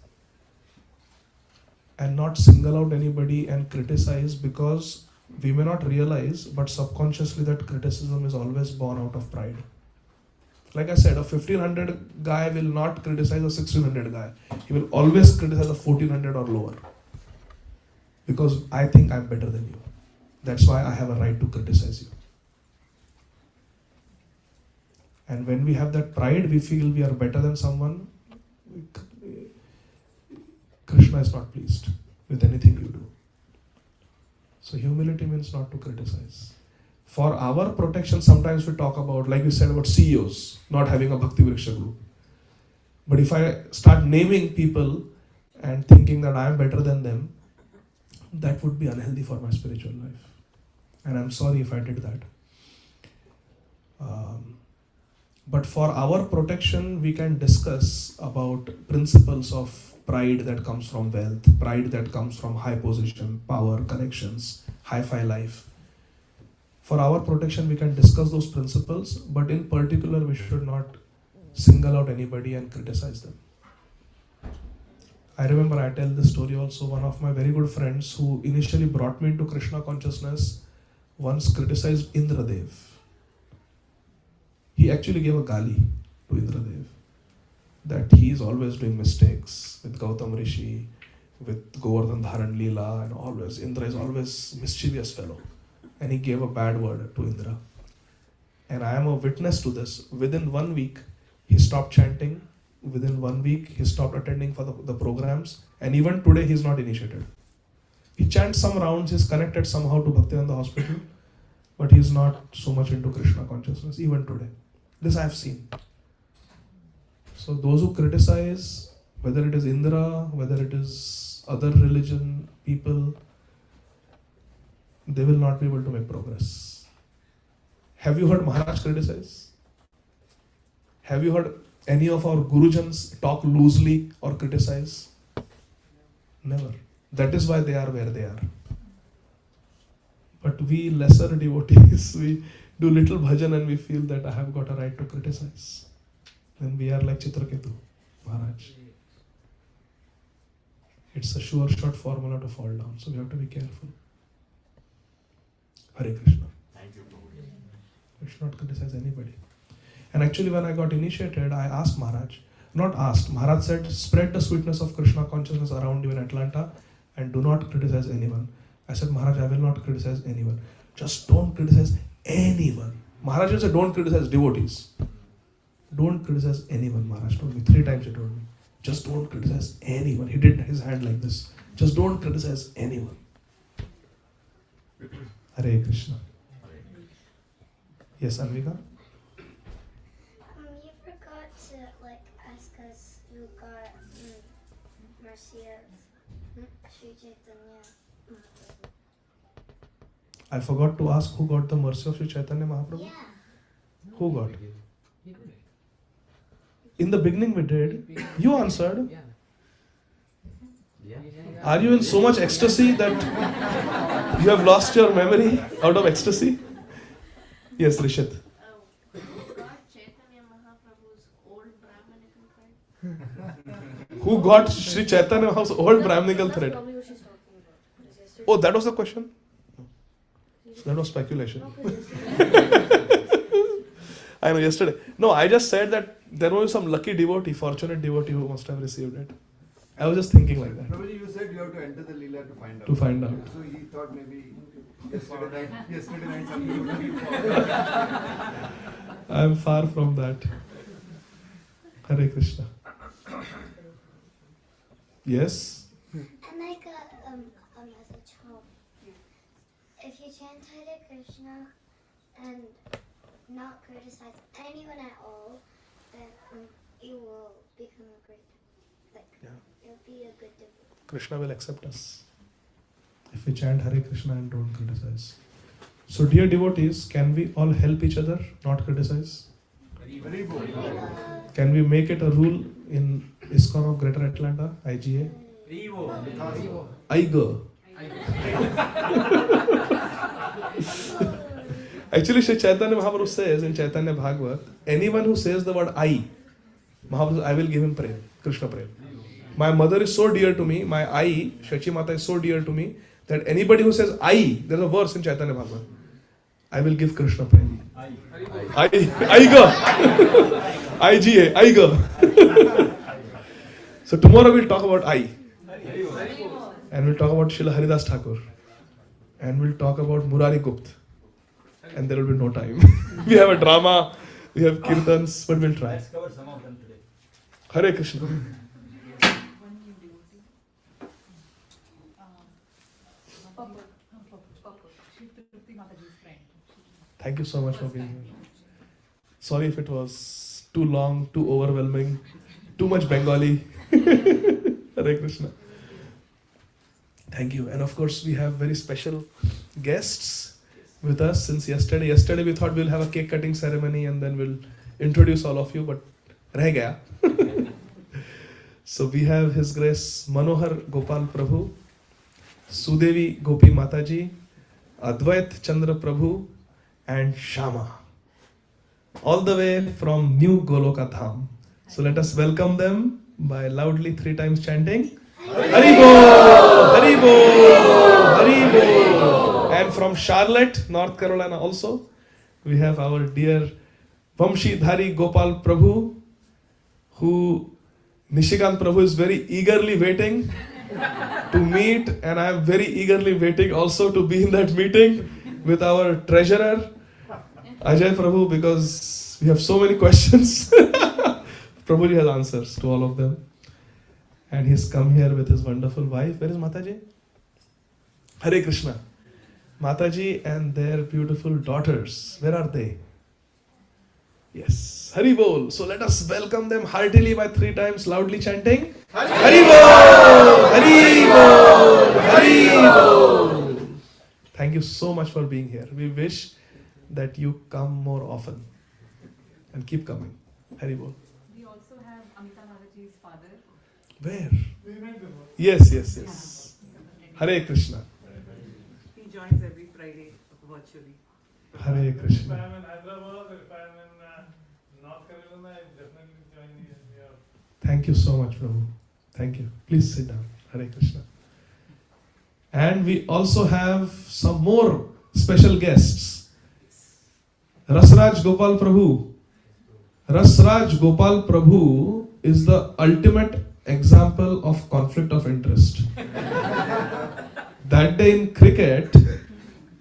and not single out anybody and criticize, because we may not realize, but subconsciously that criticism is always born out of pride. Like I said, a 1500 guy will not criticize a 1600 guy. He will always criticize a 1400 or lower. Because I think I'm better than you. That's why I have a right to criticize you. And when we have that pride, we feel we are better than someone. Krishna is not pleased with anything you do. So humility means not to criticize. For our protection, sometimes we talk about, like we said about CEOs, not having a Bhakti Vriksha group. But if I start naming people and thinking that I am better than them, that would be unhealthy for my spiritual life. And I'm sorry if I did that. But for our protection, we can discuss about principles of pride that comes from wealth, pride that comes from high position, power, connections, hi-fi life. For our protection, we can discuss those principles, but in particular, we should not single out anybody and criticize them. I remember I tell this story also, one of my very good friends who initially brought me into Krishna consciousness once criticized Indradev. He actually gave a gali to Indradev, that he is always doing mistakes with Gautam Rishi, with Govardhan Dharan Lila, and always, Indra is always mischievous fellow. And he gave a bad word to Indra. And I am a witness to this. Within 1 week, he stopped chanting. Within 1 week, he stopped attending for the programs. And even today, he is not initiated. He chants some rounds, he is connected somehow to Bhaktivedanta Hospital, but he is not so much into Krishna consciousness, even today. This I have seen. So those who criticize, whether it is Indra, whether it is other religion people, they will not be able to make progress. Have you heard Maharaj criticize? Have you heard any of our Gurujans talk loosely or criticize? Never. That is why they are where they are. But we lesser devotees, we do little bhajan and we feel that I have got a right to criticize. Then we are like Chitraketu Maharaj. It's a sure shot formula to fall down, so we have to be careful. Hare Krishna. Thank you, Prabhu. We should not criticize anybody. And actually when I got initiated, I asked Maharaj, Maharaj said, spread the sweetness of Krishna consciousness around you in Atlanta and do not criticize anyone. I said, Maharaj, I will not criticize anyone. Just don't criticize anyone. Maharaj said, don't criticize devotees. Don't criticize anyone, Maharaj told me. 3 times he told me. Just don't criticize anyone. He did his hand like this. Just don't criticize anyone. Hare Krishna. Yes, Anvika? You forgot to ask us who got mercy of Sri Caitanya Mahaprabhu. I forgot to ask who got the mercy of Sri Caitanya Mahaprabhu. Yeah. Who got? In the beginning we did. You answered. Are you in so much ecstasy that you have lost your memory out of ecstasy? Yes, Rishit. Who got Caitanya Mahaprabhu's old Brahmanical thread? Who got Sri Chaitanya Mahaprabhu's old Brahminical That's thread? probably what she's talking about. Because yesterday- Oh, that was the question? That was speculation. No, 'cause yesterday- I know, yesterday. No, I just said that there was some lucky devotee, fortunate devotee who must have received it. I was just thinking like that. Prabhuji, you said you have to enter the Lila to find out. To find out. So he thought maybe yesterday night something you were looking for. I am far from that. Hare Krishna. Yes? And like a message home. If you chant Hare Krishna and not criticize anyone at all, then you will become a great, you'll be a good devotee. Krishna will accept us if we chant Hare Krishna and don't criticize. So, dear devotees, can we all help each other, not criticize? Very good. Can we make it a rule in ISKCON of Greater Atlanta, IGA? IGA. Actually, Sri Chaitanya Mahaprabhu says in Chaitanya Bhagavat, anyone who says the word Mahaprabhu, I will give him prem, Krishna prem. My mother is so dear to me, my Shachi Mata is so dear to me, that anybody who says there's a verse in Chaitanya Bhagavat, I will give Krishna prem. IGA. IGA, IGA. So tomorrow we'll talk about and we'll talk about Srila Haridas Thakur, and we'll talk about Murari Gupta, and there will be no time. We have a drama, we have kirtans, but we'll try. Let's cover some of them today. Hare Krishna. Thank you so much for being here. Sorry if it was too long, too overwhelming, too much Bengali. Hare Krishna. Thank you. And of course, we have very special guests with us since yesterday. Yesterday we thought we'll have a cake cutting ceremony and then we'll introduce all of you, but reh gaya. So we have His Grace Manohar Gopal Prabhu, Sudevi Gopi Mataji, Advait Chandra Prabhu, and Shama, all the way from New Goloka Dham. So let us welcome them by loudly 3 times chanting Haribol, Haribol, Haribol. And from Charlotte, North Carolina also, we have our dear Vamshidhari Gopal Prabhu, who Nishikant Prabhu is very eagerly waiting to meet, and I am very eagerly waiting also to be in that meeting with our treasurer Ajay Prabhu, because we have so many questions. Prabhuji has answers to all of them. And he's come here with his wonderful wife. Where is Mataji? Hare Krishna. Mataji and their beautiful daughters. Where are they? Yes. Hari Bol. So let us welcome them heartily by 3 times loudly chanting Hari Bol! Hari Bol! Hari Bol! Thank you so much for being here. We wish that you come more often and keep coming. Hari Bol. We also have Amita Mataji's father. Where? Yes. Hare Krishna. He joins every Friday virtually. Hare If Krishna. I'm in Hyderabad or if I'm in North Carolina, I definitely join you in your. Thank you so much, Prabhu. Thank you. Please sit down. Hare Krishna. And we also have some more special guests. Rasraj Gopal Prabhu. Rasraj Gopal Prabhu is the ultimate example of conflict of interest. That day in cricket,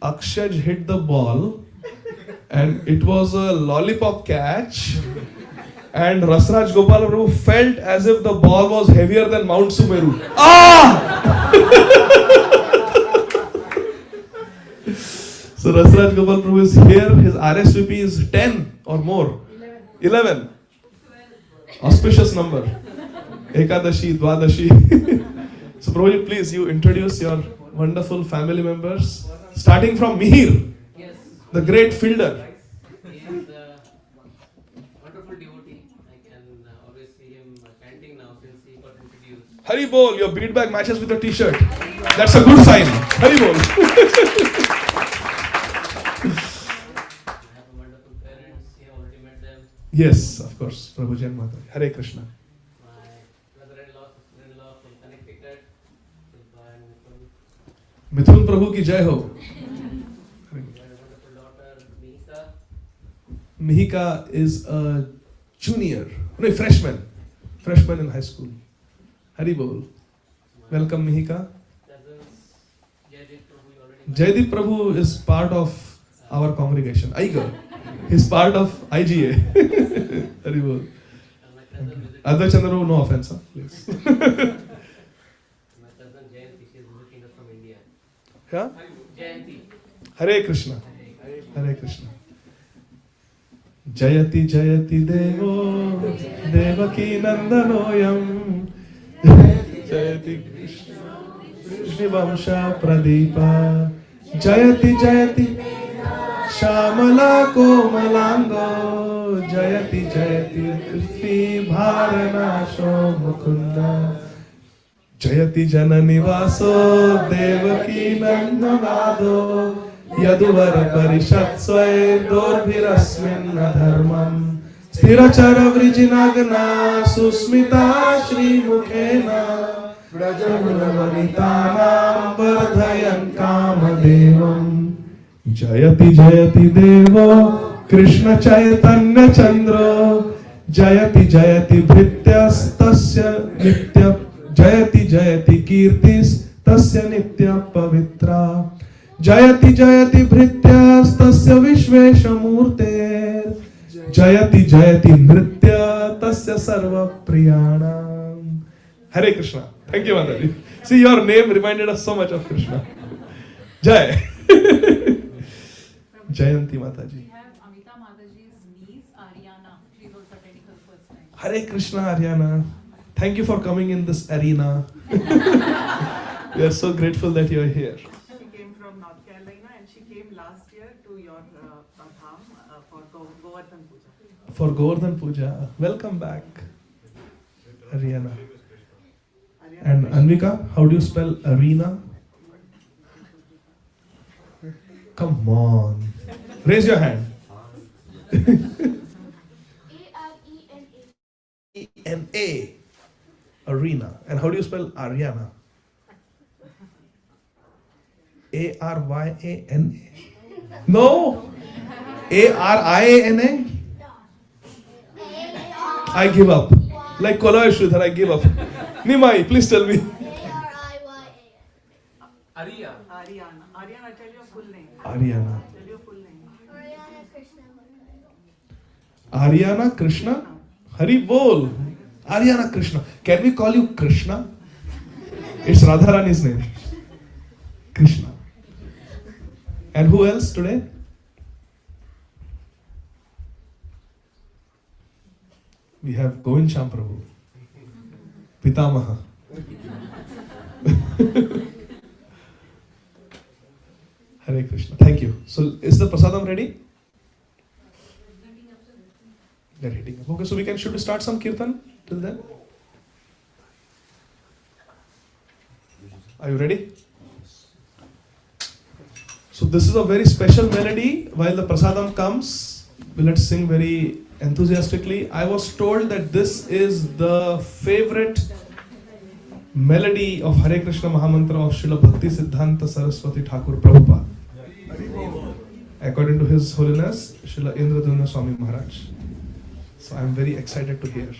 Akshaj hit the ball and it was a lollipop catch, and Rasraj Gopal Prabhu felt as if the ball was heavier than Mount Sumeru. So Rasraj Gopal Prabhu is here. His RSVP is 10 or more. 11. Auspicious number. Ekadashi, Dwadashi. So Prabhuji, please, you introduce your wonderful family members. Starting from Mihir, Yes. the great fielder. And Hari Bol, your bead bag matches with your t-shirt. That's a good sign. Hari Bol. I have wonderful parents. You have already met them. Yes, of course. Prabhuji and Mata. Hare Krishna. My brother-in-law, sister-in-law from Connecticut. Shilpa and Mithun Mithun. Prabhu ki jai ho. My wonderful daughter, Mihika. Mihika is a junior, no, freshman in high school. Hari Bol. Welcome, Mihika. Cousins, Jaideep Prabhu, you already met. Jaideep Prabhu is part of our congregation. Aiga. He's part of IGA. Hari Bol. And my cousin visited. Advait Chandra, no offense, huh? Please. My cousin Jayanti, she is visiting us from India. Yeah? Jayanti. Hare Krishna. Hare Krishna. Jayati Jayati Devo Devaki Nandanoyam Jayati Krishna Vamsha Pradeepa Jayati Jayati Shamala Komalango Jayati Jayati Kristi Bharanasho Mukunda Jayati Jananivaso Devaki Nandanado Yaduvar Parishat Sway Dorbhirasmin Dharmam Sthirachara Vrijinagna Susmita Shri Mukhena Vrajamanavanitana Vardhayan Kamadevam Jayati Jayati Devo Krishna Chaitanya Chandra Jayati Jayati Bhrityas Tasya Nitya Jayati Jayati Kirtis Tasya Nitya Pavitra Jayati Jayati Bhrityas Tasya Vishveshamurte Jayati Jayati Nritya Tasya Sarva Priyanam. Hare Krishna. Thank you, Mataji. See, your name reminded us so much of Krishna. Jai. Jayanti Mataji. We have Amita Mataji's niece, Ariana. She's also attending her first time. Hare Krishna, Ariana. Thank you for coming in this arena. We are so grateful that you are here. She came from North Carolina and she came last year to your dham for Govardhan Puja. For Govardhan Puja. Welcome back, Ariana. And Anvika, how do you spell arena? Come on. Raise your hand. E-N-A. Arena. And how do you spell Ariana? A-R-Y-A-N-A. No. A-R-I-A-N-A. I give up. Like Kola Sridhar, I give up. Nimai, please tell me. A-R-I-Y-A. Ariya. Ariana. Ariana, tell your full name. Ariana. Tell your full name. Ariana Krishna. Ariana Krishna? Hari Bol. Ariana Krishna. Can we call you Krishna? It's Radharani's name. Krishna. And who else today? We have Govind Sham Prabhu. Pitamaha. Hare Krishna. Thank you. So, is the prasadam ready? They're heating up. Okay, so should we start some kirtan till then? Are you ready? So this is a very special melody. While the prasadam comes, let's sing very enthusiastically. I was told that this is the favorite melody of Hare Krishna Mahamantra of Srila Bhakti Siddhanta Saraswati Thakur Prabhupada. According to His Holiness, Srila Indradhyumna Swami Maharaj. So I am very excited to hear.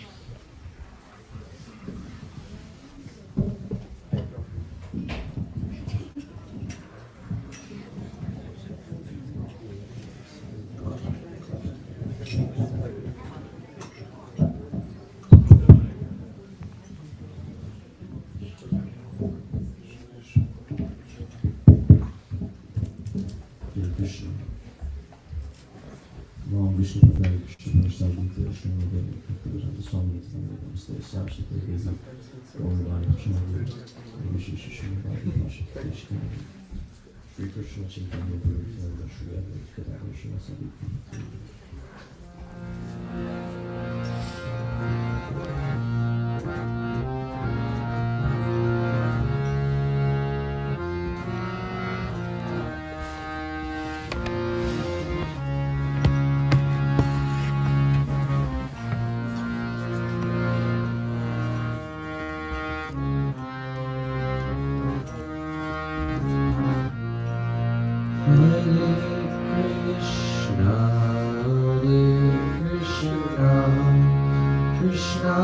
Krishna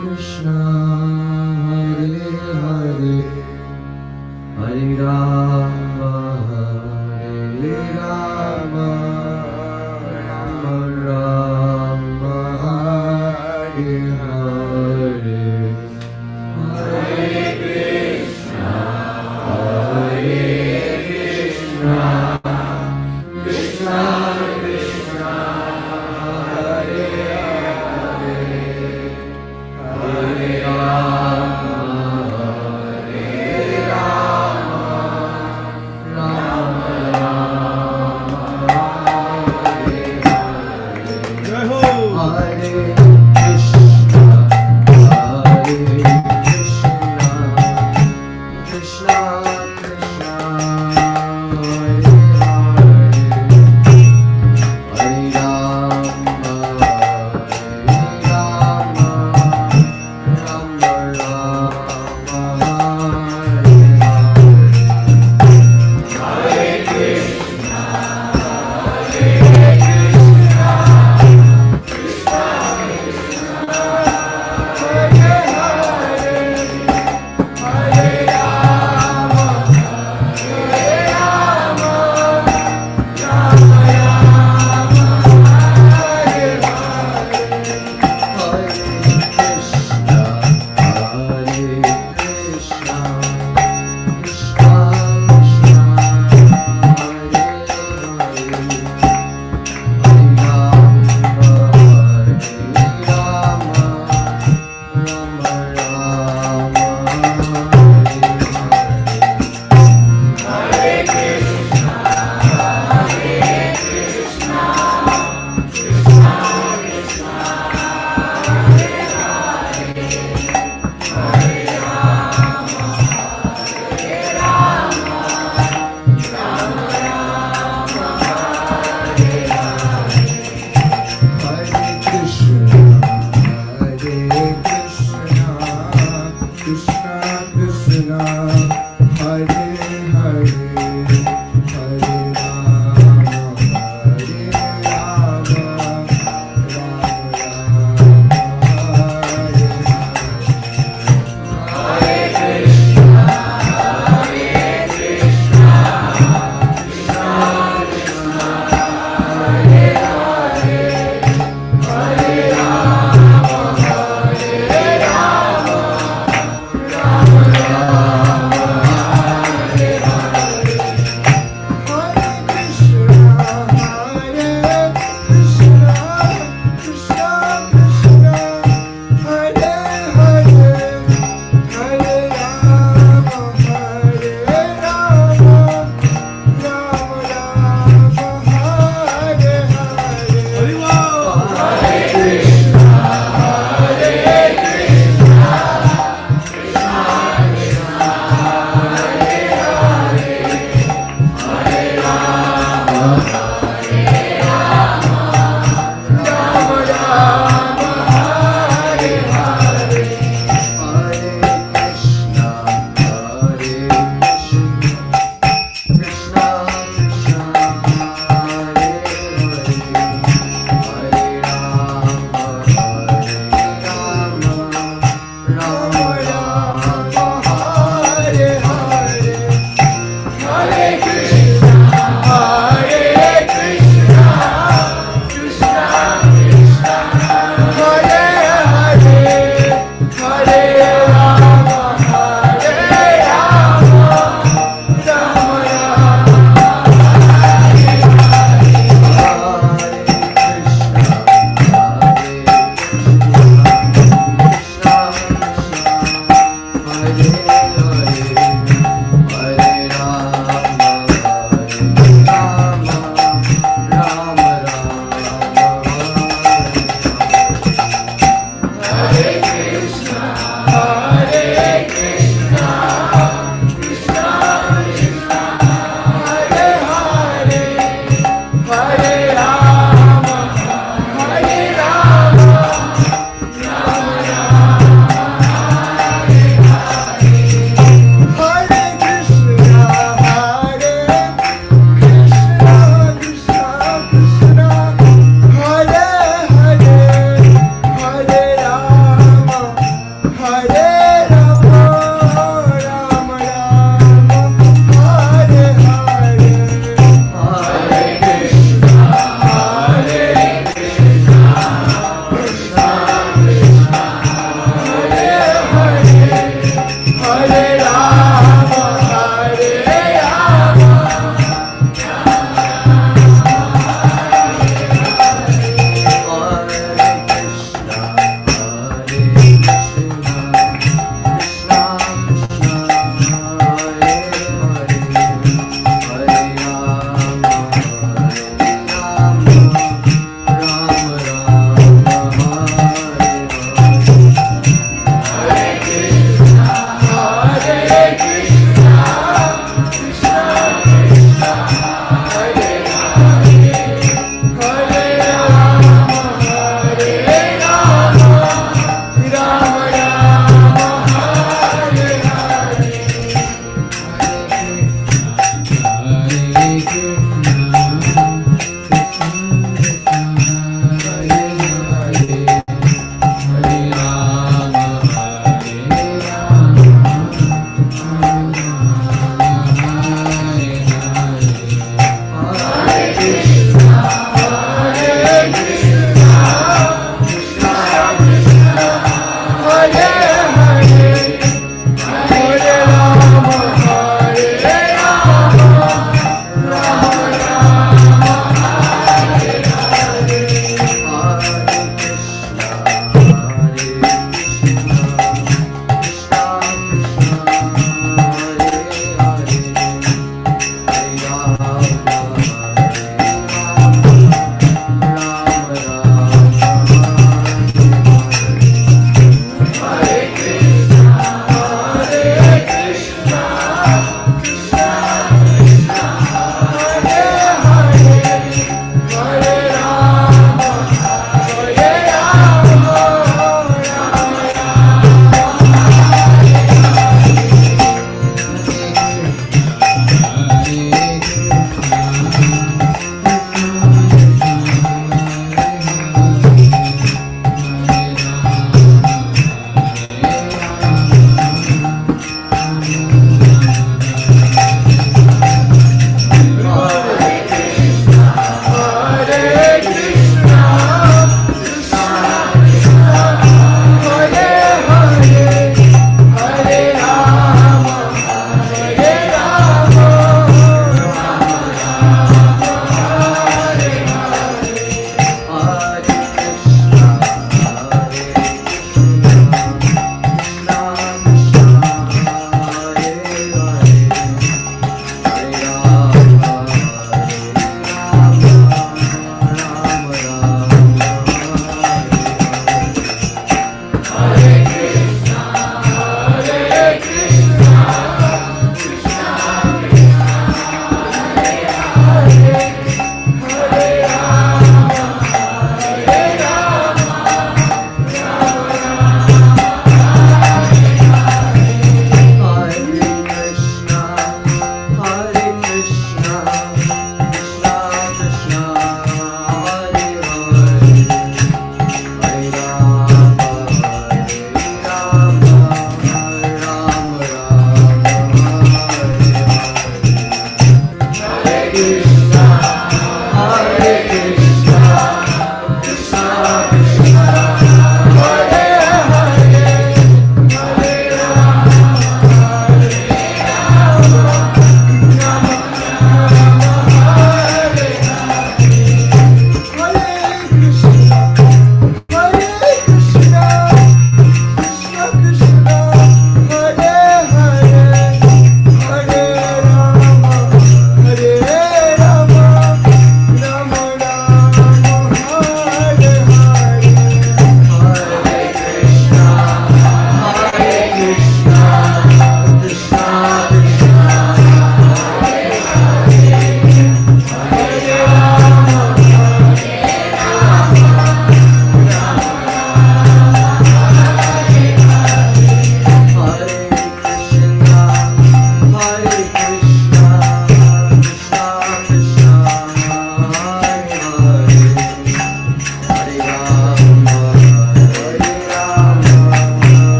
Krishna Hare Hare Hare Rama Hare Rama Rama Rama Hare Hare Hare Krishna Krishna Krishna Hare Hare Hare Rama Rama Rama Hare Hare Hare Krishna Krishna Krishna Hare Hare Rama Rama Rama Hare Hare Krishna Krishna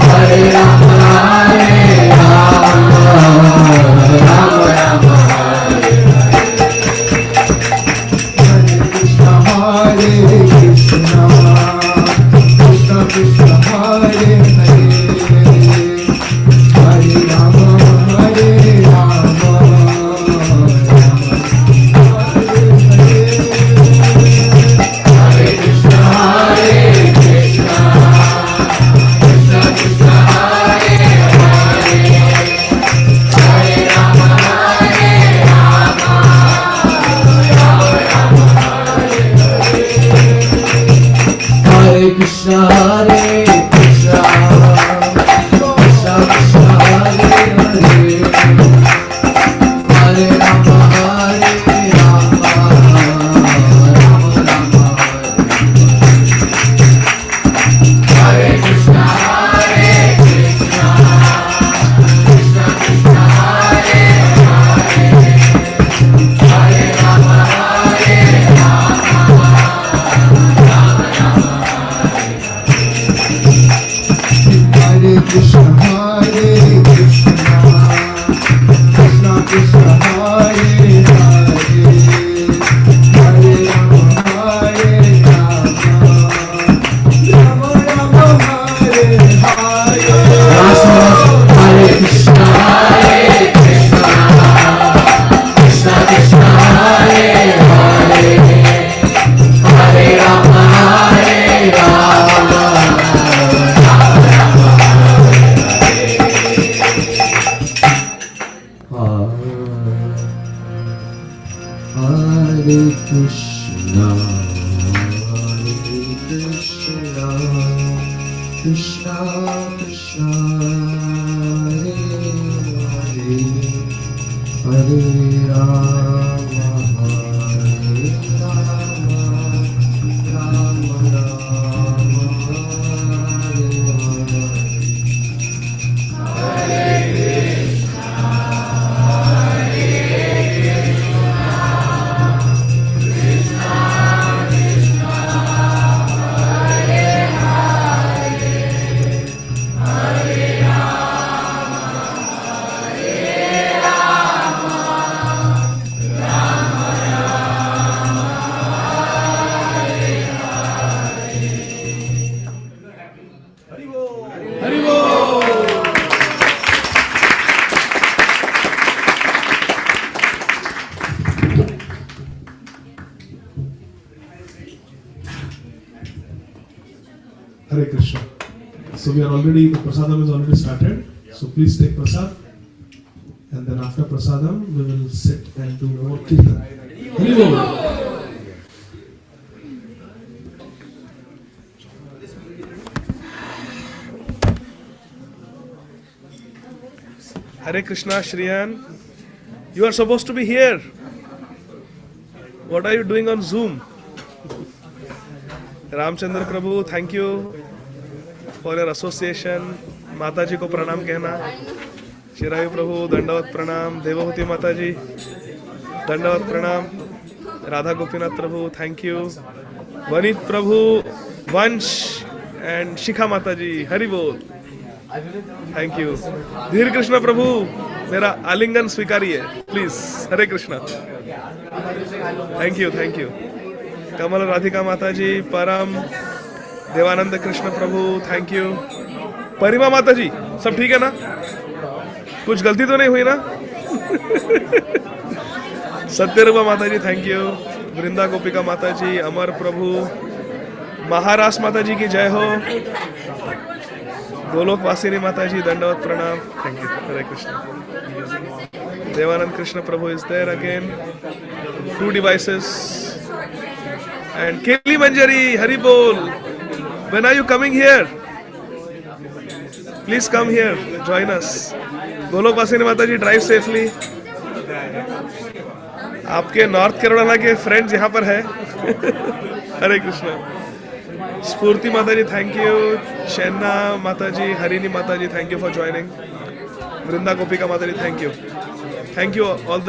Hare Rama, Rama Rama, Rama Hare Krishna. So we are already, the prasadam is already started. So please take prasad. And then after prasadam, we will sit and do more kirtan. Hare Bol. Hare Krishna, Shriyan. You are supposed to be here. What are you doing on Zoom? Ramchandra Prabhu, thank you for your association. माता जी को प्रणाम कहना. चिरायु प्रभु, दंडवत प्रणाम. देवहूति माता जी, दंडवत प्रणाम. Radha Gopinath Prabhu, thank you. Vanit Prabhu, Vansh and Shikha माता जी, हरि बोल. Thank you. धीर कृष्ण प्रभु, मेरा आलिंगन स्वीकारिए please. Hare Krishna. Thank you, thank you. Kamal Radhika माता जी, परम देवानंद कृष्ण प्रभु, थैंक यू. परिमा माता जी, सब ठीक है ना? कुछ गलती तो नहीं हुई ना? सत्यरूपा माता जी, थैंक यू. वृंदा गोपिका माता जी, अमर प्रभु, महाराष्ट्र माता जी की जय हो. गोलोक वासिनी माता जी, दंडवत प्रणाम. Thank you. Hare Krishna. Devanand Krishna Prabhu is there again. 2 devices. And Keli Manjari, Hari Bol. When are you coming here? Please come here, join us. Golok Vasini Mataji, drive safely. आपके नॉर्थ कैरोलिना के फ्रेंड्स यहाँ पर है. हरे कृष्णा. स्फूर्ति माता जी, थैंक यू. शैना माता जी, हरिणी माता ji, thank you for joining. Vrinda Gopika माता ji, thank you. Thank you all the